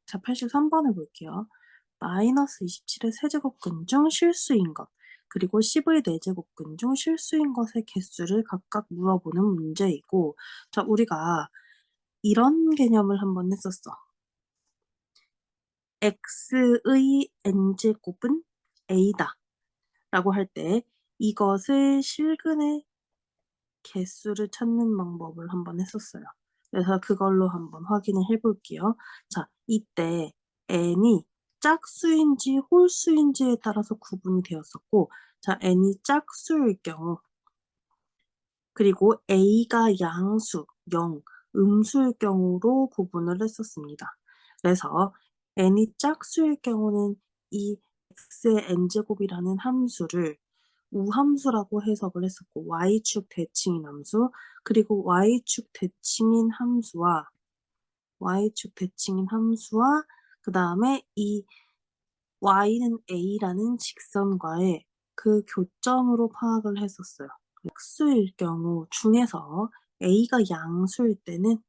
자, 83번을 볼게요. 마이너스 27의 세제곱근 중 실수인 것, 그리고 10의 네제곱근 중 실수인 것의 개수를 각각 물어보는 문제이고, 자, 우리가 이런 개념을 한번 했었어. x의 n제곱은 a다 라고 할 때 이것의 실근의 개수를 찾는 방법을 한번 했었어요. 그래서 그걸로 한번 확인을 해볼게요. 자, 이때 n이 짝수인지 홀수인지에 따라서 구분이 되었었고, 자, n이 짝수일 경우, 그리고 a가 양수, 0, 음수일 경우로 구분을 했었습니다. 그래서 n이 짝수일 경우는 이 x의 n제곱이라는 함수를 우함수라고 해석을 했었고, y축 대칭인 함수, 그리고 y축 대칭인 함수와 그 다음에 이 y는 a라는 직선과의 그 교점으로 파악을 했었어요. 짝수일 경우 중에서 a가 양수일 때는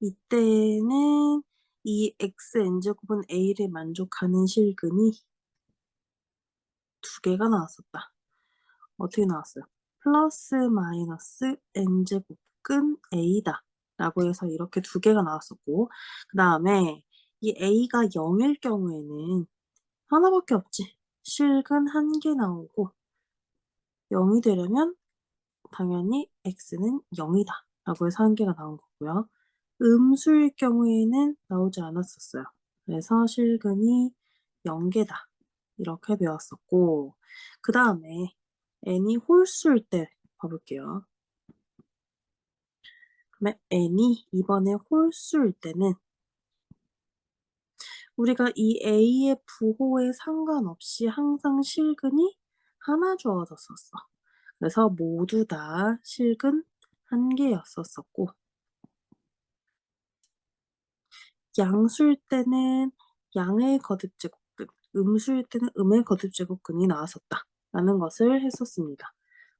이때는 이 x n제곱은 a를 만족하는 실근이 두 개가 나왔었다. 어떻게 나왔어요? 플러스 마이너스 n제곱근 a다 라고 해서 이렇게 두 개가 나왔었고, 그 다음에 이 a가 0일 경우에는 하나밖에 없지. 실근 한 개 나오고 0이 되려면 당연히 x는 0이다 라고 해서 한 개가 나온 거고요. 음수일 경우에는 나오지 않았었어요. 그래서 실근이 0개다 이렇게 배웠었고, 그 다음에 n이 홀수일 때 봐볼게요. 그러면 n이 이번에 홀수일 때는 우리가 이 a의 부호에 상관없이 항상 실근이 하나 주어졌었어. 그래서 모두 다 실근 한 개였었고, 양수일 때는 양의 거듭제곱근, 음수일 때는 음의 거듭제곱근이 나왔었다 라는 것을 했었습니다.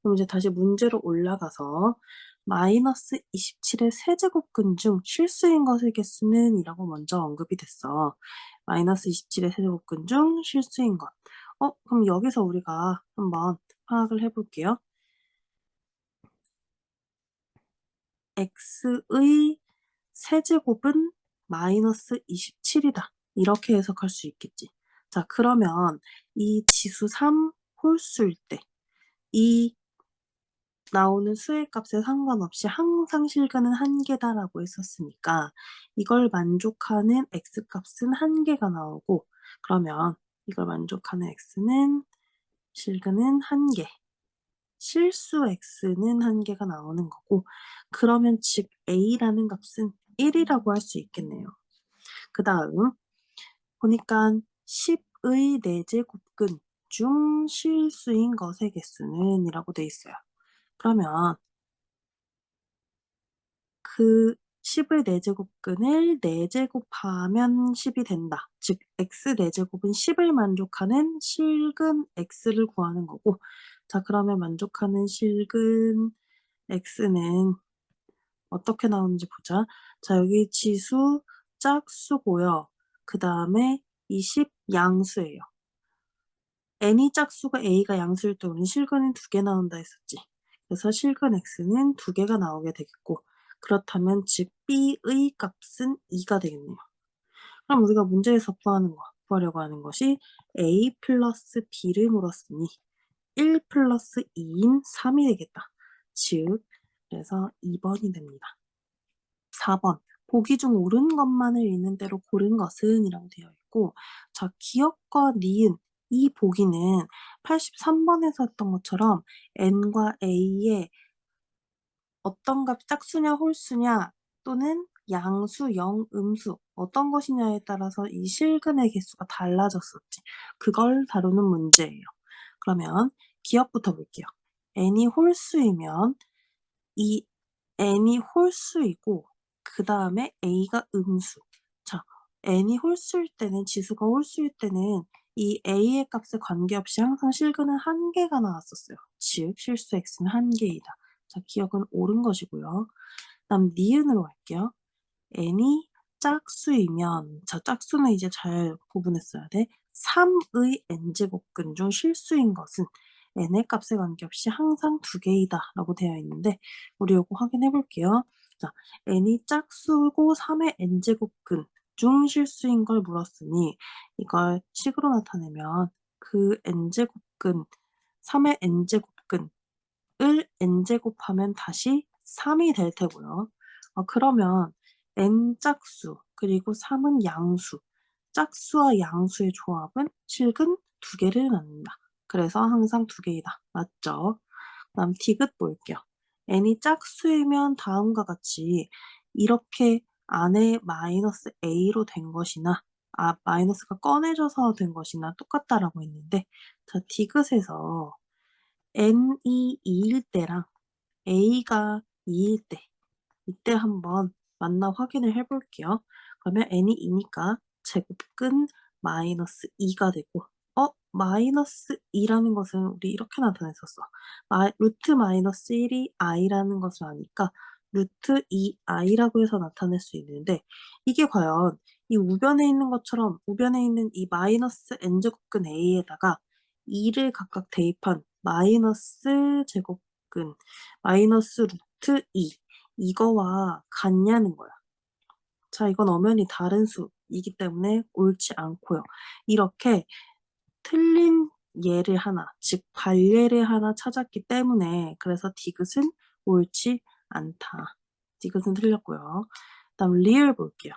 그럼 이제 다시 문제로 올라가서 마이너스 27의 세제곱근 중 실수인 것의 개수는 이라고 먼저 언급이 됐어. 마이너스 27의 세제곱근 중 실수인 것. 그럼 여기서 우리가 한번 파악을 해볼게요. x의 세제곱은 마이너스 27이다. 이렇게 해석할 수 있겠지. 자, 그러면 이 지수 3 홀수일 때 이 나오는 수의 값에 상관없이 항상 실근은 한 개다라고 했었으니까 이걸 만족하는 x값은 한 개가 나오고, 그러면 이걸 만족하는 x는 실근은 한 개, 실수 x는 한 개가 나오는 거고, 그러면 즉 a라는 값은 1이라고 할 수 있겠네요. 그 다음 보니까 10의 네제곱근 중 실수인 것의 개수는 이라고 돼 있어요. 그러면 그 10의 네제곱근을 4제곱하면 10이 된다. 즉 x 네제곱은 10을 만족하는 실근 x를 구하는 거고, 자, 그러면 만족하는 실근 x는 어떻게 나오는지 보자. 자, 여기 지수 짝수고요. 그 다음에 이 10 양수예요. n이 짝수가 a가 양수일 때 우리는 실근은 2개 나온다 했었지. 그래서 실근 x는 2개가 나오게 되겠고, 그렇다면 즉 b의 값은 2가 되겠네요. 그럼 우리가 문제에서 구하려고 하는 것이 a 플러스 b를 물었으니 1 플러스 2인 3이 되겠다. 즉 그래서 2번이 됩니다. 4번 보기 중 옳은 것만을 있는 대로 고른 것은 이라고 되어 있고, 자, 기억과 니은 이 보기는 83번에서 했던 것처럼 n과 a의 어떤 값 짝수냐 홀수냐 또는 양수, 영, 음수 어떤 것이냐에 따라서 이 실근의 개수가 달라졌었지. 그걸 다루는 문제예요. 그러면 기억부터 볼게요. n이 홀수이면 이 n이 홀수이고 그 다음에 a가 음수. 자, n이 홀수일 때는 지수가 홀수일 때는 이 a의 값에 관계없이 항상 실근은 한 개가 나왔었어요. 즉 실수 x는 한 개이다. 자, 기억은 옳은 것이고요. 다음 니은으로 갈게요. n이 짝수이면 자 짝수는 이제 잘 구분했어야 돼. 3의 n제곱근 중 실수인 것은 n의 값에 관계없이 항상 두 개이다라고 되어 있는데 우리 요거 확인해 볼게요. 자 n이 짝수고 3의 n제곱근 중 실수인 걸 물었으니 이걸 식으로 나타내면 그 n제곱근 3의 n제곱근을 n제곱하면 다시 3이 될 테고요. 그러면 n 짝수 그리고 3은 양수, 짝수와 양수의 조합은 실근 두 개를 낳는다. 그래서 항상 두 개이다. 맞죠? 그다음 디귿 볼게요. n이 짝수이면 다음과 같이 이렇게 안에 마이너스 a로 된 것이나 마이너스가 꺼내져서 된 것이나 똑같다라고 했는데 자 디귿에서 n이 2일 때랑 a가 2일 때 이때 한번 만나 확인을 해 볼게요. 그러면 n이 2니까 제곱근 마이너스 2가 되고 마이너스 2라는 것은 우리 이렇게 나타냈었어. 루트 마이너스 1이 i라는 것을 아니까 루트 2i라고 해서 나타낼 수 있는데 이게 과연 이 우변에 있는 것처럼 우변에 있는 이 마이너스 n제곱근 a에다가 2를 각각 대입한 마이너스 제곱근 마이너스 루트 2 이거와 같냐는 거야. 자 이건 엄연히 다른 수이기 때문에 옳지 않고요. 이렇게 틀린 예를 하나 즉 발예를 하나 찾았기 때문에 그래서 디귿은 옳지 않다. 디귿은 틀렸고요. 그다음 리을 볼게요.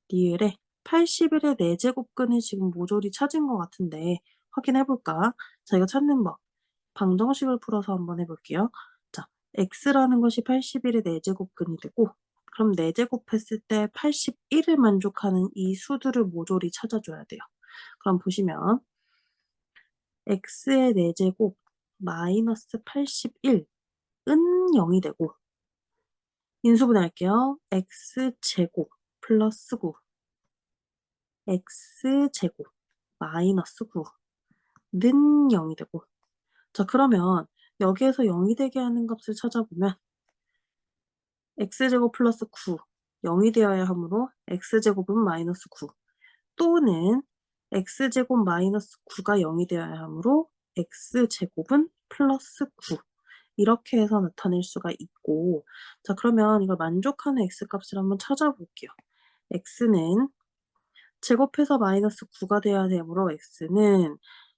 리을에 81의 4제곱근을 지금 모조리 찾은 것 같은데 확인해 볼까? 자 이거 찾는 법 방정식을 풀어서 한번 해 볼게요. 자 x라는 것이 81의 4제곱근이 되고 그럼 4제곱했을 때 81을 만족하는 이 수들을 모조리 찾아줘야 돼요. 그럼 보시면 x의 4제곱 마이너스 81은 0이 되고 인수분해할게요. x제곱 플러스 9 x제곱 마이너스 9는 0이 되고 자 그러면 여기에서 0이 되게 하는 값을 찾아보면 x제곱 플러스 9 0이 되어야 하므로 x제곱은 마이너스 9 또는 x제곱 마이너스 9가 0이 되어야 하므로 x제곱은 플러스 9 이렇게 해서 나타낼 수가 있고 자 그러면 이걸 만족하는 x값을 한번 찾아볼게요. x는 제곱해서 마이너스 9가 돼야 되므로 x는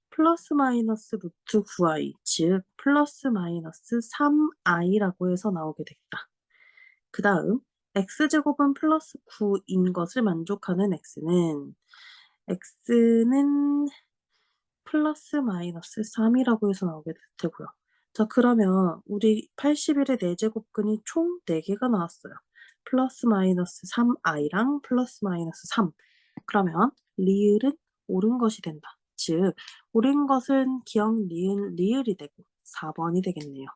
플러스 마이너스 루트 9i 즉 플러스 마이너스 3i라고 해서 나오게 되겠다. 그 다음 x제곱은 플러스 9인 것을 만족하는 x는 플러스 마이너스 3이라고 해서 나오게 되고요. 자 그러면 우리 81의 4제곱근이 총 4개가 나왔어요. 플러스 마이너스 3i랑 플러스 마이너스 3 그러면 리을은 옳은 것이 된다. 즉 옳은 것은 기억, 니은, 리을이 되고 4번이 되겠네요.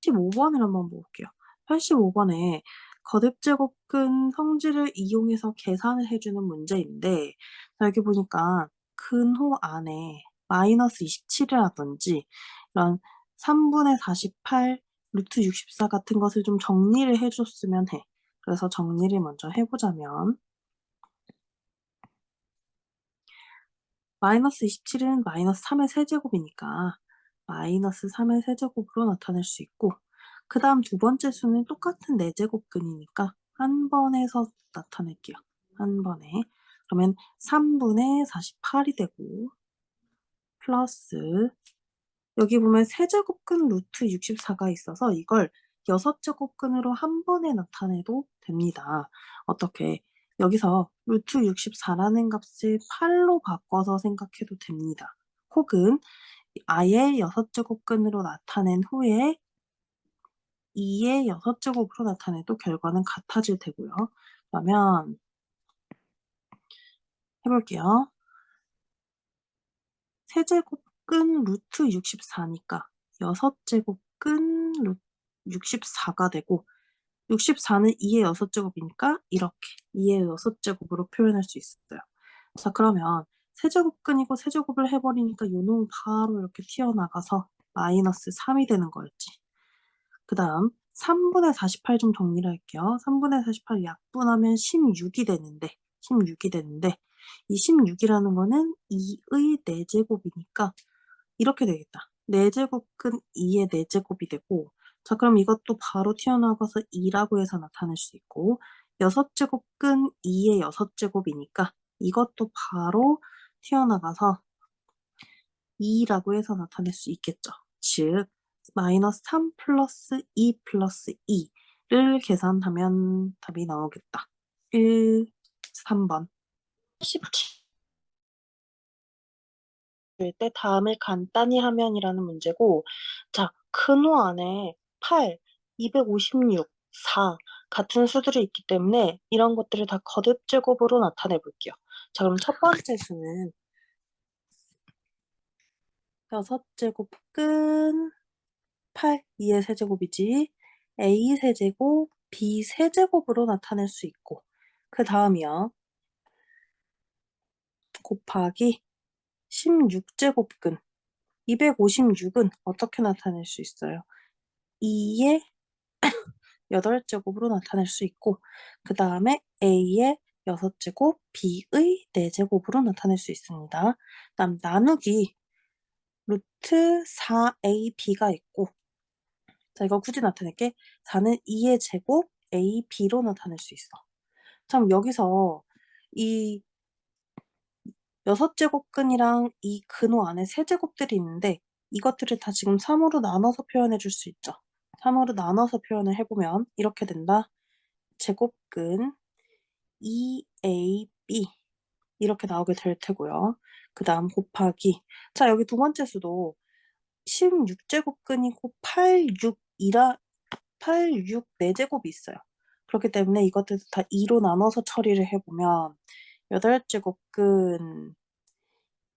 85번을 한번 볼게요. 85번에 거듭제곱근 성질을 이용해서 계산을 해주는 문제인데 여기 보니까 근호 안에 마이너스 27이라든지 이런 3분의 48 루트 64 같은 것을 좀 정리를 해줬으면 해. 그래서 정리를 먼저 해보자면 마이너스 27은 마이너스 3의 세제곱이니까 마이너스 3의 세제곱으로 나타낼 수 있고 그 다음 두 번째 수는 똑같은 4제곱근이니까 한 번에서 나타낼게요. 한 번에. 그러면 3분의 48이 되고 플러스 여기 보면 세제곱근 루트 64가 있어서 이걸 6제곱근으로 한 번에 나타내도 됩니다. 어떻게? 여기서 루트 64라는 값을 8로 바꿔서 생각해도 됩니다. 혹은 아예 6제곱근으로 나타낸 후에 2의 6제곱으로 나타내도 결과는 같아질 테고요. 그러면 해볼게요. 세제곱근 루트 64니까 6제곱근 루트 64가 되고 64는 2의 6제곱이니까 이렇게 2의 6제곱으로 표현할 수 있어요. 자 그러면 세제곱근이고 세제곱을 해버리니까 요 놈 바로 이렇게 튀어나가서 마이너스 3이 되는 거였지. 그 다음 3분의 48 좀 정리를 할게요. 3분의 48 약분하면 16이 되는데, 16이 되는데, 이 16이라는 거는 2의 4제곱이니까 이렇게 되겠다. 4제곱은 2의 4제곱이 되고, 자, 그럼 이것도 바로 튀어나가서 2라고 해서 나타낼 수 있고, 6제곱은 2의 6제곱이니까 이것도 바로 튀어나가서 2라고 해서 나타낼 수 있겠죠. 즉, 마이너스 3 플러스 2 플러스 2를 계산하면 답이 나오겠다. 1, 3번. 17. 때 다음을 간단히 하면이라는 문제고, 자, 근호 안에 8, 256, 4 같은 수들이 있기 때문에 이런 것들을 다 거듭 제곱으로 나타내 볼게요. 자, 그럼 첫 번째 수는 6제곱 근 8, 2의 세제곱이지. A 세제곱, B 세제곱으로 나타낼 수 있고, 그 다음이요. 곱하기 16제곱근 256은 어떻게 나타낼 수 있어요? 2의 8제곱으로 나타낼 수 있고, 그 다음에 A의 6제곱, B의 4제곱으로 나타낼 수 있습니다. 다음 나누기 루트 4AB가 있고, 자, 이거 굳이 나타낼게. 4는 2의 제곱 AB로 나타낼 수 있어. 참, 여기서 이 6제곱근이랑 이 근호 안에 세제곱들이 있는데 이것들을 다 지금 3으로 나눠서 표현해 줄 수 있죠. 3으로 나눠서 표현을 해보면 이렇게 된다. 제곱근 2AB 이렇게 나오게 될 테고요. 그 다음 곱하기, 자, 여기 두 번째 수도 16제곱근이고 8, 6이라 8, 6, 4제곱이 있어요. 그렇기 때문에 이것들도 다 2로 나눠서 처리를 해보면 8제곱근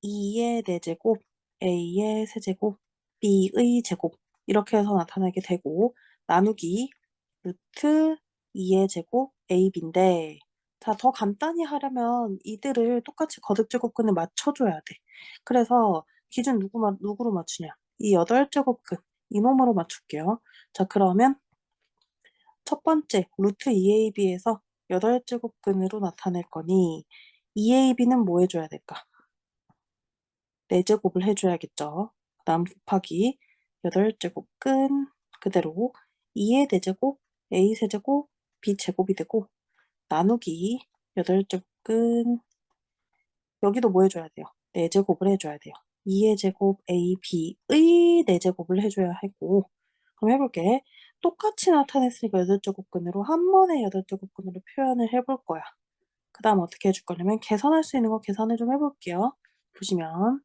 2의 4제곱, A의 세제곱, B의 제곱 이렇게 해서 나타나게 되고 나누기 루트 2의 제곱 AB인데 자, 더 간단히 하려면 이들을 똑같이 거듭제곱근에 맞춰줘야 돼. 그래서 기준 누구로 맞추냐? 이 8제곱근 이놈으로 맞출게요. 자, 그러면 첫 번째 루트 2AB에서 8제곱근으로 나타낼 거니 2AB는 뭐 해줘야 될까? 4제곱을 해줘야겠죠. 그 다음 곱하기 8제곱근 그대로 2의 4제곱 A 세제곱 B 제곱이 되고 나누기 8제곱근 여기도 뭐 해줘야 돼요? 4제곱을 해줘야 돼요. 2의 제곱 A, B의 4제곱을 해줘야 하고 그럼 해볼게. 똑같이 나타냈으니까 8제곱근으로 한 번에 8제곱근으로 표현을 해볼 거야. 그 다음 어떻게 해줄 거냐면 계산할 수 있는 거 계산을 좀 해볼게요. 보시면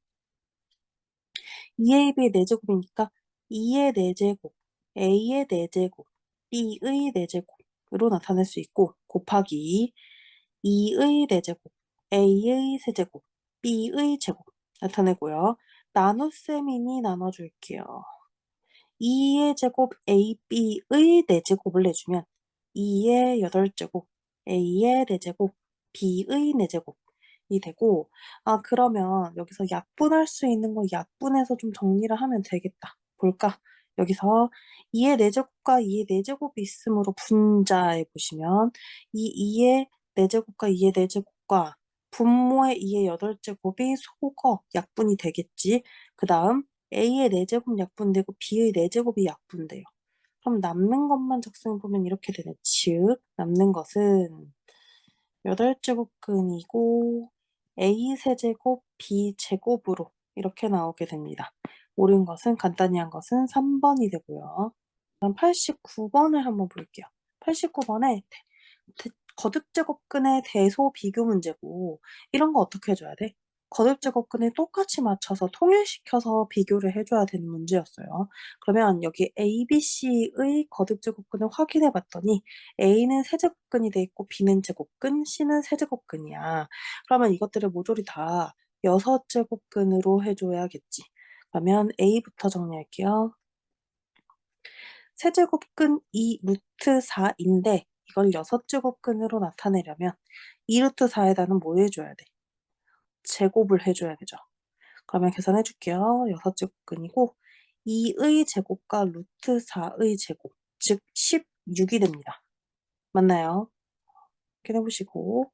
2AB의 4제곱이니까 2의 4제곱, A의 4제곱, B의 4제곱으로 나타낼 수 있고 곱하기 2의 4제곱, A의 세제곱, B의 제곱 나타내고요. 나눗셈이니 나눠줄게요. 2의 제곱 AB의 4제곱을 내주면 2의 8제곱, A의 4제곱, B의 4제곱이 되고 아 그러면 여기서 약분할 수 있는 거 약분해서 좀 정리를 하면 되겠다. 볼까? 여기서 2의 4제곱과 2의 4제곱이 있으므로 분자에 보시면 이 2의 4제곱과 2의 4제곱과 분모의 2의 8제곱이 소거 약분이 되겠지. 그 다음 A의 4제곱 약분되고 B의 4제곱이 약분돼요. 그럼 남는 것만 작성해보면 이렇게 되네. 즉 남는 것은 8제곱근이고 A 세제곱 B 제곱으로 이렇게 나오게 됩니다. 옳은 것은 간단히 한 것은 3번이 되고요. 그럼 89번을 한번 볼게요. 89번에 거듭제곱근의 대소 비교 문제고 이런 거 어떻게 해줘야 돼? 거듭제곱근을 똑같이 맞춰서 통일시켜서 비교를 해줘야 되는 문제였어요. 그러면 여기 A, B, C의 거듭제곱근을 확인해 봤더니 A는 세제곱근이 돼 있고 B는 제곱근, C는 세제곱근이야. 그러면 이것들을 모조리 다 6제곱근으로 해줘야겠지. 그러면 A부터 정리할게요. 세제곱근 2 루트 4인데 이걸 6제곱근으로 나타내려면 2 루트 4에다는 뭐 해줘야 돼? 제곱을 해줘야 되죠. 그러면 계산해줄게요. 6제곱근이고 2의 제곱과 루트 4의 제곱 즉 16이 됩니다. 맞나요? 확인해 보시고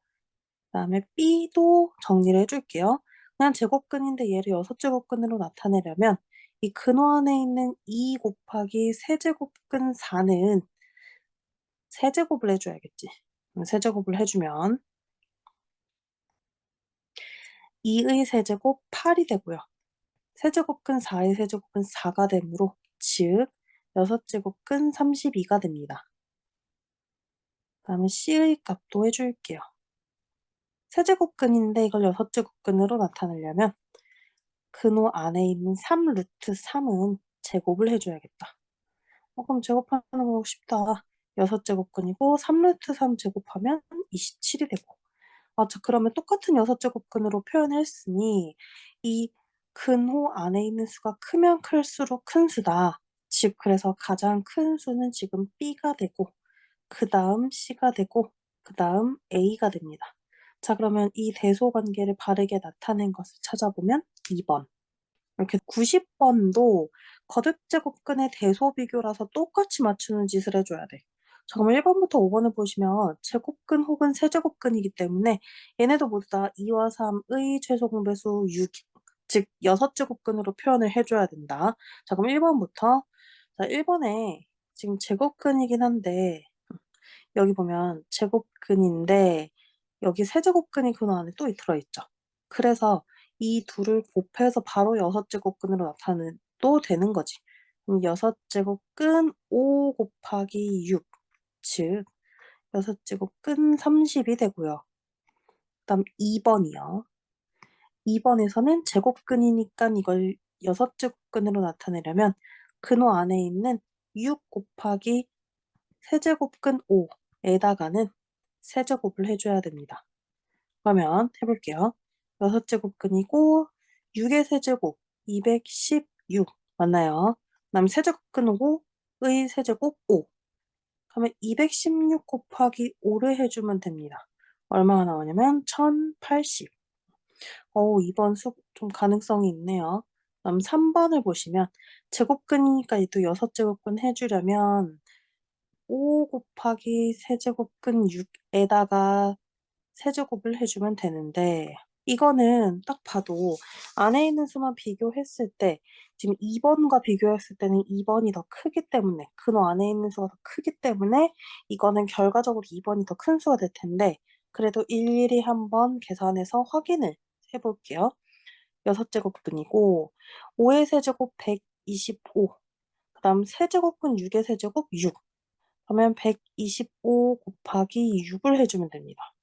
그다음에 B도 정리를 해 줄게요. 그냥 제곱근인데 얘를 6제곱근으로 나타내려면 이 근호 안에 있는 2 곱하기 세제곱근 4는 세제곱을 해 줘야겠지. 세제곱을 해 주면 2의 세제곱 8이 되고요. 세제곱근 4의 세제곱은 4가 되므로 즉 6제곱근 32가 됩니다. 그다음에 C의 값도 해 줄게요. 세제곱근인데 이걸 6제곱근으로 나타내려면 근호 안에 있는 3 루트 3은 제곱을 해 줘야겠다. 그럼 제곱하는 거 쉽다. 6제곱근이고 3 루트 3 제곱하면 27이 되고 자 그러면 똑같은 6제곱근으로 표현했으니 이 근호 안에 있는 수가 크면 클수록 큰 수다. 즉 그래서 가장 큰 수는 지금 B가 되고 그다음 C가 되고 그다음 A가 됩니다. 자 그러면 이 대소 관계를 바르게 나타낸 것을 찾아보면 2번. 이렇게 90번도 거듭제곱근의 대소 비교라서 똑같이 맞추는 짓을 해 줘야 돼. 자 그럼 1번부터 5번을 보시면 제곱근 혹은 세제곱근이기 때문에 얘네도 모두 다 2와 3의 최소 공배수 6, 즉 6제곱근으로 표현을 해 줘야 된다. 자 그럼 1번부터 자 1번에 지금 제곱근이긴 한데 여기 보면 제곱근인데 여기 세제곱근이 근호 안에 또 들어있죠. 그래서 이 둘을 곱해서 바로 6제곱근으로 나타내도 되는 거지. 그럼 6제곱근 5 곱하기 6, 즉 6제곱근 30이 되고요. 그다음 2번이요. 2번에서는 제곱근이니까 이걸 6제곱근으로 나타내려면 근호 안에 있는 6 곱하기 세제곱근 5에다가는 세제곱을 해 줘야 됩니다. 그러면 해 볼게요. 6제곱근이고 6의 세제곱 216 맞나요? 그다음에 세제곱근 5의 세제곱 5 그러면 216 곱하기 5를 해 주면 됩니다. 얼마가 나오냐면 1080 2번 좀 가능성이 있네요. 그럼 3번을 보시면 제곱근이니까 또 6제곱근 해 주려면 5 곱하기 세제곱근 6에다가 세제곱을 해 주면 되는데 이거는 딱 봐도 안에 있는 수만 비교했을 때 지금 2번과 비교했을 때는 2번이 더 크기 때문에 근호 안에 있는 수가 더 크기 때문에 이거는 결과적으로 2번이 더 큰 수가 될 텐데 그래도 일일이 한번 계산해서 확인을 해 볼게요. 6제곱근이고 5의 세제곱 125 그다음 세제곱근 6의 세제곱 6 그러면 125 곱하기 6을 해 주면 됩니다.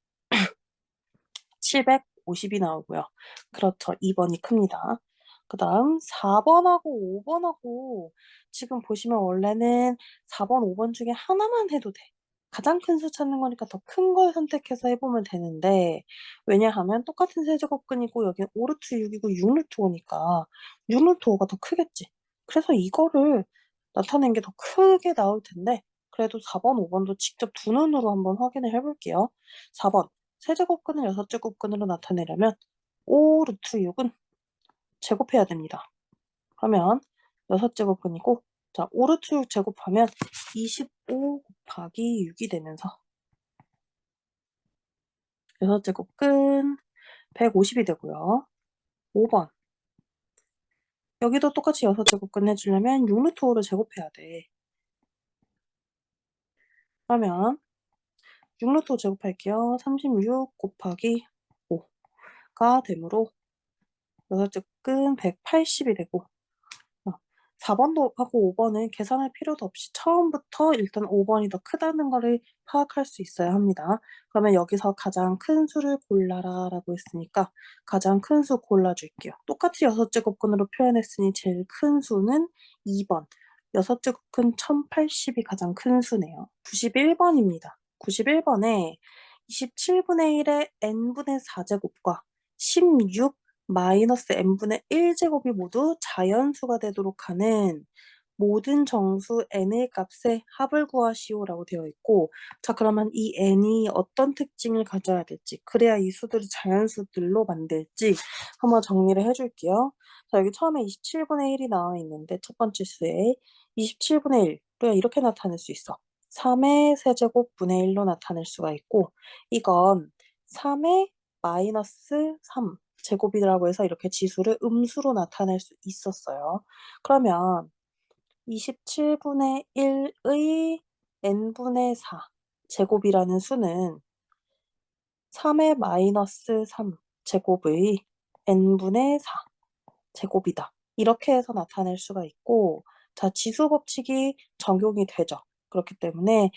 750이 나오고요. 그렇죠. 2번이 큽니다. 그다음 4번하고 5번하고 지금 보시면 원래는 4번, 5번 중에 하나만 해도 돼. 가장 큰 수 찾는 거니까 더 큰 걸 선택해서 해 보면 되는데 왜냐하면 똑같은 세제곱근이고 여기는 5 루트 6이고 6 루트 5니까 6 루트 5가 더 크겠지. 그래서 이거를 나타낸 게 더 크게 나올 텐데 그래도 4번, 5번도 직접 두 눈으로 한번 확인을 해 볼게요. 4번 세제곱근을 6제곱근으로 나타내려면 5 루트 6은 제곱해야 됩니다. 그러면 6제곱근이고 자 5 루트 6 제곱하면 25 곱하기 6이 되면서 6제곱근 150이 되고요. 5번 여기도 똑같이 6제곱근 해 주려면 6 루트 5를 제곱해야 돼. 그러면 6 루트 5 제곱할게요. 36 곱하기 5가 되므로 6제곱근 180이 되고 4번도 하고 5번은 계산할 필요도 없이 처음부터 일단 5번이 더 크다는 거를 파악할 수 있어야 합니다. 그러면 여기서 가장 큰 수를 골라라 라고 했으니까 가장 큰 수 골라줄게요. 똑같이 6제곱근으로 표현했으니 제일 큰 수는 2번. 6제곱근 1080이 가장 큰 수네요. 91번입니다. 91번에 27분의 1의 n분의 4제곱과 16 마이너스 n분의 1제곱이 모두 자연수가 되도록 하는 모든 정수 n의 값의 합을 구하시오라고 되어 있고 자 그러면 이 n이 어떤 특징을 가져야 될지 그래야 이 수들을 자연수들로 만들지 한번 정리를 해줄게요. 자 여기 처음에 27분의 1이 나와 있는데 첫 번째 수에 27분의 1 우리가 이렇게 나타낼 수 있어. 3의 세제곱 분의 1로 나타낼 수가 있고, 이건 3의 마이너스 3 제곱이라고 해서 이렇게 지수를 음수로 나타낼 수 있었어요. 그러면 27분의 1의 n분의 4 제곱이라는 수는 3의 마이너스 3 제곱의 n분의 4 제곱이다. 이렇게 해서 나타낼 수가 있고, 자, 지수 법칙이 적용이 되죠. 그렇기 때문에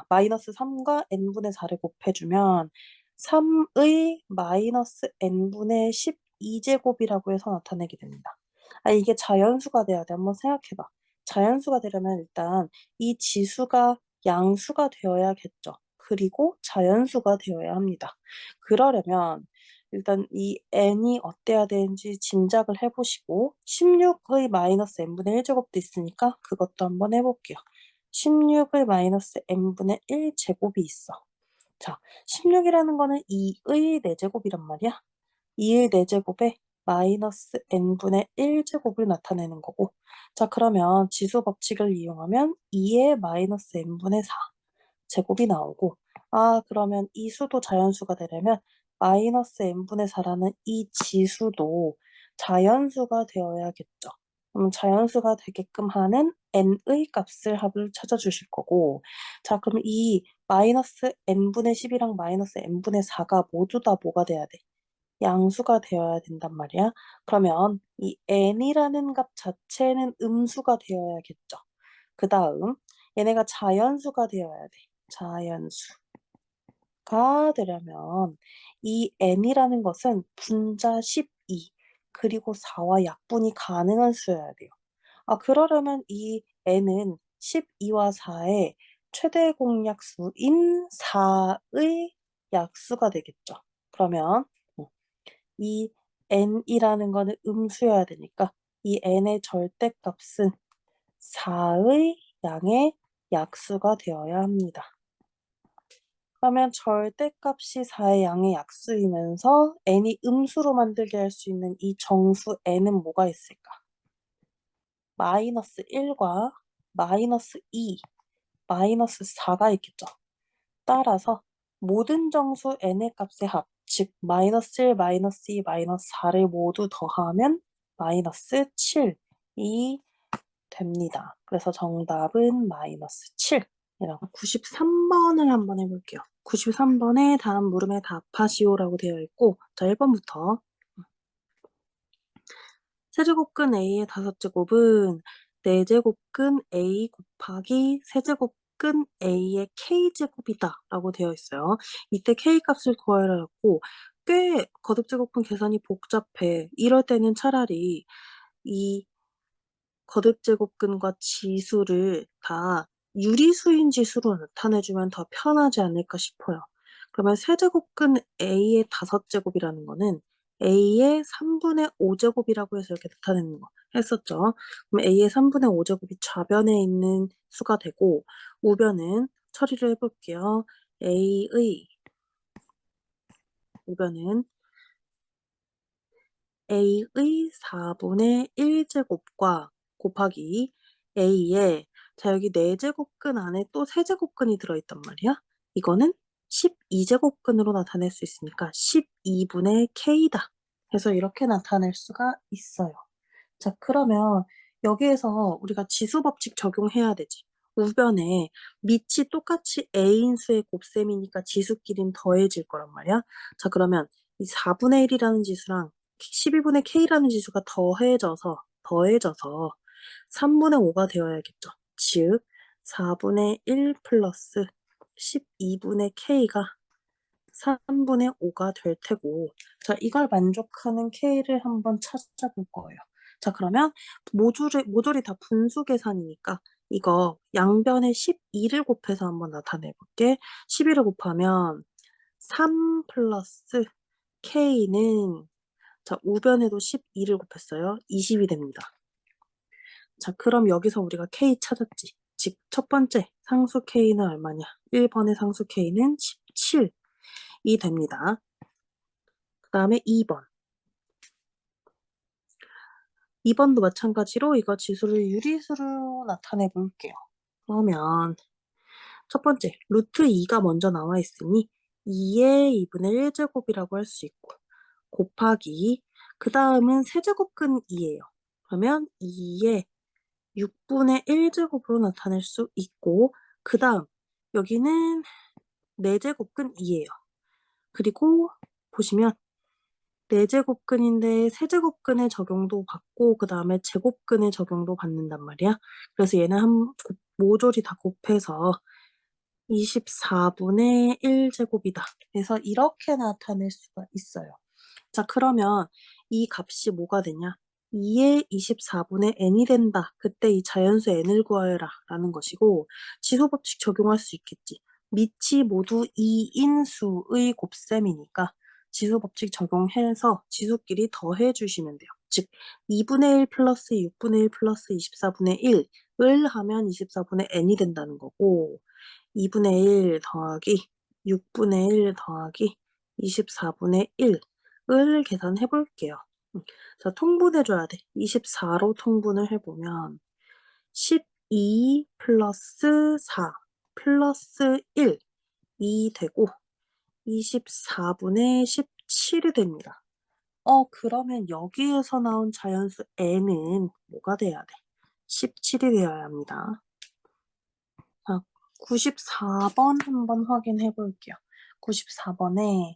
마이너스 3과 n분의 4를 곱해주면 3의 마이너스 n분의 12제곱이라고 해서 나타내게 됩니다. 아, 이게 자연수가 돼야 돼. 한번 생각해봐. 자연수가 되려면 일단 이 지수가 양수가 되어야겠죠. 그리고 자연수가 되어야 합니다. 그러려면 일단 이 n이 어때야 되는지 짐작을 해보시고 16의 마이너스 n분의 1제곱도 있으니까 그것도 한번 해볼게요. 16의 마이너스 n분의 1제곱이 있어. 자, 16이라는 거는 2의 4제곱이란 말이야. 2의 4제곱에 마이너스 n분의 1제곱을 나타내는 거고, 자, 그러면 지수 법칙을 이용하면 2의 마이너스 n분의 4 제곱이 나오고, 아, 그러면 이 수도 자연수가 되려면 마이너스 n분의 4라는 이 지수도 자연수가 되어야겠죠. 그럼 자연수가 되게끔 하는 n의 값을 합을 찾아주실 거고, 자, 그럼 이 마이너스 n분의 10이랑 마이너스 n분의 4가 모두 다 뭐가 돼야 돼? 양수가 되어야 된단 말이야. 그러면 이 n이라는 값 자체는 음수가 되어야겠죠. 그 다음 얘네가 자연수가 되어야 돼. 자연수가 되려면 이 n이라는 것은 분자 12 그리고 4와 약분이 가능한 수여야 돼요. 아, 그러려면 이 n은 12와 4의 최대 공약수인 4의 약수가 되겠죠. 그러면 이 n이라는 거는 음수여야 되니까 이 n의 절대값은 4의 양의 약수가 되어야 합니다. 그러면 절대값이 4의 양의 약수이면서 n이 음수로 만들게 할 수 있는 이 정수 n은 뭐가 있을까? 마이너스 1과 마이너스 2, 마이너스 4가 있겠죠. 따라서 모든 정수 n의 값의 합, 즉 마이너스 1, 마이너스 2, 마이너스 4를 모두 더하면 마이너스 7이 됩니다. 그래서 정답은 마이너스 7. 93번을 한번 해볼게요. 93번에 다음 물음에 답하시오라고 되어 있고, 자, 1번부터. 세제곱근 A의 5제곱은 4제곱근 A 곱하기 세제곱근 A의 K제곱이다 라고 되어 있어요. 이때 K값을 구하라 했고, 꽤 거듭제곱근 계산이 복잡해. 이럴 때는 차라리 이 거듭제곱근과 지수를 다 유리수인 지수로 나타내주면 더 편하지 않을까 싶어요. 그러면 세제곱근 A의 5제곱이라는 거는 A의 3분의 5제곱이라고 해서 이렇게 나타내는 거 했었죠. 그럼 A의 3분의 5제곱이 좌변에 있는 수가 되고 우변은 처리를 해볼게요. A의 우변은 A의 4분의 1제곱과 곱하기 A의 자 여기 4제곱근 안에 또 세제곱근이 들어있단 말이야. 이거는 12제곱근으로 나타낼 수 있으니까 12분의 K다 해서 이렇게 나타낼 수가 있어요. 자, 그러면 여기에서 우리가 지수 법칙 적용해야 되지. 우변에 밑이 똑같이 A인 수의 곱셈이니까 지수끼린 더해질 거란 말이야. 자, 그러면 이 4분의 1이라는 지수랑 12분의 K라는 지수가 더해져서 3분의 5가 되어야겠죠. 즉, 4분의 1 플러스 12분의 K가 3분의 5가 될 테고, 자, 이걸 만족하는 K를 한번 찾아볼 거예요. 자, 그러면 모듈이 다 분수 계산이니까 이거 양변에 12를 곱해서 한번 나타내 볼게. 12를 곱하면 3 플러스 K는 자, 우변에도 12를 곱했어요. 20이 됩니다. 자, 그럼 여기서 우리가 K 찾았지. 즉, 첫 번째 상수 K는 얼마냐? 1번의 상수 K는 17이 됩니다. 그 다음에 2번. 2번도 마찬가지로 이거 지수를 유리수로 나타내 볼게요. 그러면 첫 번째, 루트 2가 먼저 나와 있으니 2의 2분의 1 제곱이라고 할 수 있고, 곱하기, 그 다음은 세제곱근 2예요. 그러면 2의 6분의 1 제곱으로 나타낼 수 있고, 그 다음 여기는 4제곱근 2예요. 그리고 보시면 4제곱근인데 세제곱근의 적용도 받고 그 다음에 제곱근의 적용도 받는단 말이야. 그래서 얘는 모조리 다 곱해서 24분의 1 제곱이다. 그래서 이렇게 나타낼 수가 있어요. 자, 그러면 이 값이 뭐가 되냐? 2의 24분의 n이 된다. 그때 이 자연수 n을 구하여라 라는 것이고, 지수법칙 적용할 수 있겠지. 밑이 모두 2인수의 곱셈이니까 지수법칙 적용해서 지수끼리 더해 주시면 돼요. 즉 2분의 1 플러스 6분의 1 플러스 24분의 1을 하면 24분의 n이 된다는 거고, 2분의 1 더하기 6분의 1 더하기 24분의 1을 계산해 볼게요. 자, 통분해 줘야 돼. 24로 통분을 해보면 12 플러스 4 플러스 1이 되고 24분의 17이 됩니다. 그러면 여기에서 나온 자연수 n은 뭐가 돼야 돼? 17이 되어야 합니다. 자, 94번 한번 확인해 볼게요. 94번에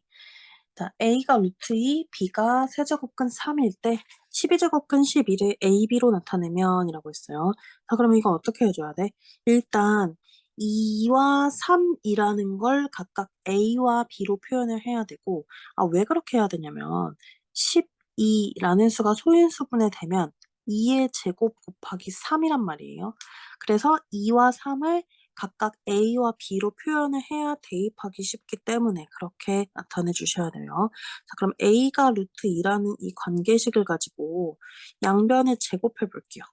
자, A가 루트 2, B가 세제곱근 3일 때 12제곱근 11을 A, B로 나타내면 이라고 했어요. 자, 그러면 이건 어떻게 해줘야 돼? 일단 2와 3이라는 걸 각각 A와 B로 표현을 해야 되고, 왜 그렇게 해야 되냐면 12라는 수가 소인수분해 되면 2의 제곱 곱하기 3이란 말이에요. 그래서 2와 3을 각각 A와 B로 표현을 해야 대입하기 쉽기 때문에 그렇게 나타내 주셔야 돼요. 자, 그럼 A가 루트 2라는 이 관계식을 가지고 양변을 제곱해 볼게요.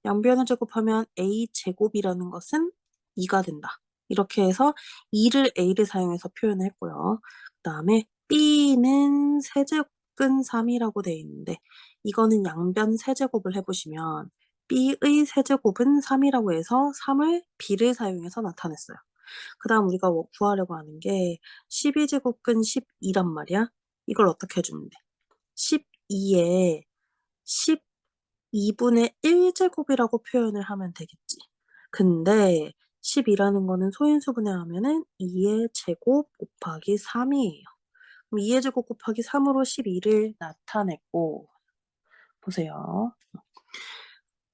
양변을 제곱하면 A 제곱이라는 것은 2가 된다. 이렇게 해서 2를 A를 사용해서 표현을 했고요. 그 다음에 B는 세제곱근 3이라고 되어 있는데 이거는 양변 세제곱을 해보시면 B의 세제곱은 3이라고 해서 3을 B를 사용해서 나타냈어요. 그 다음 우리가 구하려고 하는 게 12제곱근 12란 말이야. 이걸 어떻게 해주면 돼? 12에 12분의 1제곱이라고 표현을 하면 되겠지. 근데 10이라는 거는 소인수분해하면은 2의 제곱 곱하기 3이에요. 그럼 2의 제곱 곱하기 3으로 12를 나타냈고, 보세요.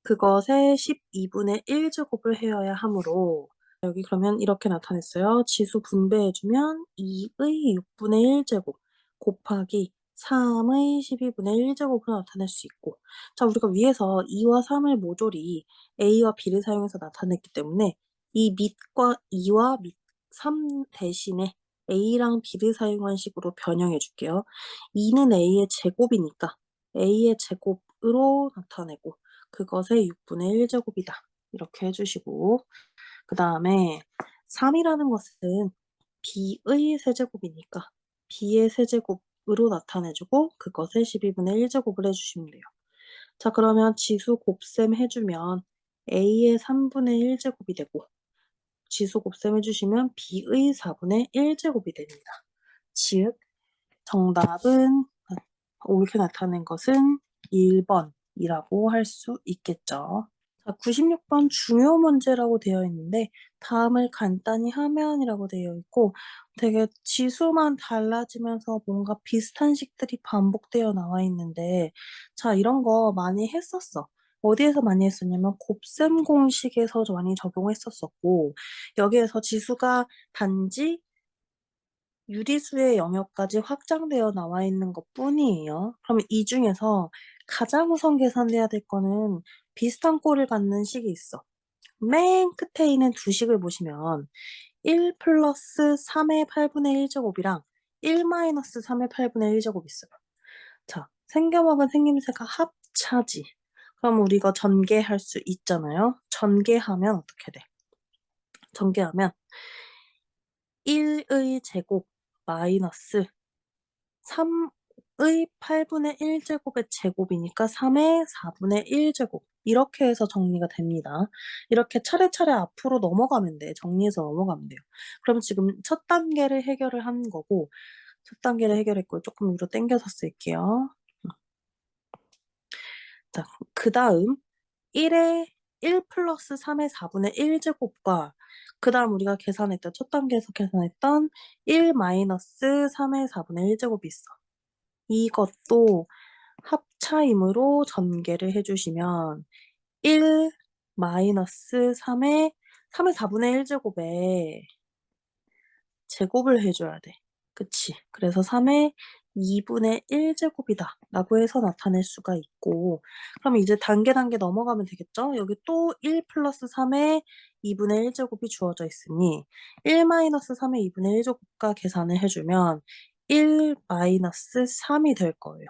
그것에 12분의 1제곱을 해야 하므로 여기 그러면 이렇게 나타냈어요. 지수 분배해주면 2의 6분의 1제곱 곱하기 3의 12분의 1제곱으로 나타낼 수 있고, 자, 우리가 위에서 2와 3을 모조리 A와 B를 사용해서 나타냈기 때문에 이 밑과 2와 밑 3 대신에 A랑 B를 사용한 식으로 변형해 줄게요. 2는 A의 제곱이니까 A의 제곱으로 나타내고 그것의 6분의 1제곱이다. 이렇게 해주시고, 그 다음에 3이라는 것은 B의 세제곱이니까 B의 세제곱으로 나타내주고 그것의 12분의 1제곱을 해주시면 돼요. 자, 그러면 지수 곱셈 해주면 A의 3분의 1제곱이 되고 지수 곱셈 해주시면 B의 4분의 1제곱이 됩니다. 즉 정답은 옳게 나타낸 것은 1번이라고 할 수 있겠죠. 자, 96번 중요 문제라고 되어 있는데 다음을 간단히 하면이라고 되어 있고 되게 지수만 달라지면서 뭔가 비슷한 식들이 반복되어 나와 있는데 자, 이런 거 많이 했었어. 어디에서 많이 했었냐면 곱셈 공식에서 많이 적용했었었고 여기에서 지수가 단지 유리수의 영역까지 확장되어 나와 있는 것뿐이에요. 그러면 이 중에서 가장 우선 계산돼야 될 거는 비슷한 꼴을 갖는 식이 있어. 맨 끝에 있는 두 식을 보시면 1 플러스 3의 8분의 1 제곱이랑 1 마이너스 3의 8분의 1 제곱이 있어요. 자, 생겨먹은 생김새가 합차지. 그럼 우리가 전개할 수 있잖아요. 전개하면 어떻게 돼? 전개하면 1의 제곱 마이너스 3 3의 8분의 1 제곱의 제곱이니까 3의 4분의 1 제곱 이렇게 해서 정리가 됩니다. 이렇게 차례차례 앞으로 넘어가면 돼. 정리해서 넘어가면 돼요. 그럼 지금 첫 단계를 해결을 한 거고 첫 단계를 해결했고 쪼끔 위로 당겨서 쓸게요. 자 그다음 1의 1 플러스 3의 4분의 1 제곱과 그다음 우리가 계산했던 첫 단계에서 계산했던 1 마이너스 3의 4분의 1 제곱이 있어. 이것도 합차임으로 전개를 해 주시면 1 마이너스 3의 4분의 1 제곱에 제곱을 해 줘야 돼. 그치? 그래서 3의 2분의 1 제곱이다라고 해서 나타낼 수가 있고 그럼 이제 단계 넘어가면 되겠죠? 여기 또 1 플러스 3의 2분의 1 제곱이 주어져 있으니 1 마이너스 3의 2분의 1 제곱과 계산을 해 주면 1 마이너스 3이 될 거예요.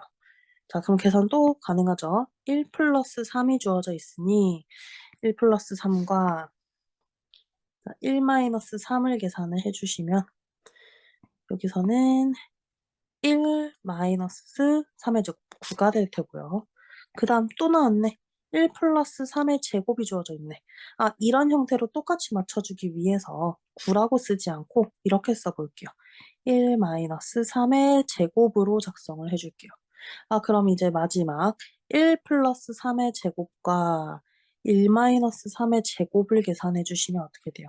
자 그럼 계산 또 가능하죠. 1 플러스 3이 주어져 있으니 1 플러스 3과 1 마이너스 3을 계산을 해 주시면 여기서는 1 마이너스 3의 제곱 9가 될 테고요. 그다음 또 나왔네. 1 플러스 3의 제곱이 주어져 있네. 아 이런 형태로 똑같이 맞춰주기 위해서 9라고 쓰지 않고 이렇게 써 볼게요. 1 마이너스 3의 제곱으로 작성을 해 줄게요. 아 그럼 이제 마지막 1 플러스 3의 제곱과 1 마이너스 3의 제곱을 계산해 주시면 어떻게 돼요?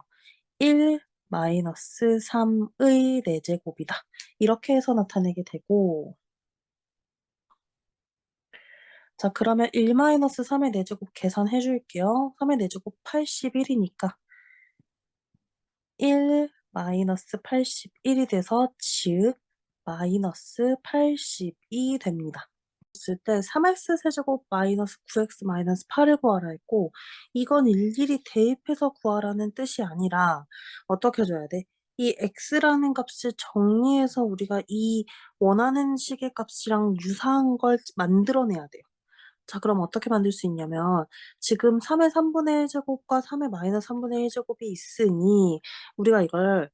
1 마이너스 3의 4제곱이다. 이렇게 해서 나타내게 되고 자 그러면 1 마이너스 3의 4제곱 계산해 줄게요. 3의 4제곱 81이니까 1 마이너스 81이 돼서 즉 마이너스 80이 됩니다. 했을 때 3x 세제곱 마이너스 9x 마이너스 8을 구하라 했고 이건 일일이 대입해서 구하라는 뜻이 아니라 어떻게 줘야 돼? 이 x라는 값을 정리해서 우리가 이 원하는 식의 값이랑 유사한 걸 만들어내야 돼요. 자 그럼 어떻게 만들 수 있냐면 지금 3의 3분의 1 제곱과 3의 마이너스 3분의 1 제곱이 있으니 우리가 이걸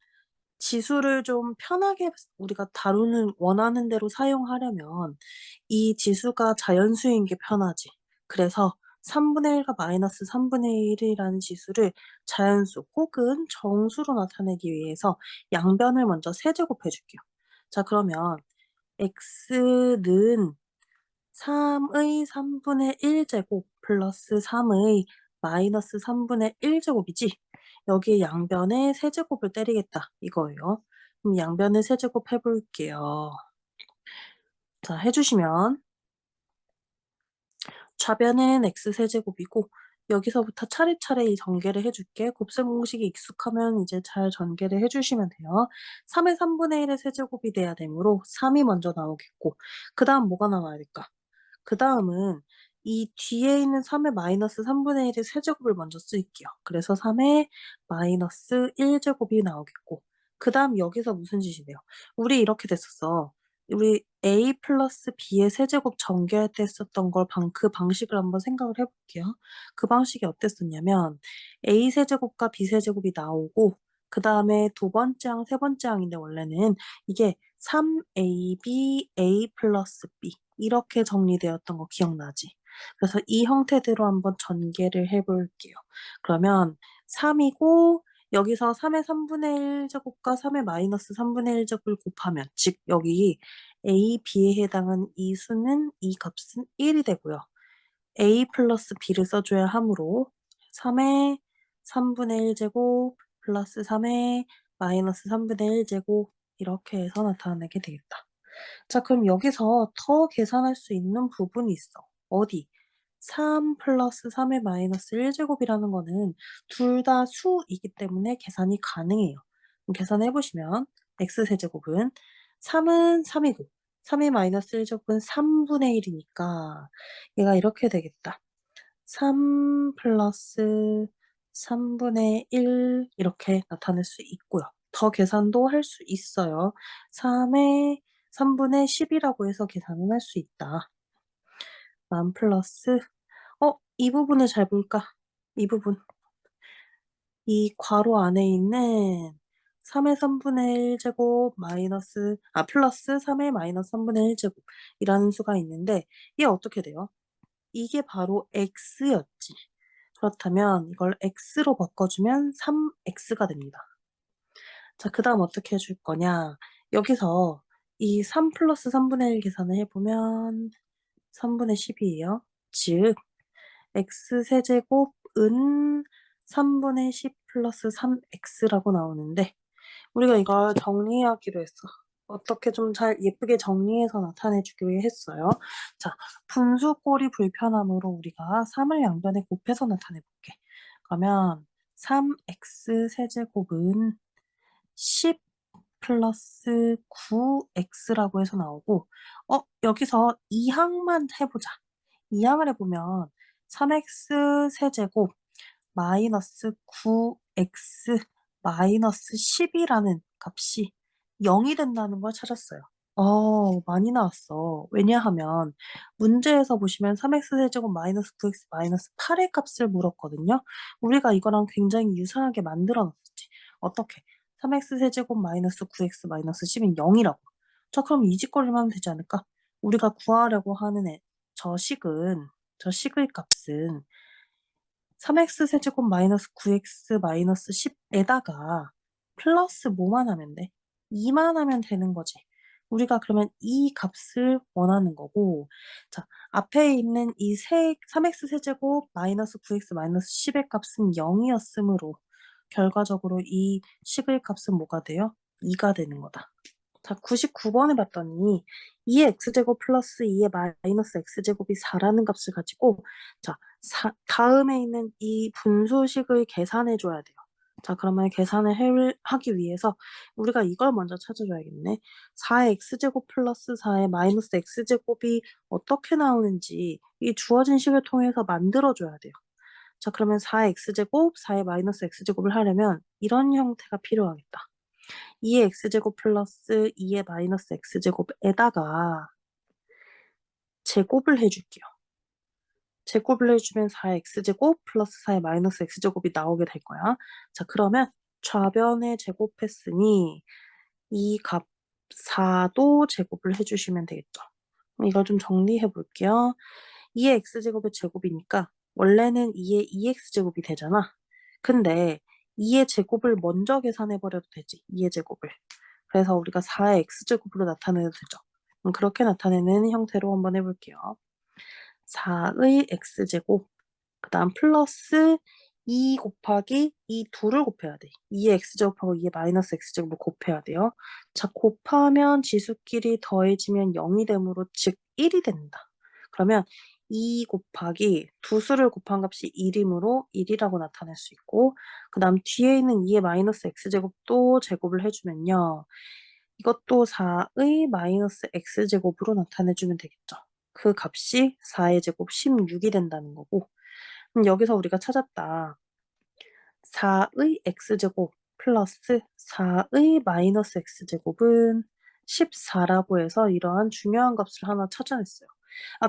지수를 좀 편하게 우리가 다루는 원하는 대로 사용하려면 이 지수가 자연수인 게 편하지. 그래서 3분의 1과 마이너스 3분의 1이라는 지수를 자연수 혹은 정수로 나타내기 위해서 양변을 먼저 세제곱해 줄게요. 자 그러면 x는 3의 3분의 1 제곱 플러스 3의 마이너스 3분의 1 제곱이지? 여기에 양변에 세제곱을 때리겠다 이거예요. 그럼 양변에 세제곱 해 볼게요. 자 해 주시면 좌변은 x세제곱이고 여기서부터 차례차례 이 전개를 해 줄게. 곱셈 공식이 익숙하면 이제 잘 전개를 해 주시면 돼요. 3의 3분의 1의 세제곱이 돼야 되므로 3이 먼저 나오겠고 그다음 뭐가 나와야 될까? 그다음은 이 뒤에 있는 3의 마이너스 3분의 1의 세제곱을 먼저 쓸게요. 그래서 3의 마이너스 1 제곱이 나오겠고 그다음 여기서 무슨 짓이 돼요? 우리 이렇게 됐었어. 우리 a 플러스 b의 세제곱 전개할 때 썼던 걸 그 방식을 한번 생각을 해 볼게요. 그 방식이 어땠었냐면 a 세제곱과 b 세제곱이 나오고 그다음에 두 번째 항, 세 번째 항인데 원래는 이게 3ab a 플러스 b 이렇게 정리되었던 거 기억나지? 그래서 이 형태대로 한번 전개를 해 볼게요. 그러면 3이고 여기서 3의 3분의 1 제곱과 3의 마이너스 3분의 1 제곱을 곱하면 즉 여기 a, b에 해당하는 이 수는 이 값은 1이 되고요. a 플러스 b를 써줘야 하므로 3의 3분의 1 제곱 플러스 3의 마이너스 3분의 1 제곱 이렇게 해서 나타내게 되겠다. 자 그럼 여기서 더 계산할 수 있는 부분이 있어. 어디? 3 플러스 3의 마이너스 1 제곱이라는 거는 둘 다 수이기 때문에 계산이 가능해요. 그럼 계산해 보시면 x세제곱은 3은 3이고 3의 마이너스 1 제곱은 3분의 1이니까 얘가 이렇게 되겠다. 3 플러스 3분의 1 이렇게 나타낼 수 있고요. 더 계산도 할 수 있어요. 3의 3분의 10이라고 해서 계산은 할 수 있다. 만 플러스 이 부분을 잘 볼까? 이 부분. 이 괄호 안에 있는 3의 3분의 1 제곱 플러스 3의 마이너스 3분의 1 제곱이라는 수가 있는데 이게 어떻게 돼요? 이게 바로 x였지. 그렇다면 이걸 x로 바꿔주면 3x가 됩니다. 자, 그다음 어떻게 해줄 거냐. 여기서 이 3 플러스 3분의 1 계산을 해보면 3분의 10이에요. 즉 x 세제곱은 3분의 10 플러스 3x라고 나오는데 우리가 이걸 정리하기로 했어. 어떻게 좀 잘 예쁘게 정리해서 나타내 주기로 했어요. 자, 분수꼴이 불편함으로 우리가 3을 양변에 곱해서 나타내 볼게. 그러면 3x 세제곱은 10 플러스 9x라고 해서 나오고 여기서 2항만 해보자. 2항을 해보면 3x 세제곱 마이너스 9x 마이너스 10이라는 값이 0이 된다는 걸 찾았어요. 많이 나왔어. 왜냐하면 문제에서 보시면 3x 세제곱 마이너스 9x 마이너스 8의 값을 물었거든요. 우리가 이거랑 굉장히 유사하게 만들어 놨었지. 어떻게? 3x 세제곱 마이너스 9x 마이너스 10은 0이라고. 자, 그럼 이 짓거리만 하면 되지 않을까? 우리가 구하려고 하는 저 식의 값은 3x 세제곱 마이너스 9x 마이너스 10에다가 플러스 뭐만 하면 돼? 2만 하면 되는 거지. 우리가 그러면 이 값을 원하는 거고, 자, 앞에 있는 이 3x 세제곱 마이너스 9x 마이너스 10의 값은 0이었으므로 결과적으로 이 식의 값은 뭐가 돼요? 2가 되는 거다. 자, 99번에 봤더니 2의 x제곱 플러스 2의 마이너스 x제곱이 4라는 값을 가지고 자, 다음에 있는 이 분수식을 계산해 줘야 돼요. 자, 그러면 하기 위해서 우리가 이걸 먼저 찾아줘야겠네. 4의 x제곱 플러스 4의 마이너스 x제곱이 어떻게 나오는지 이 주어진 식을 통해서 만들어줘야 돼요. 자, 그러면 4의 x제곱, 4의 마이너스 x제곱을 하려면 이런 형태가 필요하겠다. 2의 x제곱 플러스 2의 마이너스 x제곱에다가 제곱을 해줄게요. 제곱을 해주면 4의 x제곱 플러스 4의 마이너스 x제곱이 나오게 될 거야. 자, 그러면 좌변에 제곱했으니 이 값 4도 제곱을 해주시면 되겠죠. 이걸 좀 정리해 볼게요. 2의 x제곱의 제곱이니까 원래는 2의 2x제곱이 되잖아. 근데 2의 제곱을 먼저 계산해 버려도 되지. 2의 제곱을. 그래서 우리가 4의 x제곱으로 나타내도 되죠. 그렇게 나타내는 형태로 한번 해볼게요. 4의 x제곱 그 다음 플러스 2 곱하기 이 둘을 곱해야 돼. 2의 x제곱하고 2의 마이너스 x제곱을 곱해야 돼요. 자, 곱하면 지수끼리 더해지면 0이 되므로 즉 1이 된다. 그러면 2 곱하기 두 수를 곱한 값이 1이므로 1이라고 나타낼 수 있고 그 다음 뒤에 있는 2의 마이너스 x제곱도 제곱을 해주면요. 이것도 4의 마이너스 x제곱으로 나타내주면 되겠죠. 그 값이 4의 제곱 16이 된다는 거고 여기서 우리가 찾았다. 4의 x제곱 플러스 4의 마이너스 x제곱은 14라고 해서 이러한 중요한 값을 하나 찾아냈어요.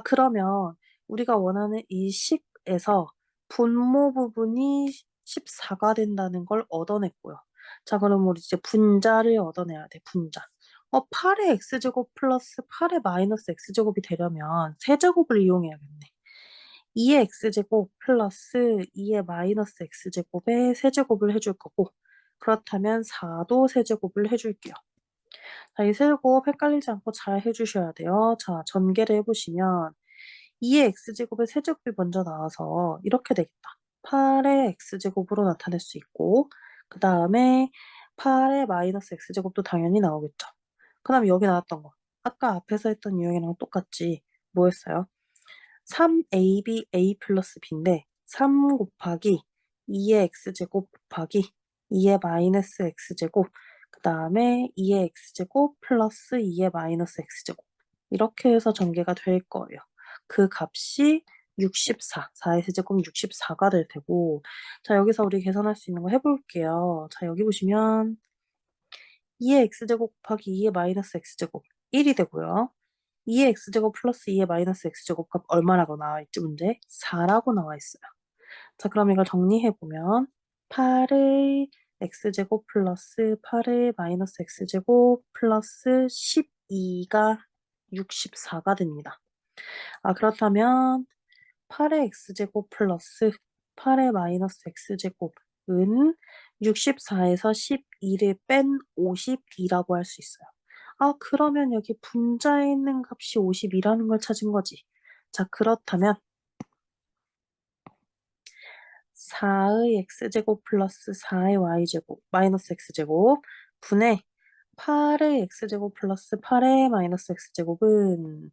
그러면 우리가 원하는 이 식에서 분모 부분이 14가 된다는 걸 얻어냈고요. 자, 그럼 우리 이제 분자를 얻어내야 돼, 분자. 8의 x제곱 플러스 8의 마이너스 x제곱이 되려면 세제곱을 이용해야겠네. 2의 x제곱 플러스 2의 마이너스 x제곱에 세제곱을 해줄 거고 그렇다면 4도 세제곱을 해줄게요. 자, 이 세제곱 헷갈리지 않고 잘 해주셔야 돼요. 자, 전개를 해보시면 2의 x제곱에 세제곱이 먼저 나와서 이렇게 되겠다. 8의 x제곱으로 나타낼 수 있고 그 다음에 8의 마이너스 x제곱도 당연히 나오겠죠. 그 다음에 여기 나왔던 거 아까 앞에서 했던 유형이랑 똑같지. 뭐였어요? 3ab a 플러스 b인데 3 곱하기 2의 x제곱 곱하기 2의 마이너스 x제곱 그 다음에 2의 x제곱 플러스 2의 마이너스 x제곱 이렇게 해서 전개가 될 거예요. 그 값이 64, 4의 세제곱 64가 될 테고 자 여기서 우리 계산할 수 있는 거 해볼게요. 자 여기 보시면 2의 x제곱 곱하기 2의 마이너스 x제곱 1이 되고요. 2의 x제곱 플러스 2의 마이너스 x제곱 값 얼마라고 나와 있지 문제? 4라고 나와 있어요. 자 그럼 이걸 정리해보면 8의 x제곱 플러스 8의 마이너스 x제곱 플러스 12가 64가 됩니다. 그렇다면 8의 x제곱 플러스 8의 마이너스 x제곱은 64에서 12를 뺀 52라고 할 수 있어요. 그러면 여기 분자에 있는 값이 52라는 걸 찾은 거지. 자, 그렇다면 4의 x제곱 플러스 4의 y제곱 마이너스 x제곱 분의 8의 x제곱 플러스 8의 마이너스 x제곱은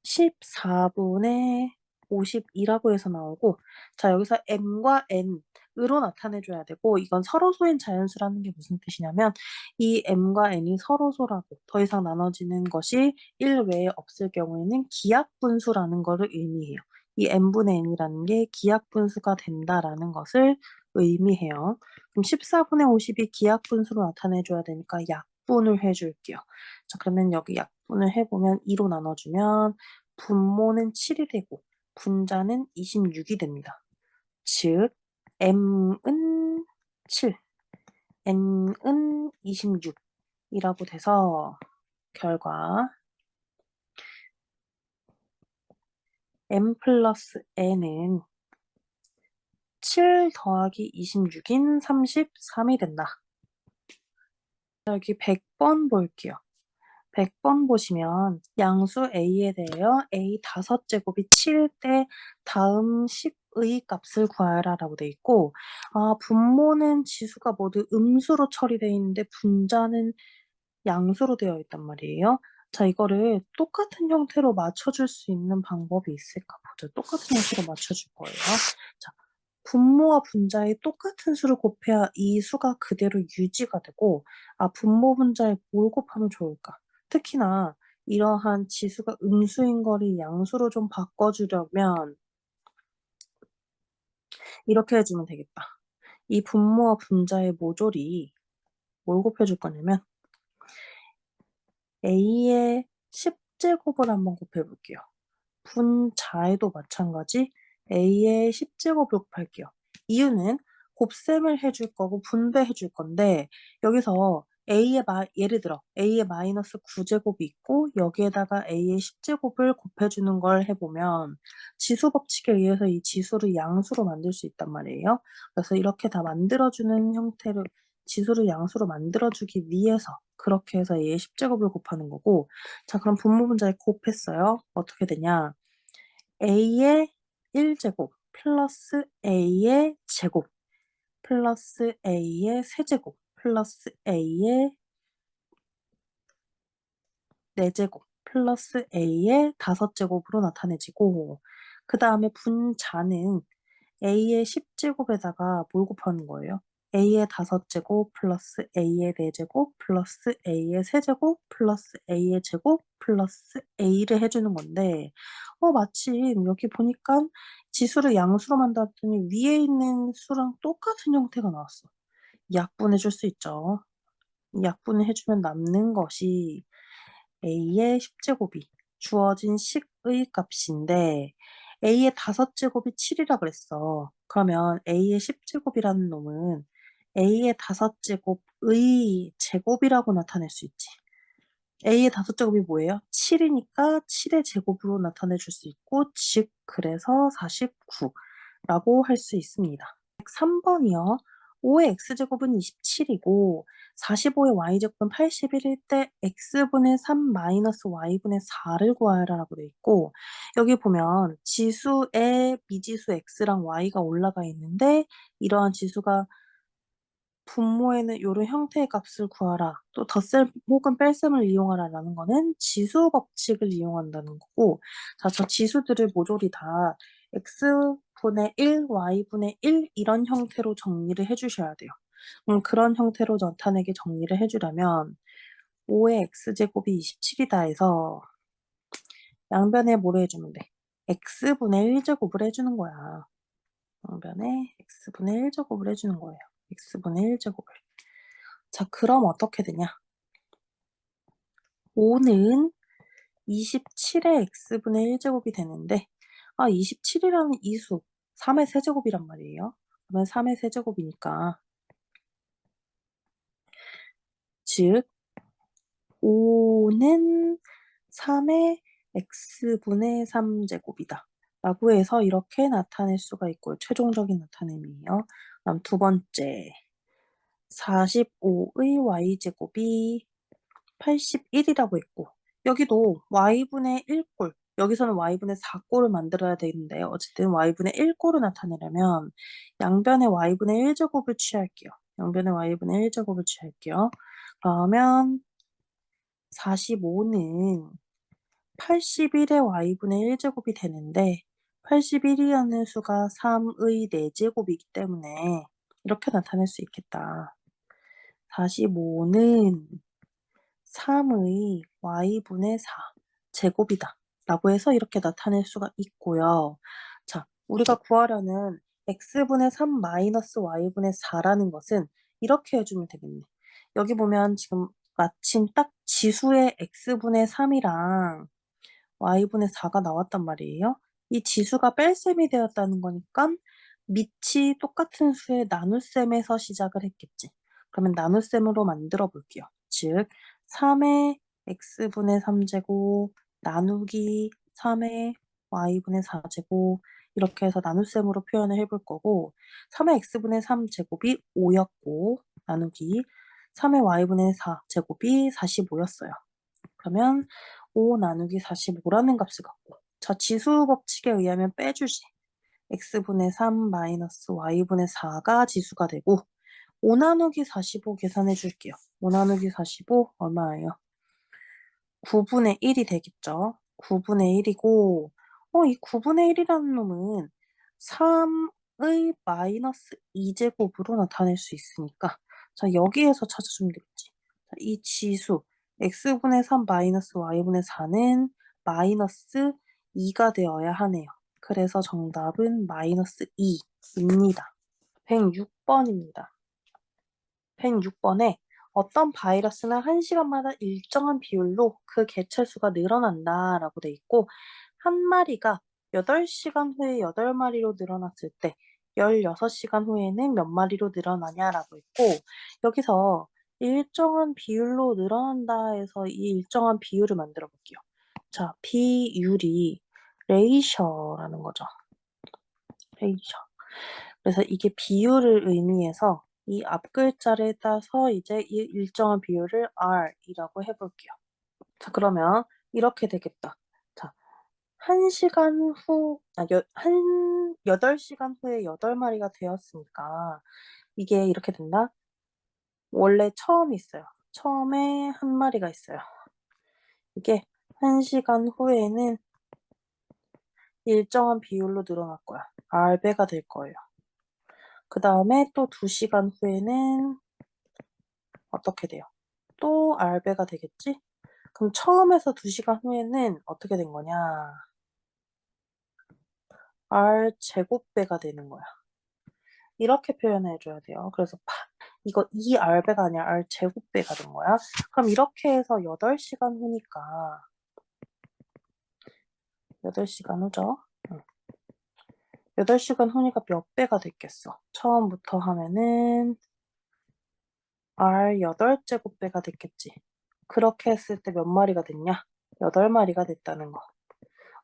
14분의 52라고 해서 나오고, 자, 여기서 m과 n으로 나타내줘야 되고, 이건 서로소인 자연수라는 게 무슨 뜻이냐면 이 m과 n이 서로소라고 더 이상 나눠지는 것이 1 외에 없을 경우에는 기하분수라는 것을 의미해요. 이 n분의 n이라는 게 기하분수가 된다라는 것을 의미해요. 그럼 14분의 50이 기하분수로 나타내줘야 되니까 약분을 해줄게요. 자, 그러면 여기 약분을 해보면 2로 나눠주면 분모는 7이 되고 분자는 26이 됩니다. 즉 m은 7, n은 26이라고 돼서 결과 m 플러스 n은 7 더하기 26인 33이 된다. 여기 100번 볼게요. 100번 보시면 양수 a에 대하여 a 5제곱이 7일 때 다음 10의 값을 구하라 라고 돼 있고, 분모는 지수가 모두 음수로 처리되어 있는데 분자는 양수로 되어 있단 말이에요. 자, 이거를 똑같은 형태로 맞춰줄 수 있는 방법이 있을까 보죠. 똑같은 형태로 맞춰줄 거예요. 자, 분모와 분자의 똑같은 수를 곱해야 이 수가 그대로 유지가 되고, 분모 분자에 뭘 곱하면 좋을까? 특히나 이러한 지수가 음수인 거를 양수로 좀 바꿔주려면 이렇게 해주면 되겠다. 이 분모와 분자의 모조리 뭘 곱해줄 거냐면 a의 10제곱을 한번 곱해볼게요. 분자에도 마찬가지 a의 10제곱을 곱할게요. 이유는 곱셈을 해줄 거고 분배해 줄 건데, 여기서 예를 들어 a의 마이너스 9제곱이 있고 여기에다가 a의 10제곱을 곱해주는 걸 해보면 지수 법칙에 의해서 이 지수를 양수로 만들 수 있단 말이에요. 그래서 이렇게 다 만들어주는 형태로 지수를 양수로 만들어주기 위해서 그렇게 해서 a의 10제곱을 곱하는 거고, 자, 그럼 분모 분자에 곱했어요. 어떻게 되냐? a의 1제곱 플러스 a의 제곱 플러스 a의 세제곱 플러스 a의 4제곱 플러스 a의 5제곱으로 나타내지고, 그 다음에 분자는 a의 10제곱에다가 뭘 곱하는 거예요? a의 5제곱 플러스 a의 4제곱 플러스 a의 세제곱 플러스 a의 제곱 플러스 a를 해주는 건데, 마침 여기 보니까 지수를 양수로 만들었더니 위에 있는 수랑 똑같은 형태가 나왔어. 약분해 줄 수 있죠. 약분을 해주면 남는 것이 a의 10제곱이 주어진 10의 값인데 a의 5제곱이 7이라 그랬어. 그러면 a의 10제곱이라는 놈은 a의 5제곱의 제곱이라고 나타낼 수 있지. a의 5제곱이 뭐예요? 7이니까 7의 제곱으로 나타내 줄 수 있고, 즉 그래서 49라고 할 수 있습니다. 3번이요. 5의 x제곱은 27이고 45의 y제곱은 81일 때 x분의 3 마이너스 y분의 4를 구하라 라고 돼 있고, 여기 보면 지수에 미지수 x랑 y가 올라가 있는데 이러한 지수가 분모에는 이런 형태의 값을 구하라, 또 덧셈 혹은 뺄셈을 이용하라 라는 거는 지수 법칙을 이용한다는 거고, 자, 저 지수들을 모조리 다 x분의 1, y분의 1 이런 형태로 정리를 해주셔야 돼요. 그런 형태로 나타내게 정리를 해주려면 5의 x제곱이 27이다 해서 양변에 뭐를 해주면 돼? x분의 1제곱을 해주는 거야. 양변에 x분의 1제곱을 해주는 거예요. x분의 1제곱을. 자, 그럼 어떻게 되냐? 5는 27의 x분의 1제곱이 되는데, 27이라는 이 수, 3의 세제곱이란 말이에요. 그러면 3의 세제곱이니까 즉 5는 3의 x분의 3제곱이다 라고 해서 이렇게 나타낼 수가 있고요. 최종적인 나타냄이에요. 그다음 두 번째 45의 y제곱이 81이라고 했고 여기도 y분의 1꼴 여기서는 y분의 4꼴을 만들어야 되는데 어쨌든 y분의 1꼴을 나타내려면 양변의 y분의 1제곱을 취할게요. 양변의 y분의 1제곱을 취할게요. 그러면 45는 81의 y분의 1제곱이 되는데 81이라는 수가 3의 4제곱이기 때문에 이렇게 나타낼 수 있겠다. 45는 3의 y분의 4 제곱이다 라고 해서 이렇게 나타낼 수가 있고요. 자, 우리가 구하려는 x분의 3 마이너스 y분의 4라는 것은 이렇게 해주면 되겠네. 여기 보면 지금 마침 딱 지수의 x분의 3이랑 y분의 4가 나왔단 말이에요. 이 지수가 뺄셈이 되었다는 거니까 밑이 똑같은 수의 나눗셈에서 시작을 했겠지. 그러면 나눗셈으로 만들어 볼게요. 즉 3의 x분의 3제곱 나누기 3의 y분의 4제곱 이렇게 해서 나눗셈으로 표현을 해볼 거고 3의 x분의 3제곱이 5였고 나누기 3의 y분의 4제곱이 45였어요. 그러면 5 나누기 45라는 값을 갖고 자 지수 법칙에 의하면 빼주지. x분의 3 마이너스 y분의 4가 지수가 되고 5 나누기 45 계산해 줄게요. 5 나누기 45 얼마예요? 9분의 1이 되겠죠. 9분의 1이고 이 9분의 1이라는 놈은 3의 마이너스 2제곱으로 나타낼 수 있으니까 자 여기에서 찾아주면 되겠지. 자, 이 지수 x분의 3 마이너스 y분의 4는 마이너스 2가 되어야 하네요. 그래서 정답은 마이너스 2입니다. 106번입니다. 106번에 어떤 바이러스는 1시간마다 일정한 비율로 그 개체수가 늘어난다 라고 돼 있고 한 마리가 8시간 후에 8마리로 늘어났을 때 16시간 후에는 몇 마리로 늘어나냐라고 했고 여기서 일정한 비율로 늘어난다 해서 이 일정한 비율을 만들어 볼게요. 자, 비율이 레이셔라는 거죠. 레이셔. 그래서 이게 비율을 의미해서 이 앞 글자를 따서 이제 이 일정한 비율을 R이라고 해볼게요. 자, 그러면 이렇게 되겠다. 자, 1시간 후, 8시간 후에 8마리가 되었으니까 이게 이렇게 된다. 원래 처음이 있어요. 처음에 한 마리가 있어요. 이게 1시간 후에는 일정한 비율로 늘어날 거야. R배가 될 거예요. 그 다음에 또 2시간 후에는 어떻게 돼요? 또 R배가 되겠지? 그럼 처음에서 2시간 후에는 어떻게 된 거냐? R제곱배가 되는 거야. 이렇게 표현해 줘야 돼요. 그래서 이거 2R배가 아니라 R제곱배가 된 거야. 그럼 이렇게 해서 8시간 후니까 8시간 후죠? 응. 8시간 후니까 몇 배가 됐겠어? 처음부터 하면은 R 8제곱배가 됐겠지. 그렇게 했을 때 몇 마리가 됐냐? 8마리가 됐다는 거.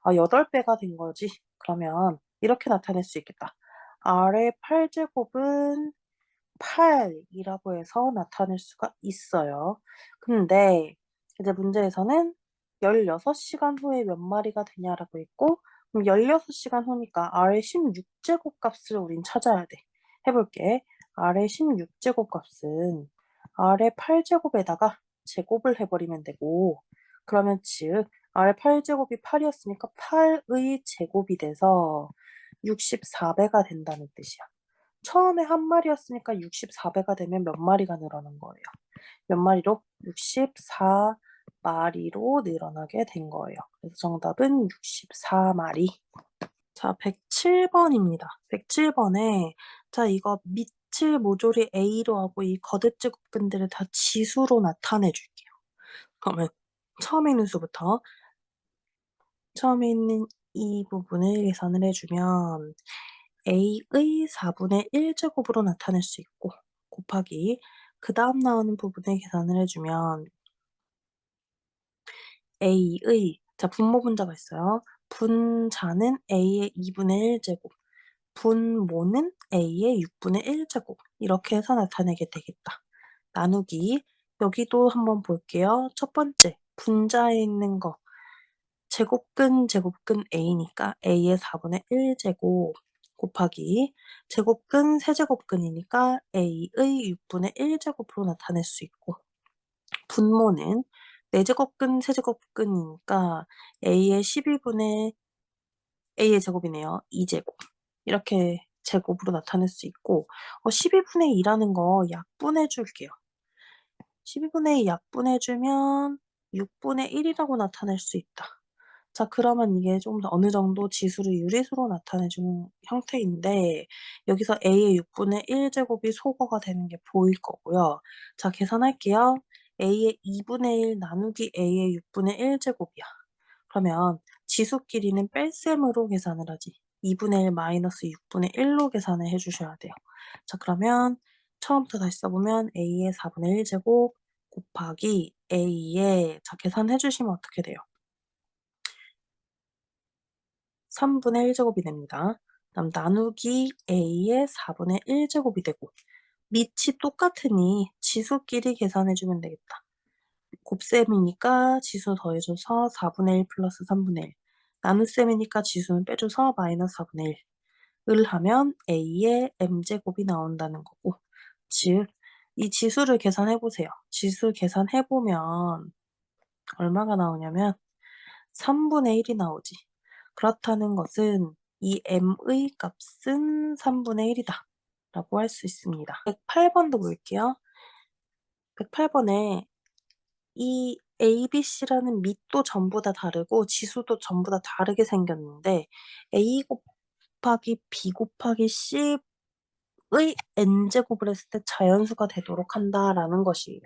8배가 된 거지. 그러면 이렇게 나타낼 수 있겠다. R의 8제곱은 8이라고 해서 나타낼 수가 있어요. 근데 이제 문제에서는 16시간 후에 몇 마리가 되냐라고 했고 그럼 16시간 후니까 R의 16제곱 값을 우린 찾아야 돼. 해볼게. R의 16제곱 값은 R의 8제곱에다가 제곱을 해버리면 되고 그러면 즉 R의 8제곱이 8이었으니까 8의 제곱이 돼서 64배가 된다는 뜻이야. 처음에 한 마리였으니까 64배가 되면 몇 마리가 늘어난 거예요? 몇 마리로? 64마리로 늘어나게 된 거예요. 그래서 정답은 64마리. 자, 107번입니다. 107번에 자, 이거 밑을 모조리 A로 하고 이 거듭제곱근들을 다 지수로 나타내 줄게요. 그러면 처음에 있는 수부터 처음에 있는 이 부분을 계산을 해주면 A의 4분의 1제곱으로 나타낼 수 있고 곱하기 그다음 나오는 부분에 계산을 해 주면 A의 분모 분자가 있어요. 분자는 A의 2분의 1 제곱, 분모는 A의 6분의 1 제곱 이렇게 해서 나타내게 되겠다. 나누기 여기도 한번 볼게요. 첫 번째 분자에 있는 거 제곱근 A니까 A의 4분의 1 제곱 곱하기 제곱근 세제곱근이니까 A의 6분의 1 제곱으로 나타낼 수 있고 분모는 4제곱근 세제곱근이니까 A의 12분의 A의 제곱이네요. 2 제곱 이렇게 제곱으로 나타낼 수 있고 12분의 2라는 거 약분해 줄게요. 12분의 2 약분해 주면 6분의 1이라고 나타낼 수 있다. 자 그러면 이게 좀 더 어느 정도 지수를 유리수로 나타내 주는 형태인데 여기서 A의 6분의 1 제곱이 소거가 되는 게 보일 거고요. 자 계산할게요. A의 2분의 1 나누기 A의 6분의 1 제곱이야. 그러면 지수끼리는 뺄셈으로 계산을 하지. 2분의 1 마이너스 6분의 1로 계산을 해 주셔야 돼요. 자 그러면 처음부터 다시 써 보면 A의 4분의 1 제곱 곱하기 A의 계산해 주시면 어떻게 돼요? 3분의 1 제곱이 됩니다. 그다음 나누기 A의 4분의 1 제곱이 되고 밑이 똑같으니 지수끼리 계산해 주면 되겠다. 곱셈이니까 지수 더해줘서 4분의 1 플러스 3분의 1 나눗셈이니까 지수는 빼줘서 마이너스 4분의 1을 하면 A의 m제곱이 나온다는 거고 즉 이 지수를 계산해 보세요. 지수 계산해 보면 얼마가 나오냐면 3분의 1이 나오지. 그렇다는 것은 이 m의 값은 3분의 1이다 라고 할 수 있습니다. 108번도 볼게요. 108번에 이 ABC라는 밑도 전부 다 다르고 지수도 전부 다 다르게 생겼는데 A 곱하기 B 곱하기 C의 n제곱을 했을 때 자연수가 되도록 한다라는 것이에요.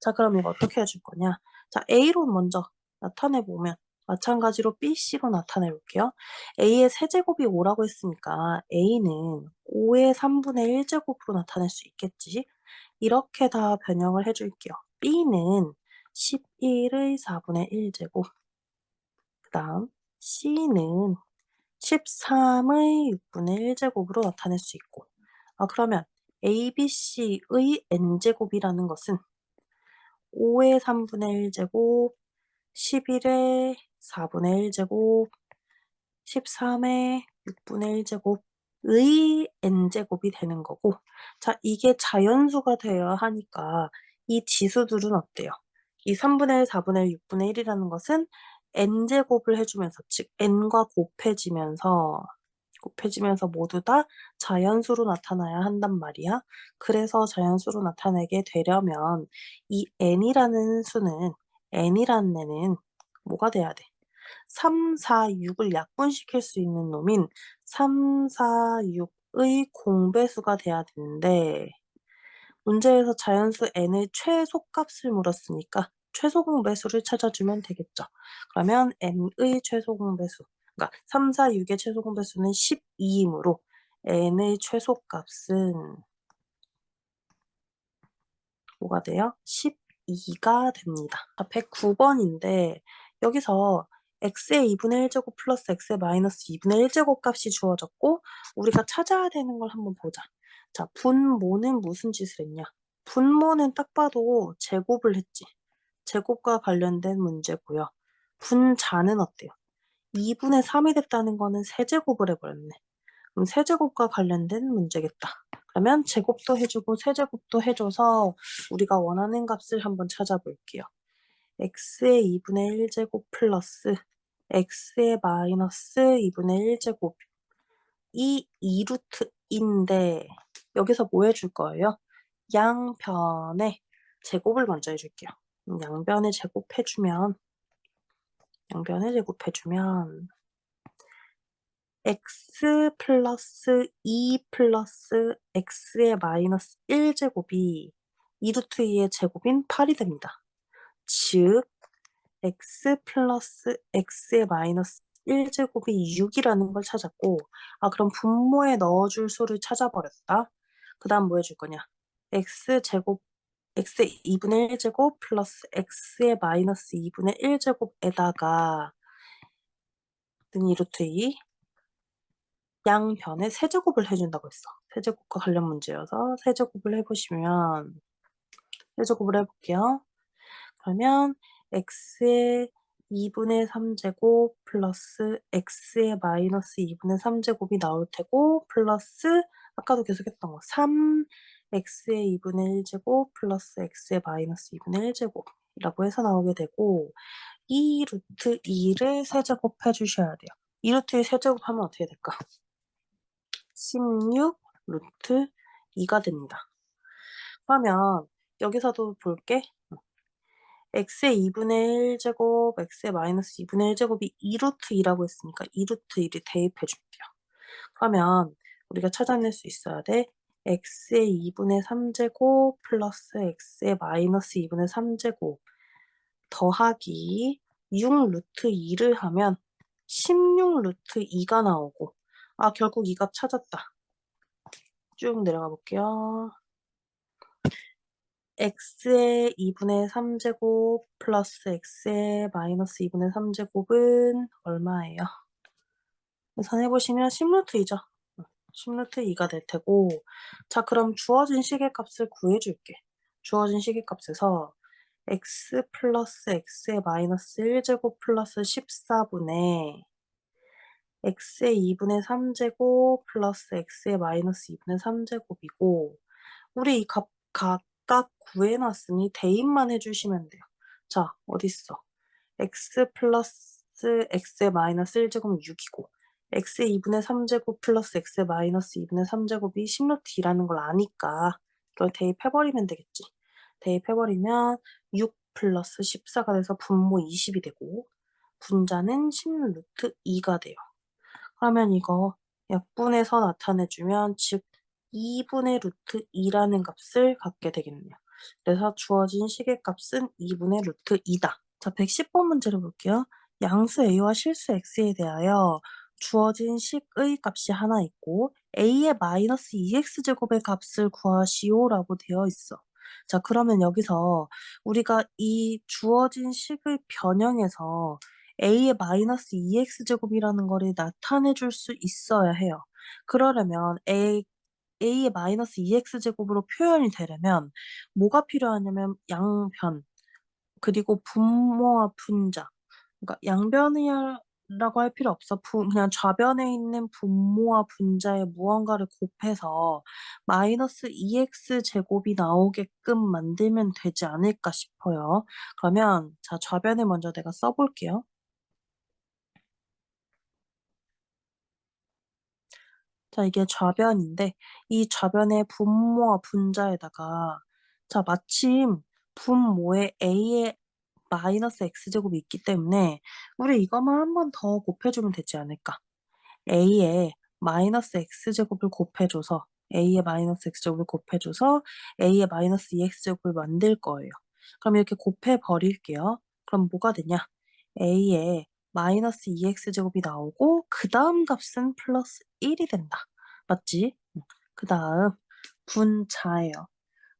자 그럼 이거 어떻게 해줄 거냐. 자 A로 먼저 나타내 보면 마찬가지로 BC로 나타내 볼게요. A의 세제곱이 5라고 했으니까 A는 5의 3분의 1 제곱으로 나타낼 수 있겠지. 이렇게 다 변형을 해 줄게요. B는 11의 4분의 1 제곱 그다음 C는 13의 6분의 1 제곱으로 나타낼 수 있고 그러면 ABC의 n제곱이라는 것은 5의 3분의 1 제곱, 11의 4분의 1 제곱, 13의 6분의 1 제곱의 n제곱이 되는 거고 자 이게 자연수가 되어야 하니까 이 지수들은 어때요? 이 3분의 1, 4분의 1, 6분의 1이라는 것은 n제곱을 해 주면서 즉 n과 곱해지면서 모두 다 자연수로 나타나야 한단 말이야. 그래서 자연수로 나타내게 되려면 이 n이라는 수는 n이라는 애는 뭐가 돼야 돼? 3, 4, 6을 약분시킬 수 있는 놈인 3, 4, 6의 공배수가 돼야 되는데 문제에서 자연수 n의 최소값을 물었으니까 최소 공배수를 찾아주면 되겠죠. 그러면 n의 최소 공배수 그러니까 3, 4, 6의 최소 공배수는 12이므로 n의 최소값은 뭐가 돼요? 12가 됩니다. 109번인데 여기서 x의 2분의 1 제곱 플러스 x의 마이너스 2분의 1 제곱 값이 주어졌고 우리가 찾아야 되는 걸 한번 보자. 자, 분모는 무슨 짓을 했냐? 분모는 딱 봐도 제곱을 했지. 제곱과 관련된 문제고요. 분자는 어때요? 2분의 3이 됐다는 거는 세제곱을 해버렸네. 그럼 세제곱과 관련된 문제겠다. 그러면 제곱도 해주고 세제곱도 해줘서 우리가 원하는 값을 한번 찾아볼게요. x의 2분의 1 제곱 플러스 x의 마이너스 2분의 1 제곱 이 2루트인데 여기서 뭐 해줄 거예요? 양변에 제곱을 먼저 해줄게요. 양변에 제곱해주면 x 플러스 2 플러스 x의 마이너스 1 제곱이 2루트 2의 제곱인 8이 됩니다. 즉 x 플러스 x의 마이너스 1 제곱이 6이라는 걸 찾았고 그럼 분모에 넣어줄 수를 찾아버렸다. 그 다음 뭐 해줄 거냐 x 제곱 x의 2분의 1제곱 플러스 x의 마이너스 2분의 1제곱에다가 는 2루트 2 양변에 세제곱을 해준다고 했어. 세제곱과 관련 문제여서 세제곱을 해보시면 세제곱을 해볼게요. 그러면 x의 2분의 3제곱 플러스 x의 마이너스 2분의 3제곱이 나올 테고 플러스 아까도 계속했던 거 3 x의 2분의 1제곱 플러스 x의 마이너스 2분의 1제곱이라고 해서 나오게 되고 2 루트 2를 세제곱해 주셔야 돼요. 2 루트 2 세제곱하면 어떻게 될까? 16 루트 2가 됩니다. 그러면 여기서도 볼게. x의 2분의 1제곱, x의 마이너스 2분의 1제곱이 2 루트 2라고 했으니까 2 루트 2를 대입해 줄게요. 그러면 우리가 찾아낼 수 있어야 돼. x의 2분의 3제곱 플러스 x의 마이너스 2분의 3제곱 더하기 6 루트 2를 하면 16 루트 2가 나오고 결국 이 값 찾았다. 쭉 내려가 볼게요. x의 2분의 3제곱 플러스 x의 마이너스 2분의 3제곱은 얼마예요? 계산해보시면 10루트 2죠. 10루트 2가 될 테고 자 그럼 주어진 시계값을 구해줄게. 주어진 시계값에서 x 플러스 x의 마이너스 1제곱 플러스 14분의 x의 2분의 3제곱 플러스 x의 마이너스 2분의 3제곱이고 우리 이 값 각각 구해놨으니 대입만 해주시면 돼요. 자, 어딨어? x 플러스 x의 마이너스 1제곱은 6이고 x의 2분의 3제곱 플러스 x의 마이너스 2분의 3제곱이 10루트 2라는 걸 아니까 이걸 대입해버리면 되겠지. 대입해버리면 6 플러스 14가 돼서 분모 20이 되고 분자는 10루트 2가 돼요. 그러면 이거 약분해서 나타내주면 즉 2분의 루트 2라는 값을 갖게 되겠네요. 그래서 주어진 시계값은 2분의 루트 2다. 자, 110번 문제를 볼게요. 양수 a와 실수 x에 대하여 주어진 식의 값이 하나 있고 a의 마이너스 2x제곱의 값을 구하시오라고 되어 있어. 자, 그러면 여기서 우리가 이 주어진 식의 변형에서 a의 마이너스 2x제곱이라는 거를 나타내 줄 수 있어야 해요. 그러려면 a의 마이너스 2x제곱으로 표현이 되려면 뭐가 필요하냐면 양변 그리고 분모와 분자 그러니까 양변이라고 할 필요 없어. 그냥 좌변에 있는 분모와 분자의 무언가를 곱해서 마이너스 2x제곱이 나오게끔 만들면 되지 않을까 싶어요. 그러면 자 좌변에 먼저 내가 써볼게요. 자, 이게 좌변인데 이 좌변의 분모와 분자에다가 자, 마침 분모에 a의 마이너스 x제곱이 있기 때문에 우리 이것만 한 번 더 곱해주면 되지 않을까? a의 마이너스 x제곱을 곱해줘서 a의 마이너스 x제곱을 곱해줘서 a의 마이너스 2x제곱을 만들 거예요. 그럼 이렇게 곱해버릴게요. 그럼 뭐가 되냐? a의 마이너스 2x제곱이 나오고 그 다음 값은 플러스 1이 된다. 맞지? 그 다음 분자예요.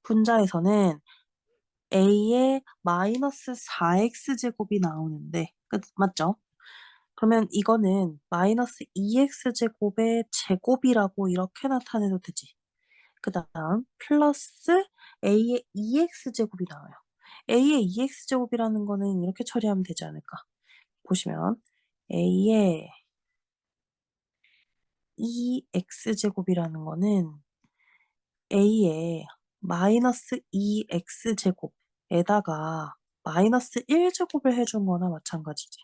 분자에서는 a의 마이너스 4x제곱이 나오는데 맞죠? 그러면 이거는 마이너스 2x제곱의 제곱이라고 이렇게 나타내도 되지. 그 다음 플러스 a의 2x제곱이 나와요. a의 2x제곱이라는 거는 이렇게 처리하면 되지 않을까. 보시면 a의 2x제곱이라는 거는 a의 마이너스 2x제곱에다가 마이너스 1제곱을 해준 거나 마찬가지지.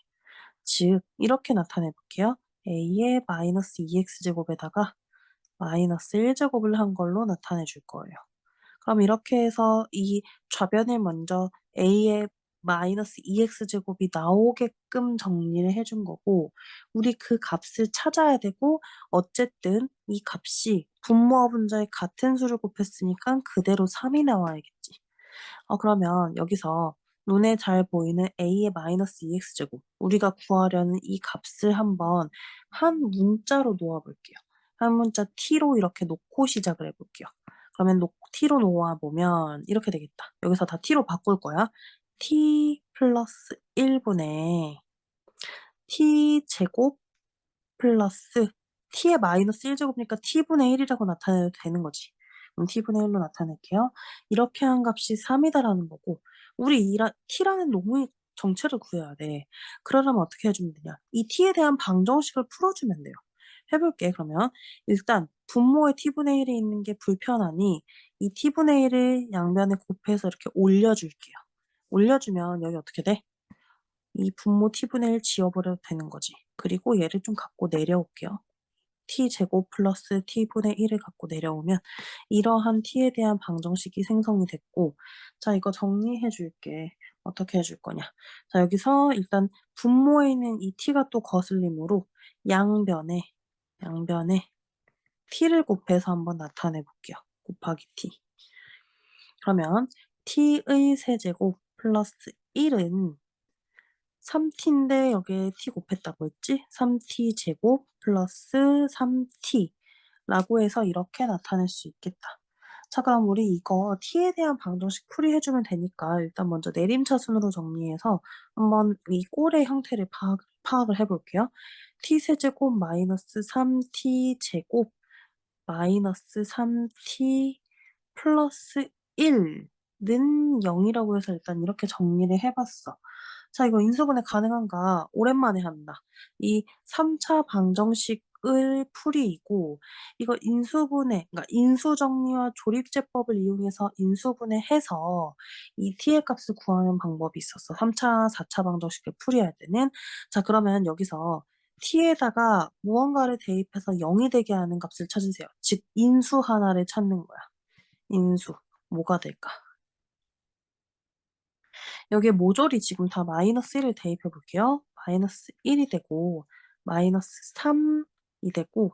즉 이렇게 나타내 볼게요. a의 마이너스 2x제곱에다가 마이너스 1제곱을 한 걸로 나타내 줄 거예요. 그럼 이렇게 해서 이 좌변을 먼저 a의 마이너스 2x제곱이 나오게끔 정리를 해준 거고 우리 그 값을 찾아야 되고 어쨌든 이 값이 분모와 분자의 같은 수를 곱했으니까 그대로 3이 나와야겠지. 그러면 여기서 눈에 잘 보이는 a의 마이너스 2x제곱 우리가 구하려는 이 값을 한번 한 문자로 놓아볼게요. 한 문자 t로 이렇게 놓고 시작을 해볼게요. 그러면 t로 놓아 보면 이렇게 되겠다. 여기서 다 t로 바꿀 거야. t 플러스 1분의 t 제곱 플러스 t의 마이너스 1 제곱이니까 t분의 1이라고 나타내도 되는 거지. 그럼 t분의 1로 나타낼게요. 이렇게 한 값이 3이다라는 거고 우리 t라는 놈의 정체를 구해야 돼. 그러려면 어떻게 해 주면 되냐. 이 t에 대한 방정식을 풀어 주면 돼요. 해 볼게 그러면. 일단 분모에 t분의 1이 있는 게 불편하니 이 t분의 1을 양변에 곱해서 이렇게 올려 줄게요. 올려 주면 여기 어떻게 돼? 이 분모 t분의 1 지워 버려도 되는 거지. 그리고 얘를 좀 갖고 내려올게요. t제곱 플러스 t분의 1을 갖고 내려오면 이러한 t에 대한 방정식이 생성이 됐고 자 이거 정리해 줄게. 어떻게 해줄 거냐. 자 여기서 일단 분모에 있는 이 t가 또 거슬리므로 양변에 t를 곱해서 한번 나타내 볼게요. 곱하기 t. 그러면 t의 세제곱 플러스 1은 3t인데 여기에 t 곱했다고 했지? 3t 제곱 플러스 3t 라고 해서 이렇게 나타낼 수 있겠다. 자 그럼 우리 이거 t에 대한 방정식 풀이해 주면 되니까 일단 먼저 내림차순으로 정리해서 한번 이 꼴의 형태를 파악을 해 볼게요. t 세제곱 마이너스 3t 제곱 마이너스 3t 플러스 1는 0이라고 해서 일단 이렇게 정리를 해 봤어. 자 이거 인수분해 가능한가? 오랜만에 한다. 이 3차 방정식의 풀이이고 이거 인수분해 그러니까 인수정리와 조립제법을 이용해서 인수분해해서 이 t의 값을 구하는 방법이 있었어. 3 차, 4차 방정식을 풀이할 때는. 자 그러면 여기서 t에다가 무언가를 대입해서 0이 되게 하는 값을 찾으세요. 즉 인수 하나를 찾는 거야. 인수. 뭐가 될까? 여기에 모조리 지금 다 마이너스 1을 대입해 볼게요. 마이너스 1이 되고 마이너스 3이 되고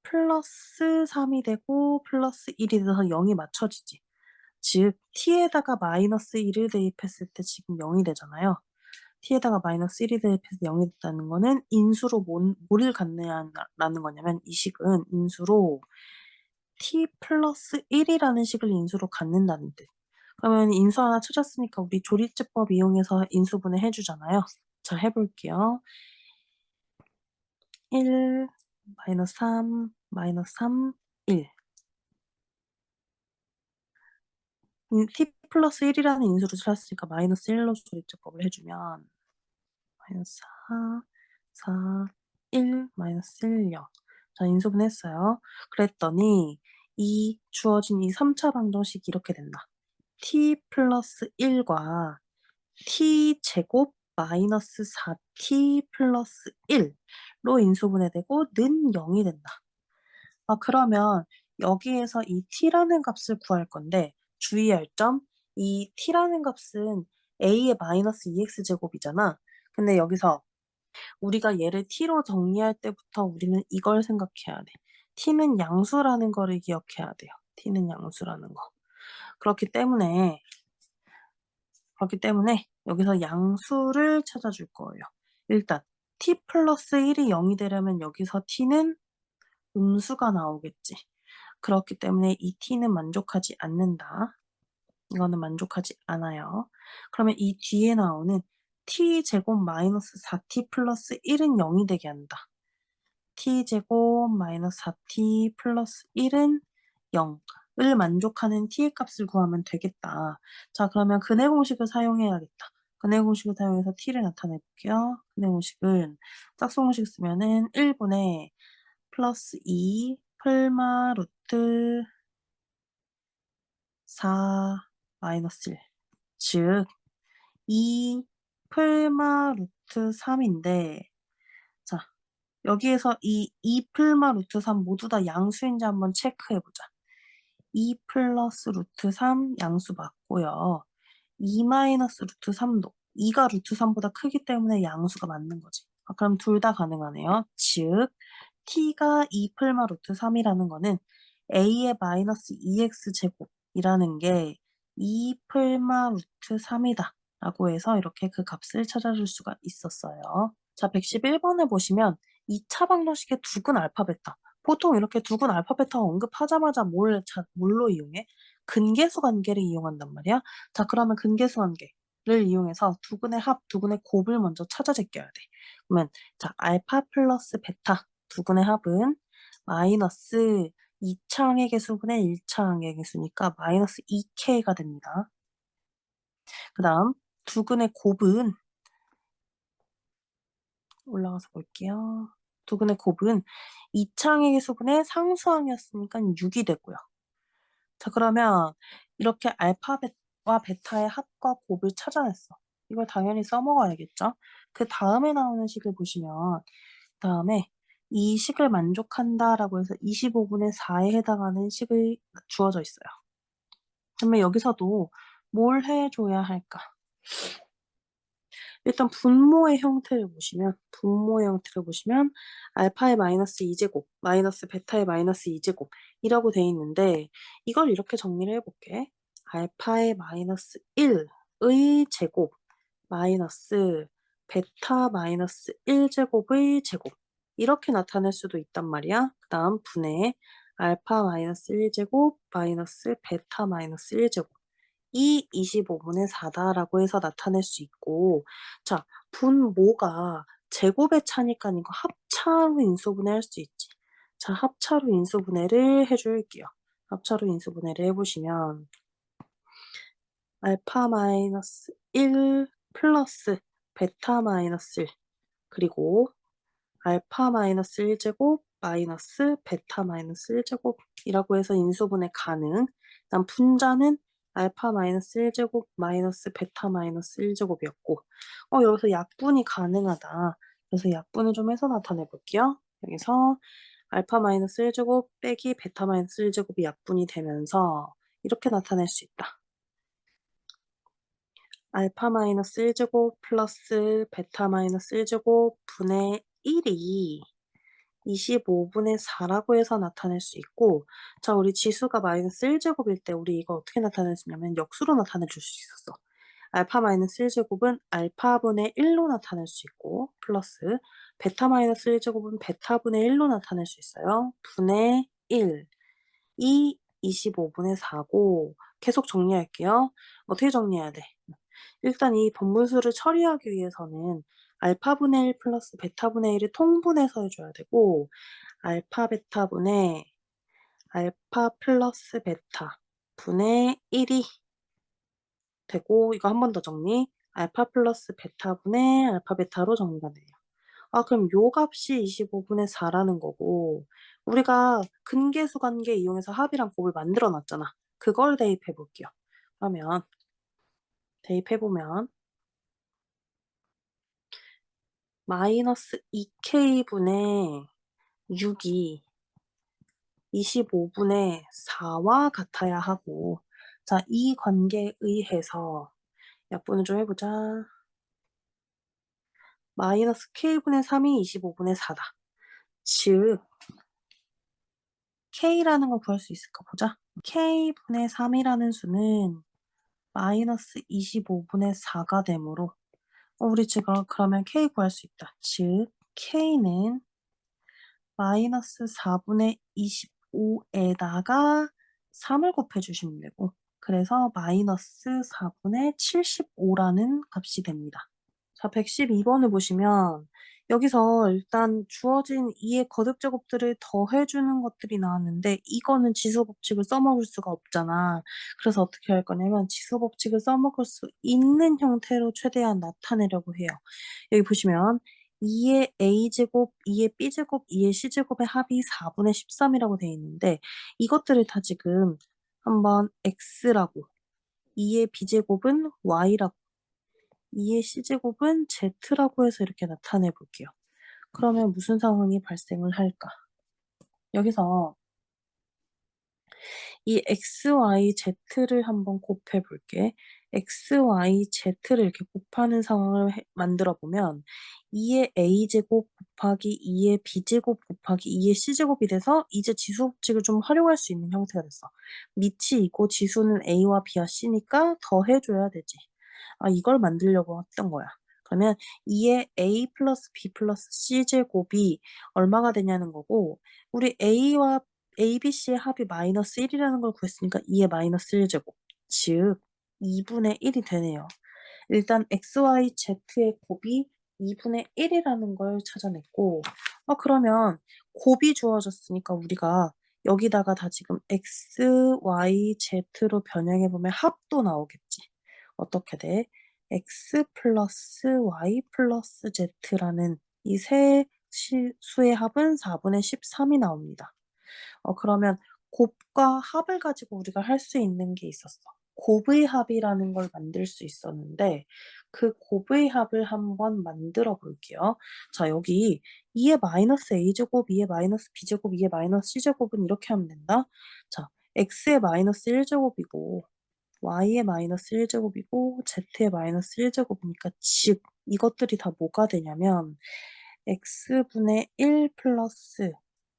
플러스 3이 되고 플러스 1이 돼서 0이 맞춰지지. 즉 t에다가 마이너스 1을 대입했을 때 지금 0이 되잖아요. t에다가 마이너스 1이 대입해서 0이 됐다는 거는 인수로 뭐를 갖느냐라는 거냐면 이 식은 인수로 t 플러스 1이라는 식을 인수로 갖는다는 뜻. 그러면 인수 하나 찾았으니까 우리 조립제법 이용해서 인수분해 해 주잖아요. 자 해 볼게요. 1 마이너스 3 마이너스 3 1 t 플러스 1이라는 인수를 찾았으니까 마이너스 1로 조립제법을 해 주면 마이너스 4 4 1 마이너스 1 0 자 인수분해했어요. 그랬더니 이 주어진 이 3 차 방정식이 이렇게 된다. t 플러스 1과 t 제곱 마이너스 4t 플러스 1로 인수분해되고 는 0이 된다. 아 그러면 여기에서 이 t라는 값을 구할 건데 주의할 점 이 t라는 값은 a의 마이너스 2x 제곱이잖아. 근데 여기서 우리가 얘를 t로 정리할 때부터 우리는 이걸 생각해야 돼. t는 양수라는 거를 기억해야 돼요. t는 양수라는 거. 그렇기 때문에 여기서 양수를 찾아줄 거예요. 일단 t 플러스 1이 0이 되려면 여기서 t는 음수가 나오겠지. 그렇기 때문에 이 t는 만족하지 않는다. 이거는 만족하지 않아요. 그러면 이 뒤에 나오는 t 제곱 마이너스 4t 플러스 1은 0이 되게 한다. t 제곱 마이너스 4t 플러스 1은 0을 만족하는 t의 값을 구하면 되겠다. 자 그러면 근해 공식을 사용해야겠다. 근해 공식을 사용해서 t를 나타내 볼게요. 근해 공식은 짝수 공식 쓰면은 1분의 플러스 2 풀마 루트 4 마이너스 1 즉 2 풀마 루트 3인데 자 여기에서 이 2 풀마 루트 3 모두 다 양수인지 한번 체크해 보자. 2 플러스 루트 3 양수 맞고요. 2 마이너스 루트 3도 2가 루트 3보다 크기 때문에 양수가 맞는 거지. 아, 그럼 둘 다 가능하네요. 즉 t가 2 풀마 루트 3이라는 거는 a의 마이너스 2x 제곱이라는 게 2 풀마 루트 3이다 라고 해서 이렇게 그 값을 찾아줄 수가 있었어요. 자 111번을 보시면 2차 방정식의 두근 알파벳다. 보통 이렇게 두근 알파 베타 언급하자마자 뭘로 이용해? 근계수 관계를 이용한단 말이야. 자, 그러면 근계수 관계를 이용해서 두근의 합, 두근의 곱을 먼저 찾아 제껴야 돼. 그러면 자, 알파 플러스 베타 두근의 합은 마이너스 2차 항의 개수분의 1차 항의 개수니까 마이너스 2K가 됩니다. 그 다음 두근의 곱은 올라가서 볼게요. 두근의 곱은 2차 항의 개수분의 상수항이었으니까 6이 되고요. 자, 그러면 이렇게 알파와 베타의 합과 곱을 찾아냈어. 이걸 당연히 써먹어야겠죠? 그 다음에 나오는 식을 보시면 다음에 이 식을 만족한다라고 해서 25분의 4에 해당하는 식을 주어져 있어요. 그러면 여기서도 뭘 해줘야 할까? 일단 분모의 형태를 보시면 알파의 마이너스 2제곱 마이너스 베타의 마이너스 2제곱이라고 돼 있는데 이걸 이렇게 정리를 해볼게. 알파의 마이너스 1의 제곱 마이너스 베타 마이너스 1제곱의 제곱 이렇게 나타낼 수도 있단 말이야. 그 다음 분의 알파 마이너스 1제곱 마이너스 베타 마이너스 1제곱 이 25분의 4다라고 해서 나타낼 수 있고 자, 분모가 제곱의 차니까 이거 합차로 인수분해 할 수 있지. 자, 합차로 인수분해를 해줄게요. 합차로 인수분해를 해보시면 알파 마이너스 1 플러스 베타 마이너스 1 그리고 알파 마이너스 1제곱 마이너스 베타 마이너스 1제곱이라고 해서 인수분해 가능. 다음 분자는 알파 마이너스 1제곱 마이너스 베타 마이너스 1제곱이었고 여기서 약분이 가능하다. 그래서 약분을 좀 해서 나타내 볼게요. 여기서 알파 마이너스 1제곱 빼기 베타 마이너스 1제곱이 약분이 되면서 이렇게 나타낼 수 있다. 알파 마이너스 1제곱 플러스 베타 마이너스 1제곱 분의 1이 25분의 4라고 해서 나타낼 수 있고 자, 우리 지수가 마이너스 1제곱일 때 우리 이거 어떻게 나타낼 수 있냐면 역수로 나타내 줄 수 있었어. 알파 마이너스 1제곱은 알파분의 1로 나타낼 수 있고 플러스 베타 마이너스 1제곱은 베타분의 1로 나타낼 수 있어요. 분의 1 이 25분의 4고 계속 정리할게요. 어떻게 정리해야 돼? 일단 이 번분수를 처리하기 위해서는 알파분의 1 플러스 베타분의 1을 통분해서 해줘야 되고 알파 베타분의 알파 플러스 베타 분의 1이 되고 이거 한 번 더 정리 알파 플러스 베타분의 알파 베타로 정리가 돼요. 아, 그럼 요 값이 25분의 4라는 거고 우리가 근계수 관계 이용해서 합이랑 곱을 만들어 놨잖아. 그걸 대입해 볼게요. 그러면 대입해보면 마이너스 2K분의 6이 25분의 4와 같아야 하고 자, 이 관계에 의해서 약분을 좀 해보자. 마이너스 K분의 3이 25분의 4다. 즉 K라는 걸 구할 수 있을까 보자. K분의 3이라는 수는 마이너스 25분의 4가 되므로 우리 지금 그러면 K 구할 수 있다. 즉 K는 마이너스 4분의 25에다가 3을 곱해주시면 되고 그래서 마이너스 4분의 75라는 값이 됩니다. 자, 112번을 보시면 여기서 일단 주어진 2의 거듭 제곱들을 더해주는 것들이 나왔는데 이거는 지수 법칙을 써먹을 수가 없잖아. 그래서 어떻게 할 거냐면 지수 법칙을 써먹을 수 있는 형태로 최대한 나타내려고 해요. 여기 보시면 2의 a제곱, 2의 b제곱, 2의 c제곱의 합이 4분의 13이라고 되어 있는데 이것들을 다 지금 한번 x라고 2의 b제곱은 y라고 2의 c제곱은 z라고 해서 이렇게 나타내 볼게요. 그러면 무슨 상황이 발생을 할까? 여기서 이 x, y, z를 한번 곱해 볼게. x, y, z를 이렇게 곱하는 상황을 만들어 보면 2의 a제곱 곱하기 2의 b제곱 곱하기 2의 c제곱이 돼서 이제 지수 법칙을 좀 활용할 수 있는 형태가 됐어. 밑이 있고 지수는 a와 b와 c니까 더해줘야 되지. 아, 이걸 만들려고 했던 거야. 그러면 2의 a 플러스 b 플러스 c 제곱이 얼마가 되냐는 거고 우리 a와 a, b, c의 합이 마이너스 1이라는 걸 구했으니까 2의 마이너스 1 제곱 즉 2분의 1이 되네요. 일단 xy z의 곱이 2분의 1이라는 걸 찾아냈고 그러면 곱이 주어졌으니까 우리가 여기다가 다 지금 x, y, z로 변형해 보면 합도 나오겠지. 어떻게 돼? x 플러스 y 플러스 z라는 이 세 수의 합은 4분의 13이 나옵니다. 그러면 곱과 합을 가지고 우리가 할 수 있는 게 있었어. 곱의 합이라는 걸 만들 수 있었는데 그 곱의 합을 한번 만들어 볼게요. 자, 여기 2의 마이너스 a제곱, 2의 마이너스 b제곱, 2의 마이너스 c제곱은 이렇게 하면 된다. 자, x의 마이너스 1제곱이고 y의 마이너스 1제곱이고 z의 마이너스 1제곱이니까 즉 이것들이 다 뭐가 되냐면 x분의 1 플러스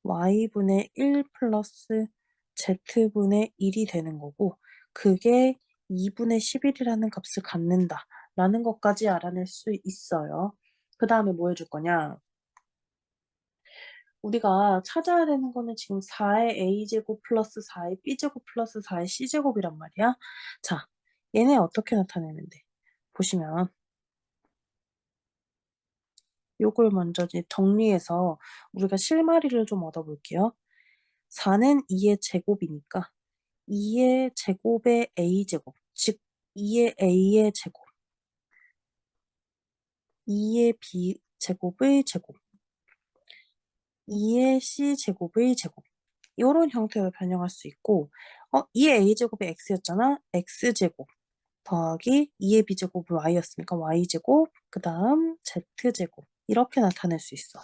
y분의 1 플러스 z분의 1이 되는 거고 그게 2분의 11이라는 값을 갖는다라는 것까지 알아낼 수 있어요. 그 다음에 뭐 해줄 거냐? 우리가 찾아야 되는 거는 지금 4의 a제곱 플러스 4의 b제곱 플러스 4의 c제곱이란 말이야. 자, 얘네 어떻게 나타내면 돼? 보시면 요걸 먼저 이제 정리해서 우리가 실마리를 좀 얻어볼게요. 4는 2의 제곱이니까 2의 제곱의 a제곱, 즉 2의 a의 제곱, 2의 b제곱의 제곱, 2의 c제곱의 제곱 요런 형태로 변형할 수 있고 2의 a제곱이 x였잖아. x제곱 더하기 2의 b제곱은 y였으니까 y제곱 그다음 z제곱 이렇게 나타낼 수 있어.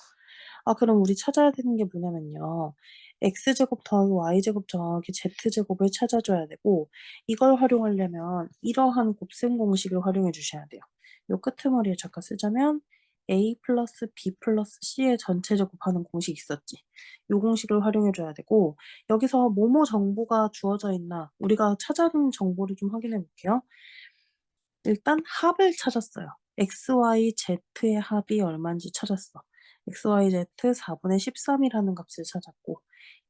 그럼 우리 찾아야 되는 게 뭐냐면요. x제곱 더하기 y제곱 더하기 z제곱을 찾아줘야 되고 이걸 활용하려면 이러한 곱셈 공식을 활용해 주셔야 돼요. 요 끄트머리에 잠깐 쓰자면 a 플러스 b 플러스 c의 전체 제곱하는 공식 있었지. 요 공식을 활용해 줘야 되고 여기서 뭐뭐 정보가 주어져 있나 우리가 찾아낸 정보를 좀 확인해 볼게요. 일단 합을 찾았어요. XY, Z의 합이 얼마인지 찾았어. XY, Z 4분의 13이라는 값을 찾았고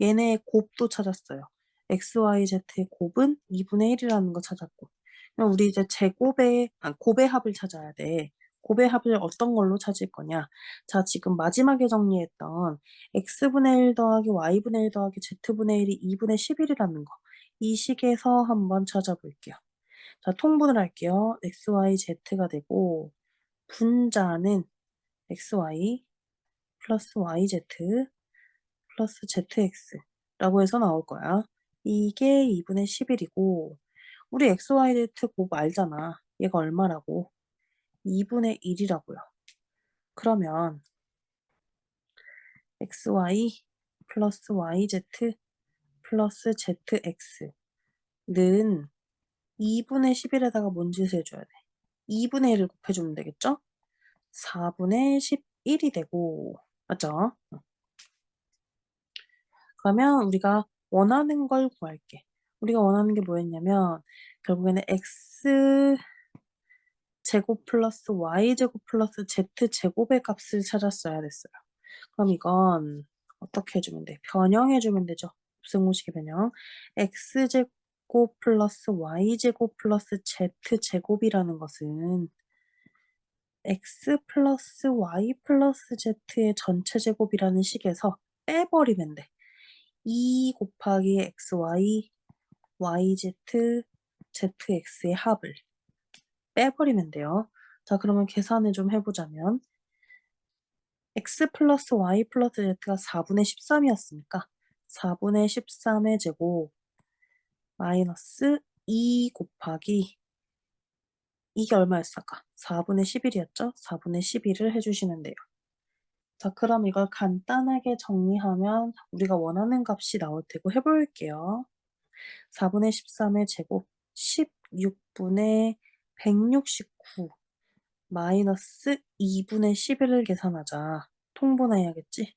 얘네의 곱도 찾았어요. XY, Z의 곱은 2분의 1이라는 거 찾았고 그럼 우리 이제 곱의 합을 찾아야 돼. 곱의 합을 어떤 걸로 찾을 거냐. 자, 지금 마지막에 정리했던 X분의 1 더하기 Y분의 1 더하기 Z분의 1이 2분의 11이라는 거. 이 식에서 한번 찾아볼게요. 자, 통분을 할게요. XYZ가 되고 분자는 XY 플러스 YZ 플러스 ZX라고 해서 나올 거야. 이게 2분의 11이고 우리 XYZ 곱 알잖아. 얘가 얼마라고? 2분의 1이라고요. 그러면 XY 플러스 YZ 플러스 ZX는 2분의 11에다가 뭔 짓을 해줘야 돼? 2분의 1을 곱해주면 되겠죠? 4분의 11이 되고 맞죠? 그러면 우리가 원하는 걸 구할게. 우리가 원하는 게 뭐였냐면 결국에는 x 제곱 플러스 y 제곱 플러스 z 제곱의 값을 찾았어야 됐어요. 그럼 이건 어떻게 해주면 돼? 변형해주면 되죠. 곱셈 공식의 변형. x 제곱 플러스 y 제곱 플러스 z 제곱이라는 것은 x 플러스 y 플러스 z의 전체 제곱이라는 식에서 빼버리면 돼. 2 곱하기 xy, yz, zx의 합을 빼버리면 돼요. 자, 그러면 계산을 좀 해보자면 x 플러스 y 플러스 z가 4분의 13이었으니까 4분의 13의 제곱 마이너스 2 곱하기 이게 얼마였을까? 4분의 11이었죠? 4분의 11을 해주시면 돼요. 자, 그럼 이걸 간단하게 정리하면 우리가 원하는 값이 나올 테고 해볼게요. 4분의 13의 제곱 16분의 169 마이너스 2분의 11을 계산하자. 통분해야겠지?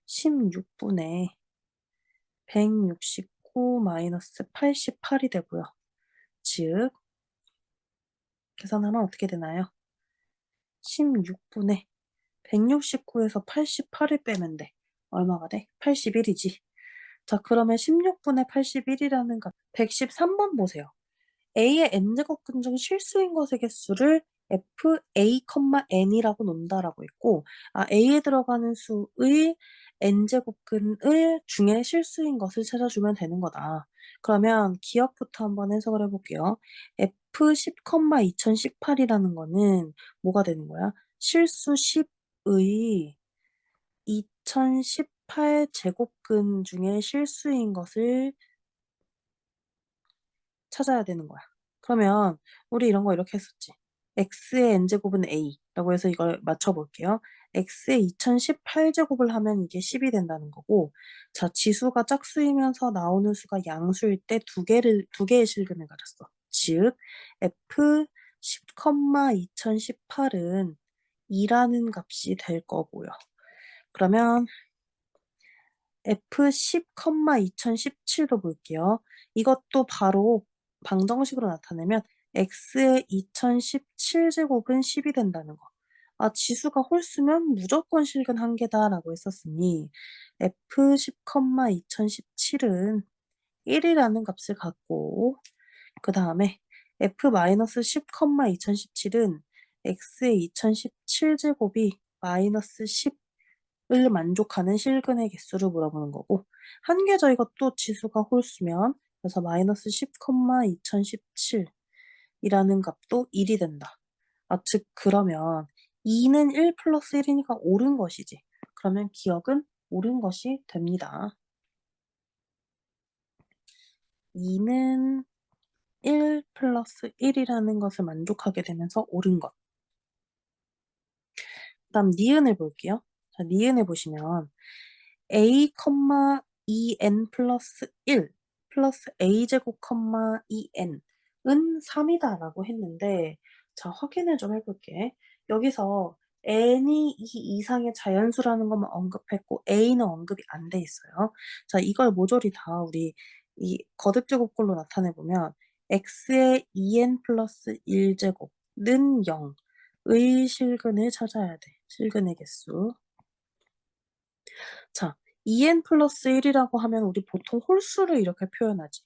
16분의 169 마이너스 88이 되고요. 즉 계산하면 어떻게 되나요? 16분의 169에서 88을 빼면 돼. 얼마가 돼? 81이지. 자, 그러면 16분의 81이라는 값 113번 보세요. A의 n제곱근 중 실수인 것의 개수를 fa, n이라고 논다라고 했고, A에 들어가는 수의 n제곱근을 중에 실수인 것을 찾아주면 되는 거다. 그러면 기억부터 한번 해석을 해볼게요. f10, 2018이라는 거는 뭐가 되는 거야? 실수 10의 2018 제곱근 중에 실수인 것을 찾아야 되는 거야. 그러면 우리 이런 거 이렇게 했었지. x의 n제곱은 a라고 해서 이걸 맞춰볼게요. x의 2018제곱을 하면 이게 10이 된다는 거고, 자, 지수가 짝수이면서 나오는 수가 양수일 때 두 개의 실근을 가졌어. 즉, f 10, 2018은 2라는 값이 될 거고요. 그러면 F10, 2017도 볼게요. 이것도 바로 방정식으로 나타내면 x의 2017제곱은 10이 된다는 거. 지수가 홀수면 무조건 실근 한 개다라고 했었으니 F10, 2017은 1이라는 값을 갖고, 그 다음에 F-10, 2017은 x의 2017제곱이 마이너스 10을 만족하는 실근의 개수를 물어보는 거고, 한 개 더 이것도 지수가 홀수면, 그래서 마이너스 10, 2017이라는 값도 1이 된다. 즉 그러면 2는 1 플러스 1이니까 옳은 것이지. 그러면 기억은 옳은 것이 됩니다. 2는 1 플러스 1이라는 것을 만족하게 되면서 옳은 것. 그 다음 니은을 볼게요. 자, 니은을 보시면 a, 2n 플러스 1 플러스 a제곱, 2n은 3이다라고 했는데, 자, 확인을 좀 해볼게. 여기서 n이 2 이상의 자연수라는 것만 언급했고 a는 언급이 안 돼 있어요. 자, 이걸 모조리 다 우리 이 거듭제곱꼴로 나타내보면 x의 2n 플러스 1제곱는 0의 실근을 찾아야 돼. 실근의 개수. 자, 2n 플러스 1이라고 하면 우리 보통 홀수를 이렇게 표현하지.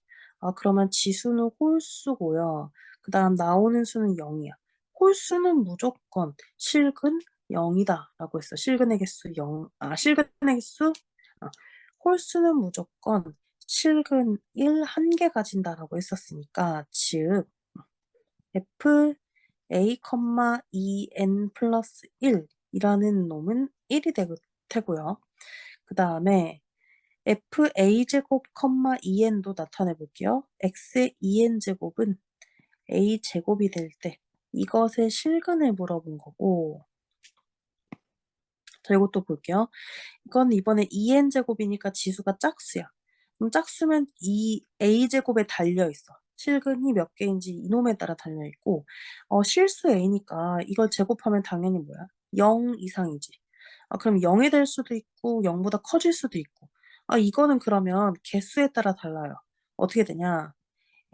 그러면 지수는 홀수고요. 그 다음 나오는 수는 0이야. 홀수는 무조건 실근 0이다 라고 했어. 실근의 개수 0, 실근의 개수? 아, 홀수는 무조건 실근 1 한 개 가진다라고 했었으니까, 즉 f a, 2n 플러스 1이라는 놈은 1이 되고요. 그 다음에 fa제곱, 2n도 나타내 볼게요. x의 2n제곱은 a제곱이 될 때 이것의 실근을 물어본 거고, 자, 이것도 볼게요. 이건 이번에 2n제곱이니까 지수가 짝수야. 그럼 짝수면 이 a제곱에 달려있어. 실근이 몇 개인지 이놈에 따라 달려있고, 실수 a니까 이걸 제곱하면 당연히 뭐야? 0 이상이지. 그럼 0이 될 수도 있고 0보다 커질 수도 있고. 이거는 그러면 개수에 따라 달라요. 어떻게 되냐?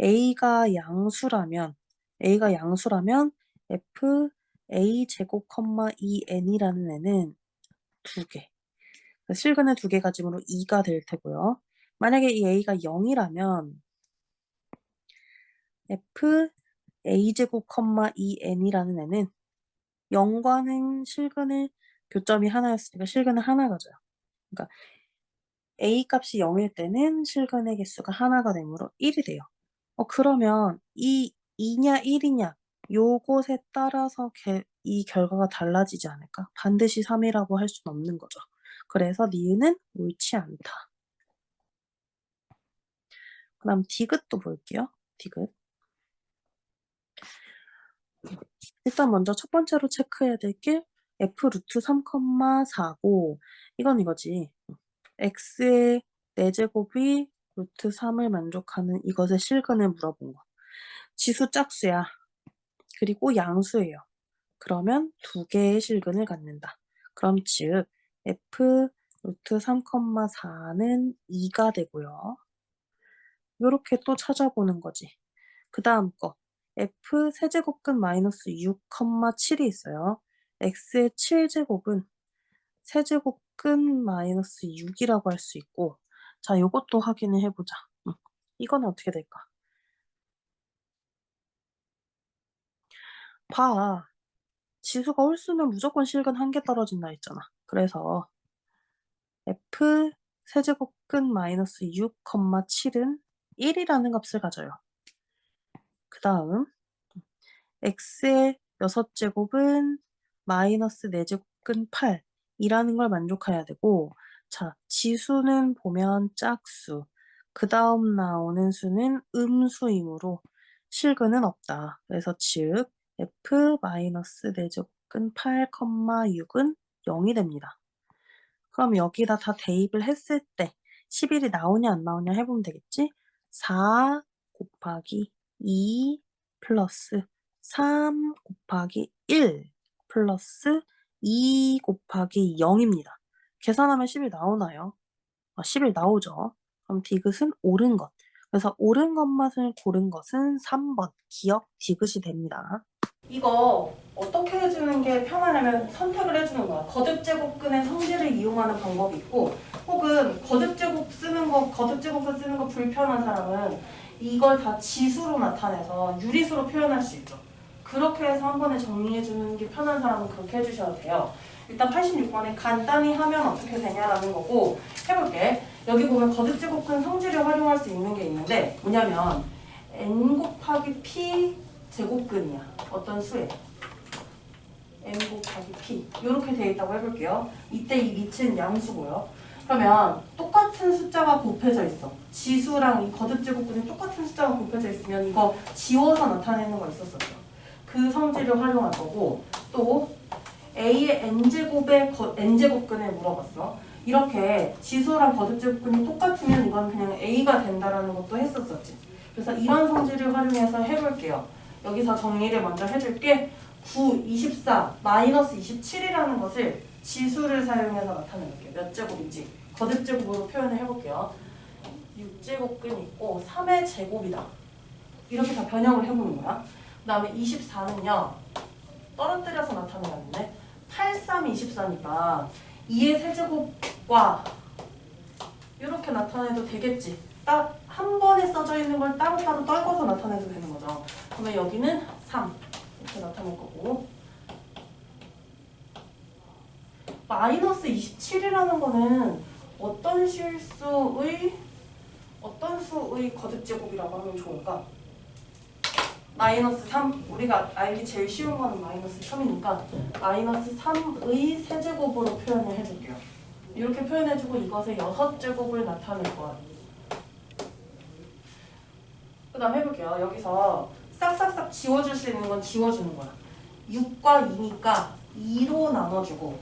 A가 양수라면 A가 양수라면 F A 제곱, 2n이라는 애는 두 개. 실근을 두 개 가짐으로 2가 될 테고요. 만약에 이 A가 0이라면 F A 제곱, 2n이라는 애는 0과는 실근을 교점이 하나였으니까 실근은 하나 가져요. 그러니까 A 값이 0일 때는 실근의 개수가 하나가 되므로 1이 돼요. 그러면 이 2냐 1이냐 요것에 따라서 이 결과가 달라지지 않을까? 반드시 3이라고 할 수는 없는 거죠. 그래서 니은은 옳지 않다. 그 다음 디귿도 볼게요. 디귿. 일단 먼저 첫 번째로 체크해야 될 게 f 루트 3, 4고, 이건 이거지. x의 4제곱이 루트 3을 만족하는 이것의 실근을 물어본 거. 지수 짝수야. 그리고 양수예요. 그러면 두 개의 실근을 갖는다. 그럼 즉 f 루트 3, 4는 2가 되고요. 이렇게 또 찾아보는 거지. 그 다음 거 f 세제곱근 마이너스 6, 7이 있어요. x의 7제곱은 세제곱근 마이너스 6이라고 할 수 있고 자 요것도 확인을 해 보자. 이거는 어떻게 될까? 봐. 지수가 홀수면 무조건 실근 1개 떨어진다 했잖아. 그래서 f 세제곱근 마이너스 6, 7은 1이라는 값을 가져요. 그다음 x의 6제곱은 마이너스 4제곱근 8이라는 걸 만족해야 되고 자 지수는 보면 짝수 그다음 나오는 수는 음수이므로 실근은 없다. 그래서 즉 f 마이너스 4제곱근 8, 6은 0이 됩니다. 그럼 여기다 다 대입을 했을 때 11이 나오냐 안 나오냐 해 보면 되겠지? 4 곱하기 2 플러스 3 곱하기 1 플러스 2 곱하기 0입니다. 계산하면 10이 나오나요? 10이 나오죠. 그럼 디귿은 옳은 것. 그래서 옳은 것만을 고른 것은 3번 기억 디귿이 됩니다. 이거 어떻게 해주는 게 편하냐면 선택을 해주는 거야. 거듭제곱근의 성질을 이용하는 방법이 있고 혹은 거듭제곱을 쓰는 거 불편한 사람은 이걸 다 지수로 나타내서 유리수로 표현할 수 있죠. 그렇게 해서 한 번에 정리해주는 게 편한 사람은 그렇게 해주셔도 돼요. 일단 86번에 간단히 하면 어떻게 되냐라는 거고 해볼게. 여기 보면 거듭제곱근 성질을 활용할 수 있는 게 있는데 뭐냐면 n 곱하기 p 제곱근이야. 어떤 수에 n 곱하기 p 이렇게 돼 있다고 해볼게요. 이때 이 밑은 양수고요. 그러면 똑같은 숫자가 곱해져 있어. 지수랑 이 거듭제곱근이 똑같은 숫자가 곱해져 있으면 이거 지워서 나타내는 거 있었었죠. 그 성질을 활용할 거고 또 a의 n제곱의 n제곱근에 물어봤어. 이렇게 지수랑 거듭제곱근이 똑같으면 이건 그냥 a가 된다라는 것도 했었었지. 그래서 이런 성질을 활용해서 해볼게요. 여기서 정리를 먼저 해줄게. 9, 24, 마이너스 27이라는 것을 지수를 사용해서 나타내볼게요. 몇 제곱인지 거듭제곱으로 표현을 해볼게요. 6제곱근 있고 3의 제곱이다. 이렇게 다 변형을 해보는 거야. 그 다음에 24는요. 떨어뜨려서 나타내야겠네. 8, 3, 24니까 2의 세제곱과 이렇게 나타내도 되겠지. 딱 한 번에 써져 있는 걸 따로따로 떨궈서 나타내도 되는 거죠. 그러면 여기는 3 이렇게 나타낼 거고 마이너스 27이라는 거는 어떤 수의 거듭제곱이라고 하면 좋을까? 마이너스 3 우리가 알기 제일 쉬운 거는 마이너스 3이니까 마이너스 3의 세제곱으로 표현을 해줄게요. 이렇게 표현해주고 이것의 6제곱을 나타낼 거야. 그 다음 해볼게요. 여기서 싹싹싹 지워줄 수 있는 건 지워주는 거야. 6과 2니까 2로 나눠주고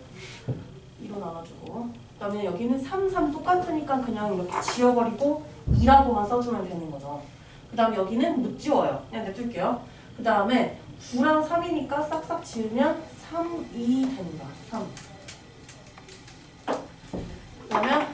그 다음에 여기는 3, 3 똑같으니까 그냥 이렇게 지워버리고 2라고만 써주면 되는 거죠. 그 다음에 여기는 못 지워요. 그냥 냅둘게요. 그 다음에 9랑 3이니까 싹싹 지우면 3, 2 된다. 3. 그러면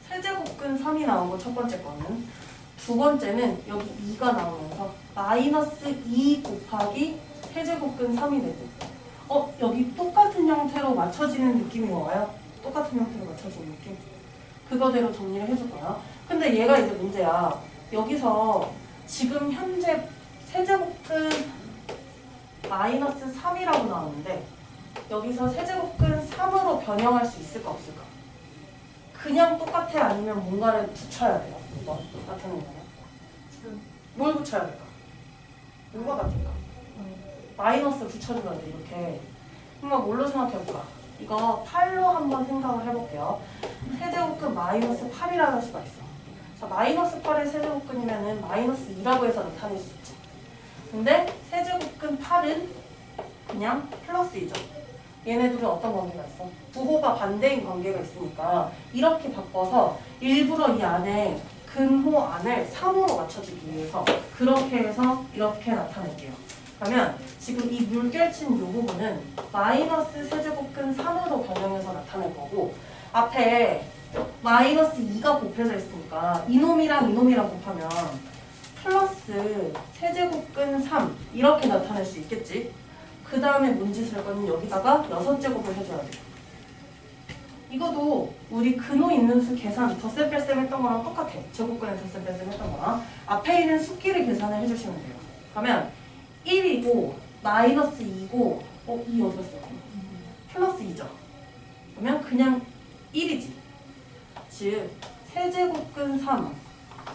세제곱근 3이 나오고 첫 번째 거는 두 번째는 여기 2가 나오면서 마이너스 2 곱하기 세제곱근 3이 되고 여기 똑같은 형태로 맞춰지는 느낌이 와요. 똑같은 형태로 맞춰지는 느낌. 그거대로 정리를 해줄 거야. 근데 얘가 이제 문제야. 여기서 지금 현재 세제곱근 마이너스 3이라고 나오는데 여기서 세제곱근 3으로 변형할 수 있을까 없을까? 그냥 똑같아 아니면 뭔가를 붙여야 돼요. 이거 나타내는 거는. 뭘 붙여야 될까? 뭐가 같을까? 마이너스 붙여줘야 돼 이렇게. 그러면 뭘로 생각해볼까? 이거 8로 한번 생각을 해볼게요. 세제곱근 마이너스 8이라는 수가 있어. 자, 마이너스 8의 세제곱근이면은 마이너스 2라고 해서 나타낼 수 있지. 근데 세제곱근 8은 그냥 플러스 2죠. 얘네들은 어떤 관계가 있어? 부호가 반대인 관계가 있으니까 이렇게 바꿔서 일부러 이 안에 근호 안을 3으로 맞춰주기 위해서 그렇게 해서 이렇게 나타낼게요. 그러면 지금 이 물결친 이 부분은 마이너스 세제곱근 3으로 변형해서 나타낼 거고 앞에 마이너스 2가 곱해져 있으니까 이놈이랑 이놈이랑 곱하면 플러스 세제곱근 3 이렇게 나타낼 수 있겠지. 그 다음에 문짓을 할 거는 여기다가 6제곱을 해줘야 돼요. 이것도 우리 근호 있는 수 계산 덧셈 뺄셈 했던 거랑 똑같아. 제곱근에 덧셈 뺄셈 했던 거랑 앞에 있는 숫기를 계산을 해주시면 돼요. 그러면 1이고 마이너스 2고 2 어디 갔어? 플러스 2죠. 그러면 그냥 1이지. 즉 세제곱근 3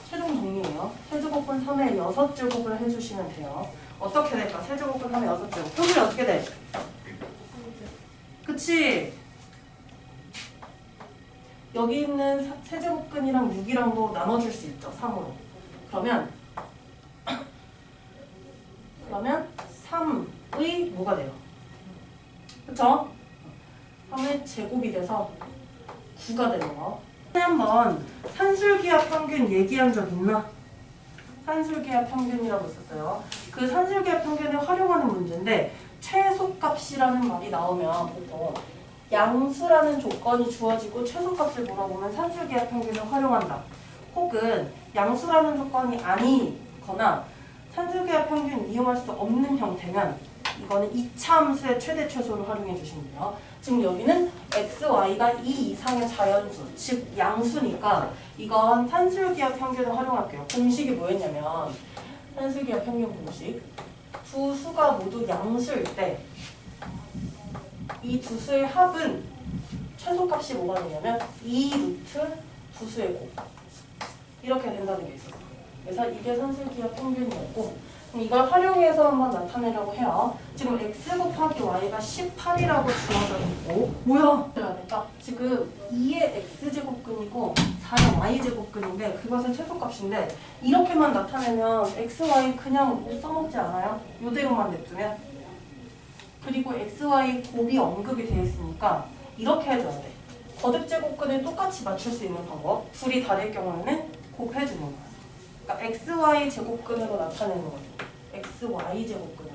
최종 정리예요. 세제곱근 3에 6제곱을 해주시면 돼요. 어떻게 될까? 세제곱근 3에 6제곱. 표준이 어떻게 돼? 그치? 여기 있는 세제곱근이랑 6이랑도 나눠줄 수 있죠. 3으로. 그러면 3의 뭐가 돼요? 그쵸? 3의 제곱이 돼서 9가 되는 거. 한번 산술기하 평균 얘기한 적 있나? 산술기하 평균이라고 있었어요. 그 산술기하 평균을 활용하는 문제인데 최소값이라는 말이 나오면 보통 양수라는 조건이 주어지고 최소값을 물어보면 산술기하 평균을 활용한다. 혹은 양수라는 조건이 아니거나 산술기하 평균 이용할 수 없는 형태면 이거는 2차 함수의 최대 최소를 활용해 주시면 돼요. 지금 여기는 x, y가 2 이상의 자연수, 즉 양수니까 이건 산술기하 평균을 활용할게요. 공식이 뭐였냐면 산술기하 평균 공식 두 수가 모두 양수일 때 이 두 수의 합은 최소값이 뭐가 되냐면 2 루트 두 수의 곱 이렇게 된다는 게 있어요. 그래서 이게 산술기하 평균이었고 그럼 이걸 활용해서 한번 나타내려고 해요. 지금 x 곱하기 y가 18이라고 주어져 있고 뭐야? 그러니까 지금 2의 x제곱근이고 4의 y제곱근인데 그것은 최소값인데 이렇게만 나타내면 x, y 그냥 못 써먹지 않아요? 이대로만 냅두면 그리고 x, y 곱이 언급이 되어 있으니까 이렇게 해줘야 돼. 거듭제곱근을 똑같이 맞출 수 있는 방법 둘이 다를 경우에는 곱해주는 거야. 그러니까 xy 제곱근으로 나타내는 거죠. xy 제곱근으로.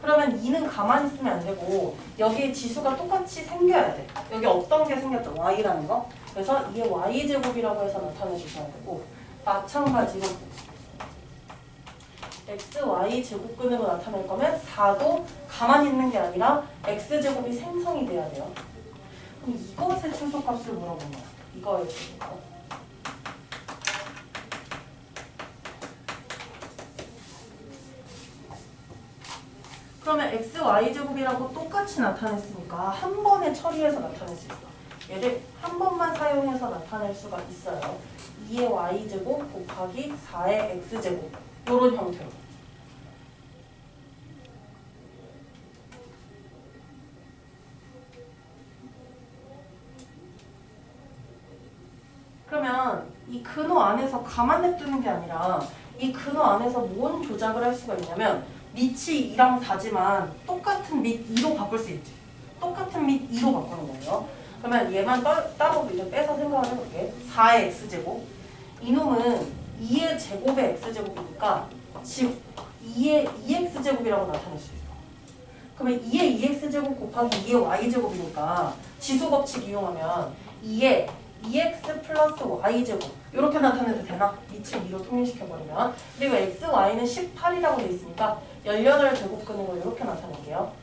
그러면 2는 가만히 있으면 안 되고 여기에 지수가 똑같이 생겨야 돼. 여기 어떤 게 생겼죠? y라는 거. 그래서 이게 y 제곱이라고 해서 나타내 주셔야 되고 마찬가지로 xy 제곱근으로 나타낼 거면 4도 가만히 있는 게 아니라 x제곱이 생성이 돼야 돼요. 그럼 이것의 최소값을 물어본 거야. 이거의 최소값. 그러면 x, y제곱이라고 똑같이 나타냈으니까 한 번에 처리해서 나타낼 수 있어. 얘를 한 번만 사용해서 나타낼 수가 있어요. 2의 y제곱 곱하기 4의 x제곱 이런 형태로. 그러면 이 근호 안에서 가만 냅두는 게 아니라 이 근호 안에서 뭔 조작을 할 수가 있냐면 밑이 2랑 4지만 똑같은 밑 2로 바꿀 수 있지. 똑같은 밑 2로 바꾸는 거예요. 그러면 얘만 따로 이제 빼서 생각을 해볼게. 4의 x제곱. 이놈은 2의 제곱의 x제곱이니까 즉 2의 2x제곱이라고 나타낼 수 있어. 그러면 2의 2x제곱 곱하기 2의 y제곱이니까 지수 법칙 이용하면 2의 2x 플러스 y제곱 이렇게 나타내도 되나? 밑을 2로 통일시켜버리면. 그리고 x, y는 18이라고 돼 있으니까 18제곱근으로 이렇게 나타낼게요.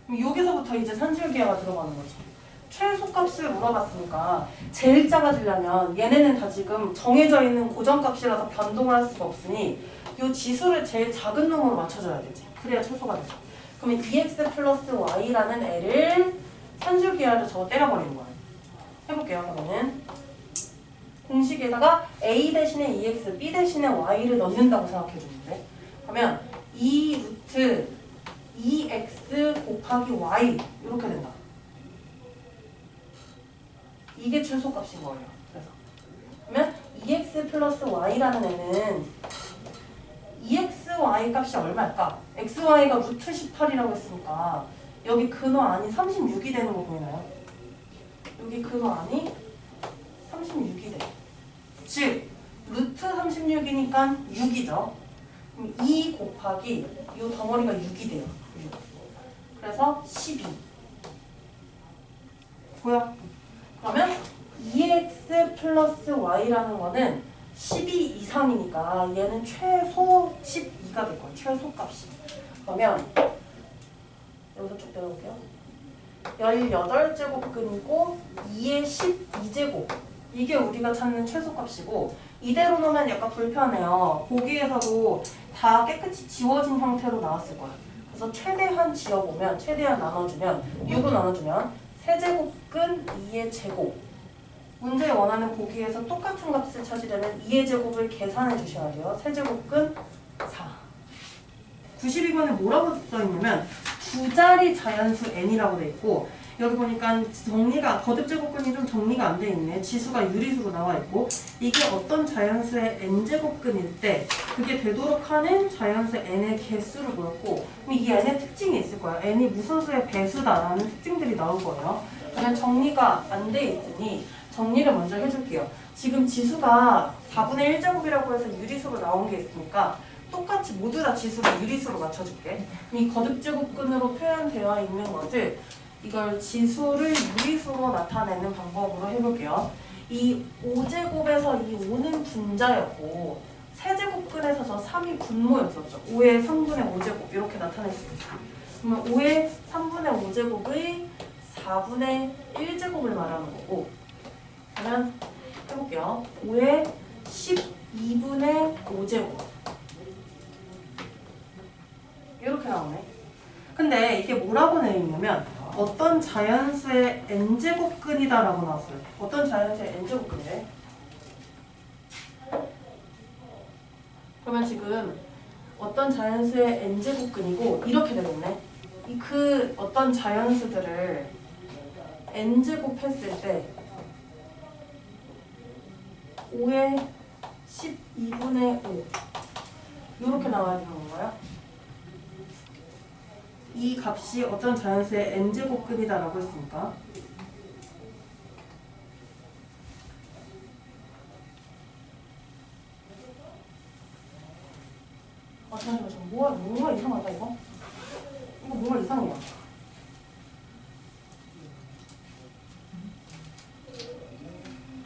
그럼 여기서부터 이제 산술기하가 들어가는 거지. 최소값을 물어봤으니까 제일 작아지려면 얘네는 다 지금 정해져 있는 고정값이라서 변동을 할 수가 없으니 이 지수를 제일 작은 놈으로 맞춰줘야 되지. 그래야 최소가 되죠. 그러면 2x 플러스 y라는 애를 산술기하로 저거 때려버리는 거야. 해볼게요. 그러면은 공식에다가 a 대신에 2x, b 대신에 y를 넣는다고 생각해 주는데 그러면 2 루트 2x 곱하기 y 이렇게 된다. 이게 최소값인 거예요. 그래서 그러면 2x 플러스 y라는 애는 2xy 값이 얼마일까? xy가 루트 18이라고 했으니까 여기 근호 안이 36이 되는 거 보이나요? 여기 근호 안이 36이 돼. 즉 루트 36이니까 6이죠. 그럼 2 곱하기 이 덩어리가 6이 돼요. 6. 그래서 12. 보여? 그러면 2x 플러스 y라는 거는 12 이상이니까 얘는 최소 12가 될 거예요. 최소 값이. 그러면 여기서 쭉 내려볼게요. 18제곱근이고 2의 12제곱. 이게 우리가 찾는 최소값이고 이대로 놓으면 약간 불편해요. 보기에서도 다 깨끗이 지워진 형태로 나왔을 거예요. 그래서 최대한 지워보면 최대한 나눠주면 6을 나눠주면 세제곱근 2의 제곱. 문제에 원하는 보기에서 똑같은 값을 찾으려면 2의 제곱을 계산해 주셔야 돼요. 세제곱근 4. 92번에 뭐라고 써있냐면 두 자리 자연수 n이라고 돼 있고 여기 보니까 정리가 거듭제곱근이 좀 정리가 안 돼 있네. 지수가 유리수로 나와 있고 이게 어떤 자연수의 n제곱근일 때 그게 되도록 하는 자연수의 n의 개수를 보였고 그럼 이 n의 특징이 있을 거예요. n이 무슨 수의 배수다라는 특징들이 나올 거예요. 그러면 정리가 안 돼 있으니 정리를 먼저 해줄게요. 지금 지수가 4분의 1제곱이라고 해서 유리수로 나온 게 있으니까 똑같이 모두 다 지수를 유리수로 맞춰줄게. 이 거듭제곱근으로 표현되어 있는 것을 이걸 지수를 유리수로 나타내는 방법으로 해볼게요. 이 5제곱에서 이 5는 분자였고 세제곱근에서 저 3이 분모였었죠. 5의 3분의 5제곱 이렇게 나타낼 수 있어요. 그러면 5의 3분의 5제곱의 4분의 1제곱을 말하는 거고 그러면 해볼게요. 5의 12분의 5제곱 이렇게 나오네. 근데 이게 뭐라고 되어 있냐면 어떤 자연수의 n제곱근이다 라고 나왔어요. 어떤 자연수의 n제곱근이래? 그러면 지금 어떤 자연수의 n제곱근이고 이렇게 되겠네. 그 어떤 자연수들을 n제곱 했을 때 5의 12분의 5 이렇게 나와야 되는 건가요? 이 값이 어떤 자연수의 n제곱근이다 라고 했으니까 잠시만요. 뭐가 이상하다 이거? 이거 뭐가 이상해요.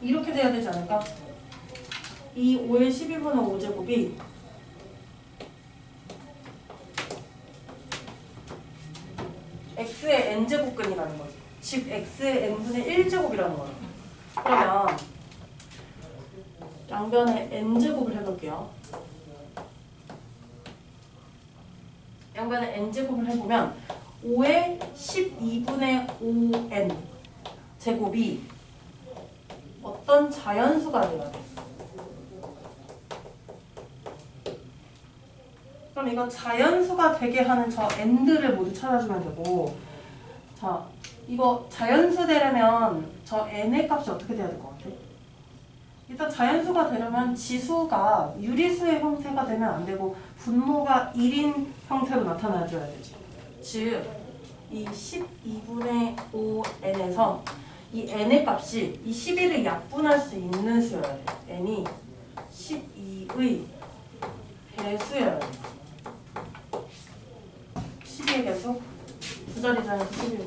이렇게 돼야 되지 않을까? 이 5의 12분의 5제곱이 x의 n제곱근이라는 거지. 즉 x의 n분의 1제곱이라는 거죠. 그러면 양변에 n제곱을 해볼게요. 양변에 n제곱을 해보면 5의 12분의 5n 제곱이 어떤 자연수가 돼야 돼. 그럼 이거 자연수가 되게 하는 저 n들을 모두 찾아주면 되고 자 이거 자연수 되려면 저 n의 값이 어떻게 돼야 될 것 같아? 일단 자연수가 되려면 지수가 유리수의 형태가 되면 안 되고 분모가 1인 형태로 나타나줘야 되지. 즉 이 12분의 5n에서 이 n의 값이 이 11을 약분할 수 있는 수여야 돼. n이 12의 배수여야 돼. 12의 배수? 두 자리 자연수 12의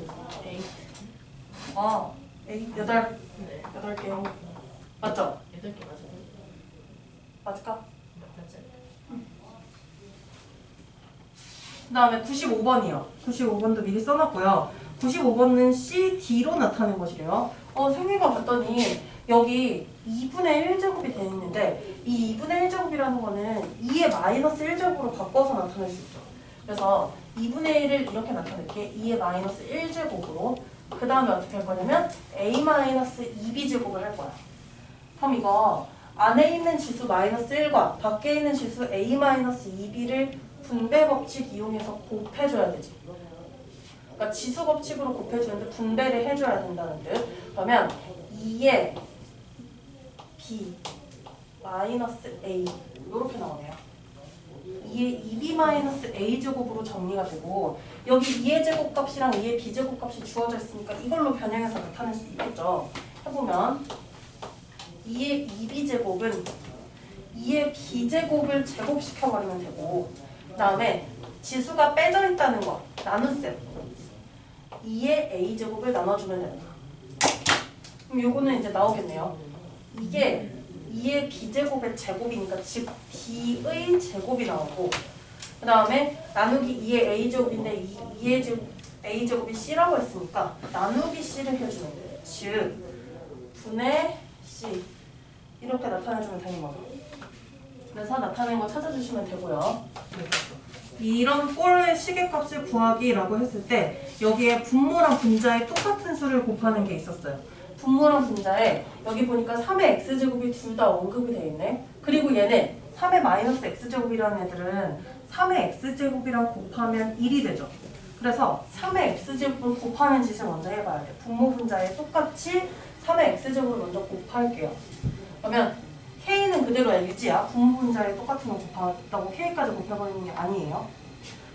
배수. 8. 8개. 맞죠? 8개 맞아요? 맞을까? 맞아요. 그 다음에 95번이요. 95번도 미리 써놨고요. 95번은 CD로 나타낸 것이래요. 생긴 거 봤더니 여기 2분의 1제곱이 되어 있는데 이 2분의 1제곱이라는 거는 2의 마이너스 1제곱으로 바꿔서 나타낼 수 있죠. 그래서 2분의 1을 이렇게 나타낼게. 2의 마이너스 1제곱으로 그 다음에 어떻게 할 거냐면 a 마이너스 2b제곱을 할 거야. 그럼 이거 안에 있는 지수 마이너스 1과 밖에 있는 지수 a 마이너스 2b를 분배 법칙 이용해서 곱해줘야 되지. 그러니까 지수 법칙으로 곱해주는데 분배를 해줘야 된다는 뜻. 그러면 2의 b 마이너스 a 이렇게 나오네요. 2의 2b 마이너스 a 제곱으로 정리가 되고 여기 2의 제곱값이랑 2의 b 제곱값이 주어져 있으니까 이걸로 변형해서 나타낼 수 있겠죠. 해보면 2의 2b 제곱은 2의 b 제곱을 제곱시켜버리면 되고 그 다음에 지수가 빼져 있다는 거 나눗셈 2의 a제곱을 나눠주면 됩니다. 그럼 요거는 이제 나오겠네요. 이게 2의 b제곱의 제곱이니까 즉 b의 제곱이 나오고 그 다음에 나누기 2의 a제곱인데 2의 제곱, a제곱이 c라고 했으니까 나누기 c를 해주는 거예요. 즉 분의 c 이렇게 나타내주면 되는 거죠. 그래서 나타낸 거 찾아주시면 되고요. 이런 꼴의 시계값을 구하기라고 했을 때 여기에 분모랑 분자에 똑같은 수를 곱하는 게 있었어요. 분모랑 분자에 여기 보니까 3의 x제곱이 둘 다 언급이 돼 있네. 그리고 얘네 3의 마이너스 x제곱이라는 애들은 3의 x제곱이랑 곱하면 1이 되죠. 그래서 3의 x제곱을 곱하는 짓을 먼저 해봐야 돼. 분모 분자에 똑같이 3의 x제곱을 먼저 곱할게요. 그러면 K는 그대로야, 유지야. 분모 분자에 똑같은 거 곱한다고 K까지 곱해버리는 게 아니에요.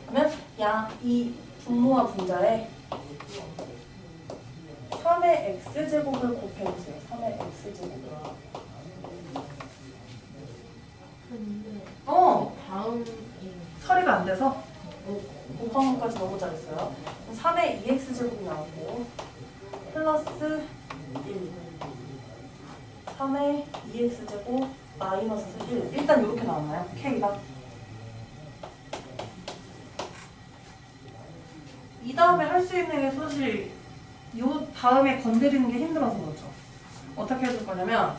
그러면 이 분모와 분자에 3의 x제곱을 곱해주세요. 3의 x제곱을. 근데 다음 처리가 안 돼서 곱한 것까지 너무 잘했어요. 3의 2x제곱이 나오고 플러스 1 3의 2x제곱 마이너스 1 일단 이렇게 나왔나요? K가 이 다음에 할 수 있는 게 사실 요 다음에 건드리는 게 힘들어서 그렇죠. 어떻게 해줄 거냐면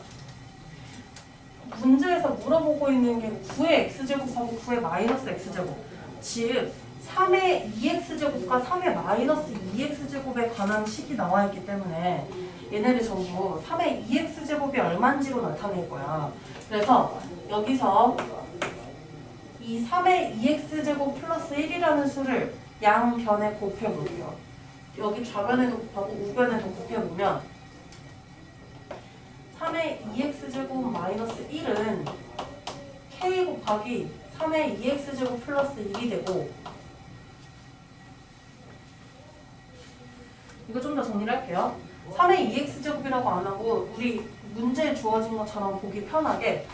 문제에서 물어보고 있는 게 9의 x제곱하고 9의 마이너스 x제곱 즉 3의 2x제곱과 3의 마이너스 2x제곱에 관한 식이 나와 있기 때문에 얘네를 전부 3의 2x제곱이 얼마인지로 나타낼 거야. 그래서 여기서 이 3의 2x제곱 플러스 1이라는 수를 양변에 곱해볼게요. 여기 좌변에도 곱하고 우변에도 곱해보면 3의 2x제곱 마이너스 1은 k 곱하기 3의 2x제곱 플러스 1이 되고 이거 좀 더 정리를 할게요. 3의 2x제곱이라고 안 하고 우리 문제에 주어진 것처럼 보기 편하게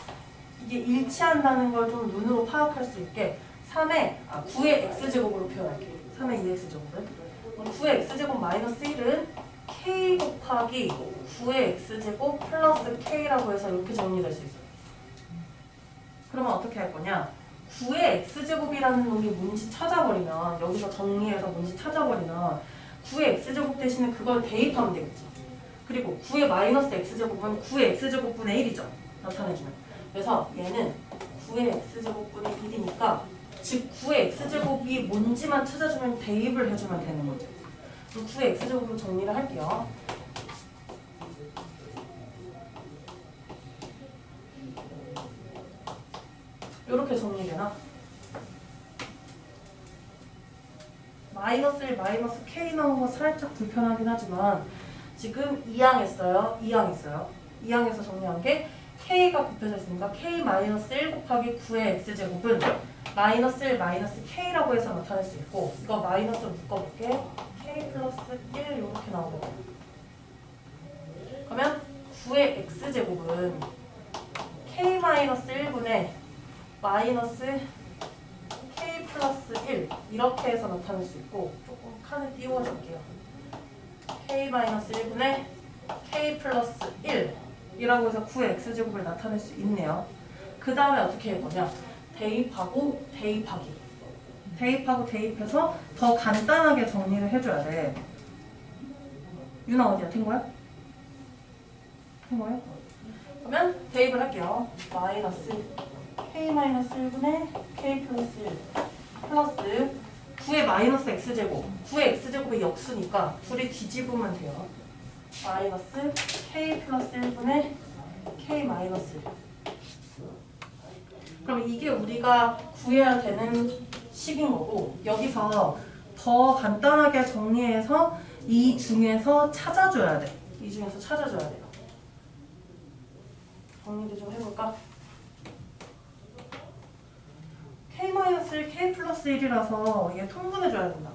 이게 일치한다는 걸 좀 눈으로 파악할 수 있게 9의 x제곱으로 표현할게요. 3의 2x제곱을 9의 x제곱 마이너스 1은 k 곱하기 9의 x제곱 플러스 k라고 해서 이렇게 정리될 수 있어요. 그러면 어떻게 할 거냐? 9의 x제곱이라는 놈이 뭔지 찾아버리면 여기서 정리해서 뭔지 찾아버리면 9의 x제곱 대신에 그걸 대입하면 되겠죠. 그리고 9의 마이너스 x제곱은 9의 x제곱분의 1이죠. 나타내주면. 그래서 얘는 9의 x제곱분의 1이니까 즉 9의 x제곱이 뭔지만 찾아주면 대입을 해주면 되는 거죠. 그럼 9의 x제곱으로 정리를 할게요. 이렇게 정리되나? 마이너스 1, 마이너스 k 나온 거 살짝 불편하긴 하지만 지금 2항 했어요. 2항 했어요. 2항에서 정리한 게 k가 곱해져 있으니까 k 마이너스 1 곱하기 9의 x제곱은 마이너스 1 마이너스 k라고 해서 나타낼 수 있고 이거 마이너스 묶어볼게. k 플러스 1 이렇게 나오거든요. 그러면 9의 x제곱은 k 마이너스 1분의 마이너스 k 플러스 1 이렇게 해서 나타낼 수 있고 조금 칸을 띄워줄게요. k 마이너스 1분의 k 플러스 1 이라고 해서 9의 x제곱을 나타낼 수 있네요. 그 다음에 어떻게 할 거냐? 대입하고 대입하기. 대입하고 대입해서 더 간단하게 정리를 해줘야 돼. 유나 어디야? 된 거야? 된 거야? 그러면 대입을 할게요. 마이너스 k 마이너스 1분의 k 플러스 1 플러스 9의 마이너스 x제곱 9의 x제곱이 역수니까 둘이 뒤집으면 돼요. 마이너스 k 플러스 1분의 k 마이너스 1 그럼 이게 우리가 구해야 되는 식인 거고 여기서 더 간단하게 정리해서 이 중에서 찾아줘야 돼. 이 중에서 찾아줘야 돼요. 정리를 좀 해볼까? k-1, k 플러스 1이라서 이게 통분해줘야 된다.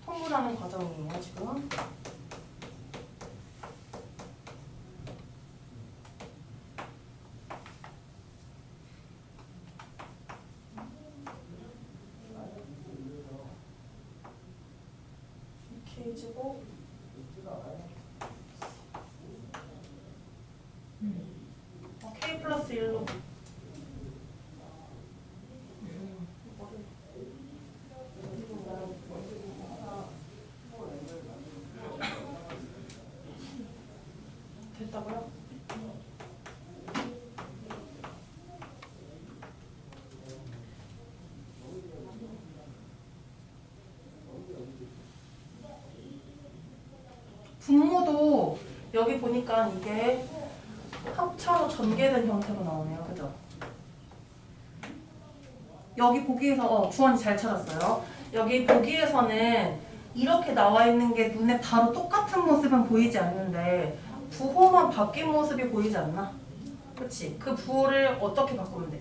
통분하는 과정이에요, 지금. K제곱 K 플러스 1로 됐다고요? 분모도 여기 보니까 이게 합차로 전개된 형태로 나오네요. 그죠? 여기 보기에서 주원이 잘 찾았어요. 여기 보기에서는 이렇게 나와 있는 게 눈에 바로 똑같은 모습은 보이지 않는데 부호만 바뀐 모습이 보이지 않나? 그치? 그 부호를 어떻게 바꾸면 돼?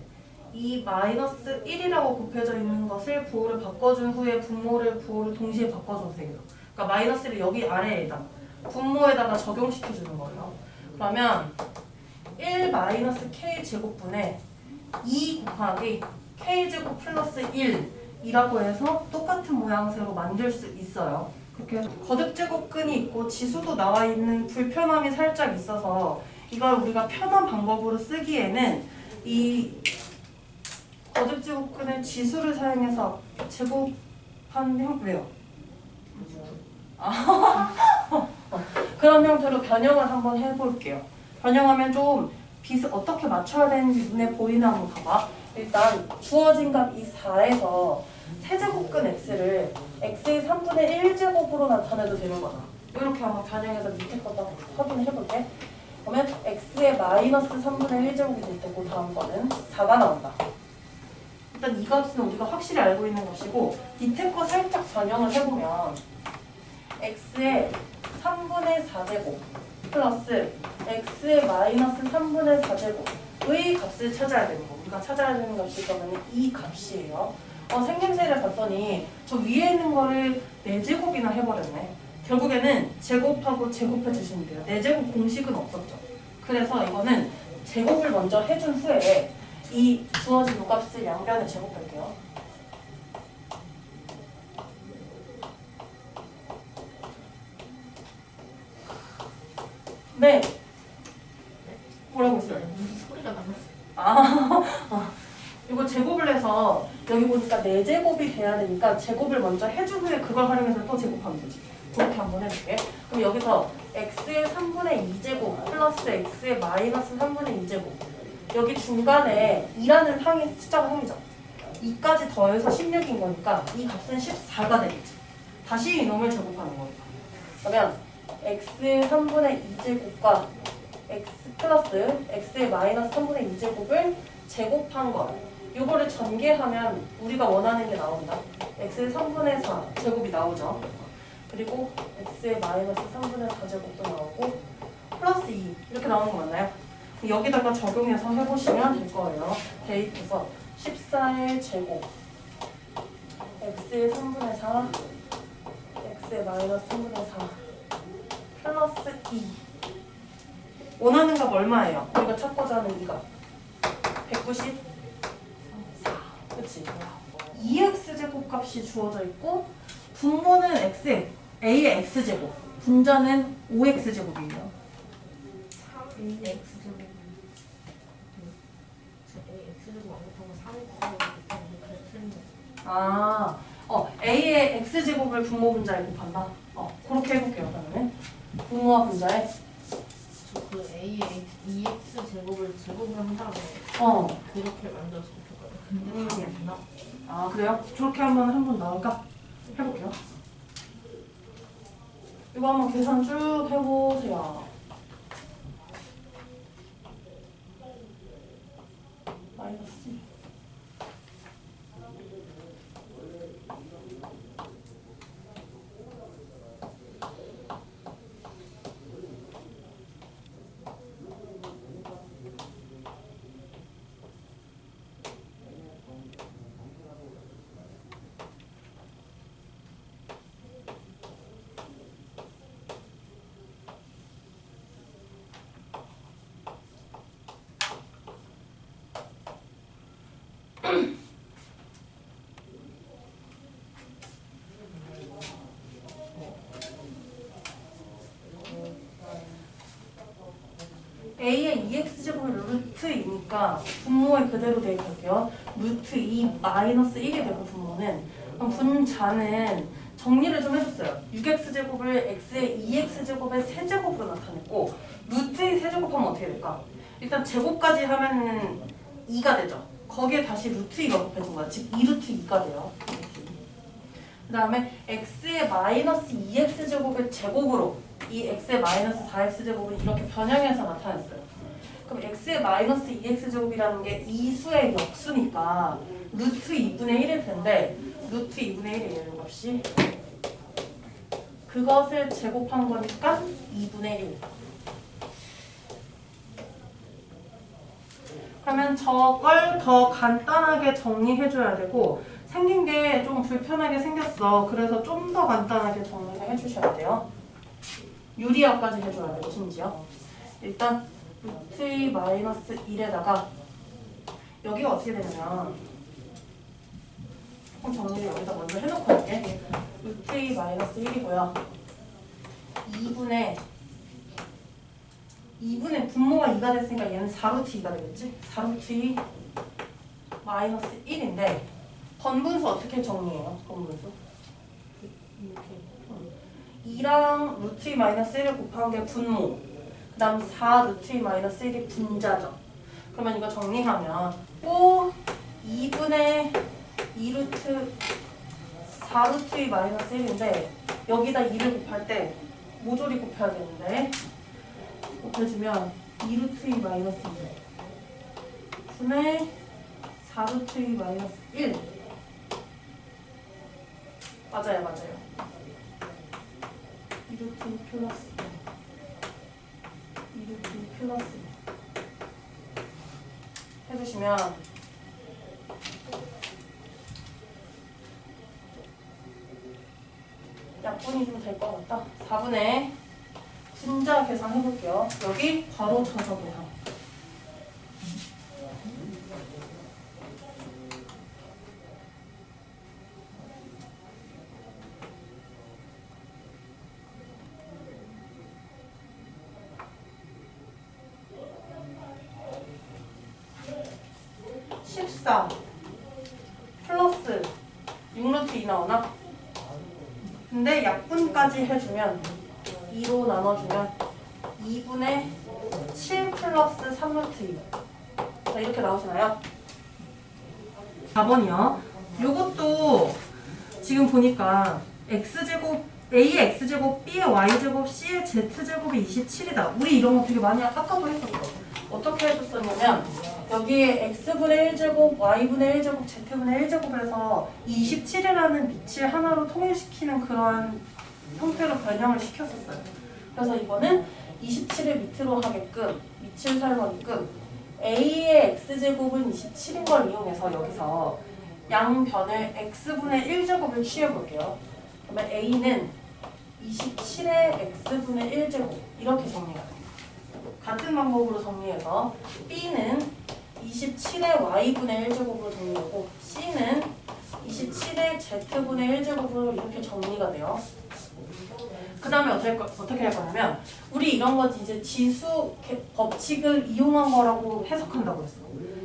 이 마이너스 1이라고 곱해져 있는 것을 부호를 바꿔준 후에 분모를 부호를 동시에 바꿔줘도 되겠죠. 그러니까 마이너스를 여기 아래에다 분모에다가 적용시켜주는 거예요. 그러면 1 마이너스 k 제곱분의 2 곱하기 k 제곱 플러스 1이라고 해서 똑같은 모양새로 만들 수 있어요. 그렇게 해서 거듭 제곱근이 있고 지수도 나와 있는 불편함이 살짝 있어서 이걸 우리가 편한 방법으로 쓰기에는 이 거듭 제곱근의 지수를 사용해서 제곱한 형태요. 그런 형태로 변형을 한번 해볼게요. 변형하면 좀 어떻게 맞춰야 되는지 눈에 보이나 한번 봐봐. 일단 주어진 값 이 4에서 세제곱근 x를 x의 3분의 1제곱으로 나타내도 되는 거다. 이렇게 한번 변형해서 밑에 것도 확인을 해볼게. 그러면 x의 마이너스 3분의 1제곱이 될 테고 다음 거는 4가 나온다. 일단 이 값은 우리가 확실히 알고 있는 것이고 밑에 거 살짝 변형을 해보면 x의 3분의 4제곱 플러스 x의 마이너스 3분의 4제곱의 값을 찾아야 되는 거. 우리가 찾아야 되는 값이 그러면 이 값이에요. 생김새를 봤더니 저 위에 있는 거를 4제곱이나 해버렸네. 결국에는 제곱하고 제곱해 주시면 돼요. 4제곱 공식은 없었죠. 그래서 이거는 제곱을 먼저 해준 후에 이 주어진 요 값을 양변에 제곱할게요. 네. 뭐라고 했어요? 소리가 나왔어요. 이거 제곱을 해서 여기 보니까 4제곱이 돼야 되니까 제곱을 먼저 해준 후에 그걸 활용해서 또 제곱하면 되지. 그렇게 한번 해볼게. 그럼 여기서 x의 3분의 2제곱 플러스 x의 마이너스 3분의 2제곱 여기 중간에 2라는 항이 숫자가 생기죠. 2까지 더해서 16인 거니까 이 값은 14가 되겠지. 다시 이놈을 제곱하는 거예요. 그러면 x의 3분의 2제곱과 x 플러스 x의 마이너스 3분의 2제곱을 제곱한 거. 이거를 전개하면 우리가 원하는 게 나온다. x의 3분의 4 제곱이 나오죠. 그리고 x의 마이너스 3분의 4제곱도 나오고 플러스 2 이렇게 나오는 거 맞나요? 여기다가 적용해서 해보시면 될 거예요. 대입해서 14의 제곱 x의 3분의 4 x의 마이너스 3분의 4 플러스 2 원하는 값 얼마예요? 우리가 찾고자 하는 이 값 194 그치? 2x제곱 값이 주어져 있고 분모는 a의 x제곱 분자는 5x제곱이에요. 3x제곱 x제곱 안 곱하고 3x제곱 그래서 틀린 거. a의 x제곱을 분모 분자에 곱한다. 그렇게 해볼게요. 그러면 분모와 분자에 그 a의 2x 제곱을 제곱을 한다고 그렇게 만들어서 곱했거든요. 근데 답이 안 나와. 그래요? 저렇게 한번 나올까? 해볼게요. 이거 한번 계산 쭉 해보세요. 마이너스 a의 2x제곱이 루트 2니까 분모에 그대로 대입할게요. 루트 2 마이너스 1이 되고 분모는. 그럼 분자는 정리를 좀 해줬어요. 6x제곱을 x의 2x제곱의 세제곱으로 나타냈고 루트 2 세제곱하면 어떻게 될까? 일단 제곱까지 하면은 2가 되죠. 거기에 다시 루트 2가 곱해진 거야. 즉 2루트 2가 돼요. 그 다음에 x의 마이너스 2x제곱의 제곱으로 이 x의 마이너스 4x제곱을 이렇게 변형해서 나타냈어요. 그럼 x의 마이너스 2x제곱이라는 게 이 수의 역수니까 루트 2분의 1일 텐데 루트 2분의 1이에요. 값이. 그것을 제곱한 거니까 2분의 1. 그러면 저걸 더 간단하게 정리해줘야 되고 생긴 게 좀 불편하게 생겼어. 그래서 좀 더 간단하게 정리를 해주셔야 돼요. 유리화까지 해줘야 되고 심지어. 일단 루트 2 마이너스 1에다가 여기가 어떻게 되냐면 조금 정리를 여기다 먼저 해놓고 할게. 루트 2 마이너스 1이고요. 2분의 분모가 2가 됐으니까 얘는 4루트 2가 되겠지? 4루트 2 마이너스 1인데 번분수 어떻게 정리해요? 번분수? 이렇게 2랑 루트 2 마이너스 1을 곱한 게 분모, 그 다음 4 루트 2 마이너스 1이 분자죠. 그러면 이거 정리하면 또 2분의 2루트 4루트 2 마이너스 1인데 여기다 2를 곱할 때 모조리 곱해야 되는데 곱해주면 2루트 2 마이너스 2 분의 4루트 2 마이너스 1 맞아요. 2루트 2 플러스 2루트 2 플러스 해주시면 약분이 좀 될 것 같다. 4분의 분자 계산해볼게요. 여기 바로 쳐서 계산. 플러스 6루트 2 나오나? 근데 약분까지 해주면 2로 나눠주면 2분의 7 플러스 3루트 2. 자, 이렇게 나오시나요? 4번이요. 요것도 지금 보니까 x제곱 a의 x제곱, b의 y제곱, c의 z제곱이 27이다. 우리 이런 거 되게 많이 아까도 했었어. 어떻게 해줬었냐면 여기에 x분의 1제곱, y분의 1제곱, z분의 1제곱을 해서 27이라는 밑을 하나로 통일시키는 그런 형태로 변형을 시켰었어요. 그래서 이거는 27을 밑으로 하게끔, 밑을 사용하게끔 a의 x제곱은 27인 걸 이용해서 여기서 양변을 x분의 1제곱을 취해볼게요. 그러면 a는 27의 x분의 1제곱 이렇게 정리가 돼요. 같은 방법으로 정리해서 b는 27의 y분의 1제곱으로 정리하고 c는 27의 z분의 1제곱으로 이렇게 정리가 돼요. 그 다음에 어떻게 할 거냐면 우리 이런 거지 이제 지수 법칙을 이용한 거라고 해석한다고 했어.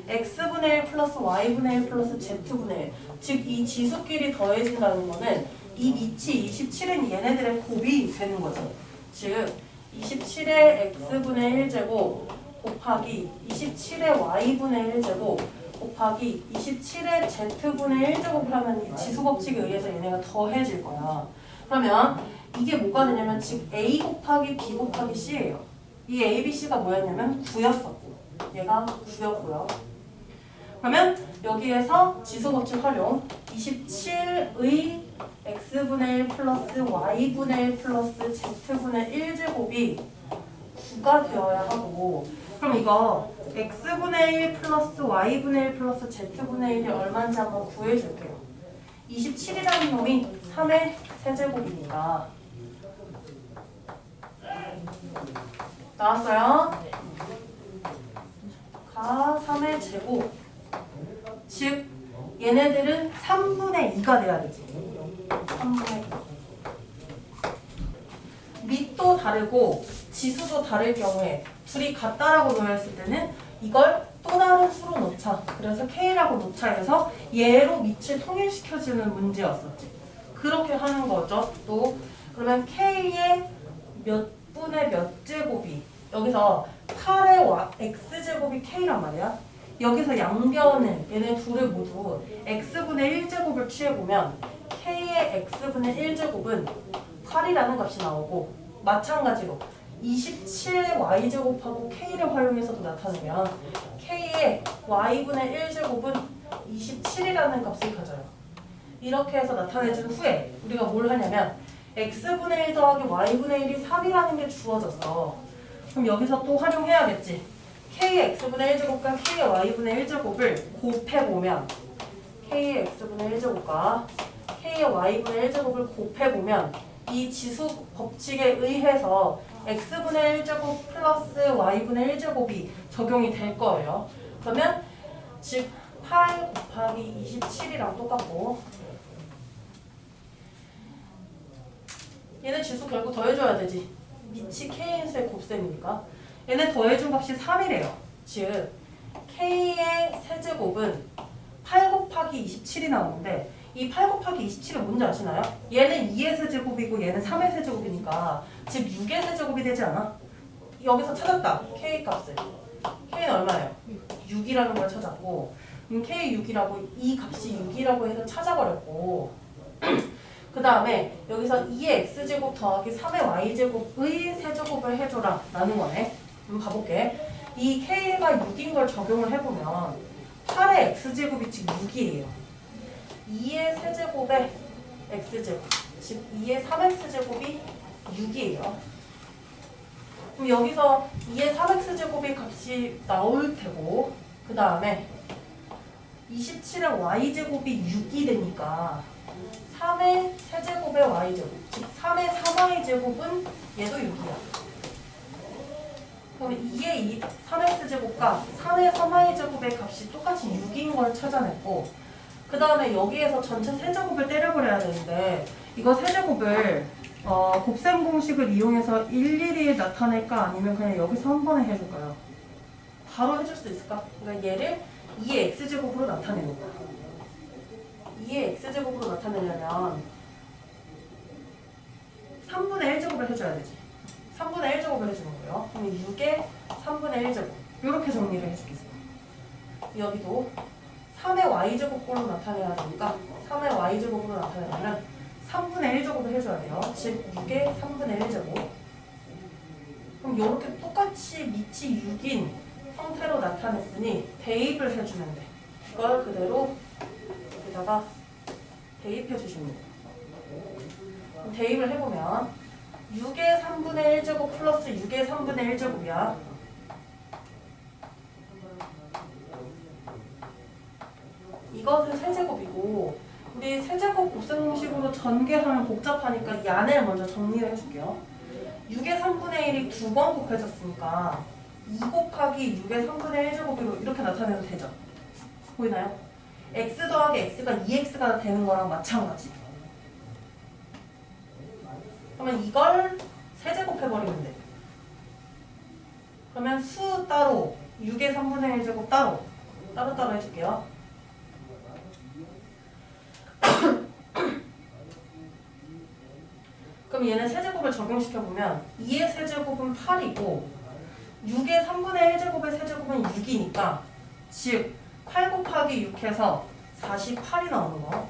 x분의 1 플러스 y분의 1 플러스 z분의 1 즉 이 지수끼리 더해진다는 거는 이 밑이 27은 얘네들의 곱이 되는 거죠. 즉 27의 x분의 1제곱 곱하기 27의 y분의 1제곱 곱하기 27의 z분의 1제곱을 하면 이 지수법칙에 의해서 얘네가 더해질 거야. 그러면 이게 뭐가 되냐면 즉 a 곱하기 b 곱하기 c예요. 이 a, b, c가 뭐였냐면 9였었고 얘가 9였고요. 그러면 여기에서 지수법칙 활용 27의 x분의 1 플러스 y분의 1 플러스 z분의 1제곱이 9가 되어야 하고 그럼 이거 x분의 1 플러스 y분의 1 플러스 z분의 1이 얼마인지 한번 구해줄게요. 27이라는 놈이 3의 세제곱이니까 나왔어요? 가 3의 제곱 즉 얘네들은 3분의 2가 돼야 되지. 3분의 2. 밑도 다르고 지수도 다를 경우에 둘이 같다라고 놓였을 때는 이걸 또 다른 수로 놓자. 그래서 K라고 놓자 해서 얘로 밑을 통일시켜주는 문제였었지. 그렇게 하는 거죠. 또 그러면 K의 몇 분의 몇 제곱이 여기서 8의 x제곱이 K란 말이야. 여기서 양변을 얘네 둘을 모두 x분의 1제곱을 취해보면 K의 x분의 1제곱은 8이라는 값이 나오고 마찬가지로 27y제곱하고 K를 활용해서도 나타내면 K의 y분의 1제곱은 27이라는 값을 가져요. 이렇게 해서 나타내준 후에 우리가 뭘 하냐면 x분의 1 더하기 y분의 1이 3이라는 게 주어졌어. 그럼 여기서 또 활용해야겠지. K의 x분의 1제곱과 K의 y분의 1제곱을 곱해보면 K의 x분의 1제곱과 K의 y분의 1제곱을 곱해보면 이 지수 법칙에 의해서 x분의 1제곱 플러스 y분의 1제곱이 적용이 될 거예요. 그러면 즉 8 곱하기 27이랑 똑같고 얘네 지수 결국 더해줘야 되지. 밑이 K인수의 곱셈이니까 얘네 더해준 값이 3이래요. 즉 K의 세제곱은 8 곱하기 27이 나오는데 이 8 곱하기 27은 뭔지 아시나요? 얘는 2의 세제곱이고 얘는 3의 세제곱이니까 즉 6의 세제곱이 되지 않아? 여기서 찾았다. K 값을. K는 얼마예요? 6이라는 걸 찾았고 K 6이라고 이 값이 6이라고 해서 찾아버렸고 그 다음에 여기서 2의 x제곱 더하기 3의 y제곱의 세제곱을 해줘라 라는 거네. 가볼게. 이 K가 6인 걸 적용을 해보면 8의 x제곱이 지금 6이에요. 2의 세제곱의 x제곱, 즉 2의 3x제곱이 6이에요. 그럼 여기서 2의 3x제곱의 값이 나올 테고 그 다음에 27의 y제곱이 6이 되니까 3의 세제곱의 y제곱, 즉 3의 3y제곱은 얘도 6이야. 그럼 2의 3x제곱과 3의 3y제곱의 값이 똑같이 6인 걸 찾아냈고 그 다음에 여기에서 전체 세제곱을 때려버려야 되는데 이거 세제곱을 곱셈 공식을 이용해서 일일이 나타낼까 아니면 그냥 여기서 한 번에 해줄까요? 바로 해줄 수 있을까? 그러니까 얘를 2의 x제곱으로 나타내는 거야. 2의 x제곱으로 나타내려면 3분의 1제곱을 해줘야 되지. 3분의 1제곱을 해주는 거예요. 그럼 6의 3분의 1제곱 이렇게 정리를 해주겠습니다. 여기도 3의 y제곱으로 나타내야 되니까 3의 y제곱으로 나타내려면 3분의 1제곱을 해줘야 돼요. 즉 6의 3분의 1제곱. 그럼 이렇게 똑같이 밑이 6인 형태로 나타냈으니 대입을 해주면 돼. 이걸 그대로 여기다가 대입해 주시면 돼요. 그럼 대입을 해보면 6의 3분의 1제곱 플러스 6의 3분의 1제곱이야. 이것은 세제곱이고 우리 세제곱 곱셈 공식으로 전개하면 복잡하니까 이 안을 먼저 정리를 해줄게요. 6의 3분의 1이 두 번 곱해졌으니까 2 곱하기 6의 3분의 1제곱으로 이렇게 나타내도 되죠? 보이나요? x 더하기 x가 2x가 되는 거랑 마찬가지. 그러면 이걸 세제곱해버리면 돼. 그러면 수 따로 6의 3분의 1제곱 따로 해줄게요. 그럼 얘는 세제곱을 적용시켜보면 2의 세제곱은 8이고 6의 3분의 1제곱의 세제곱은 6이니까 즉 8 곱하기 6 해서 48이 나오는 거.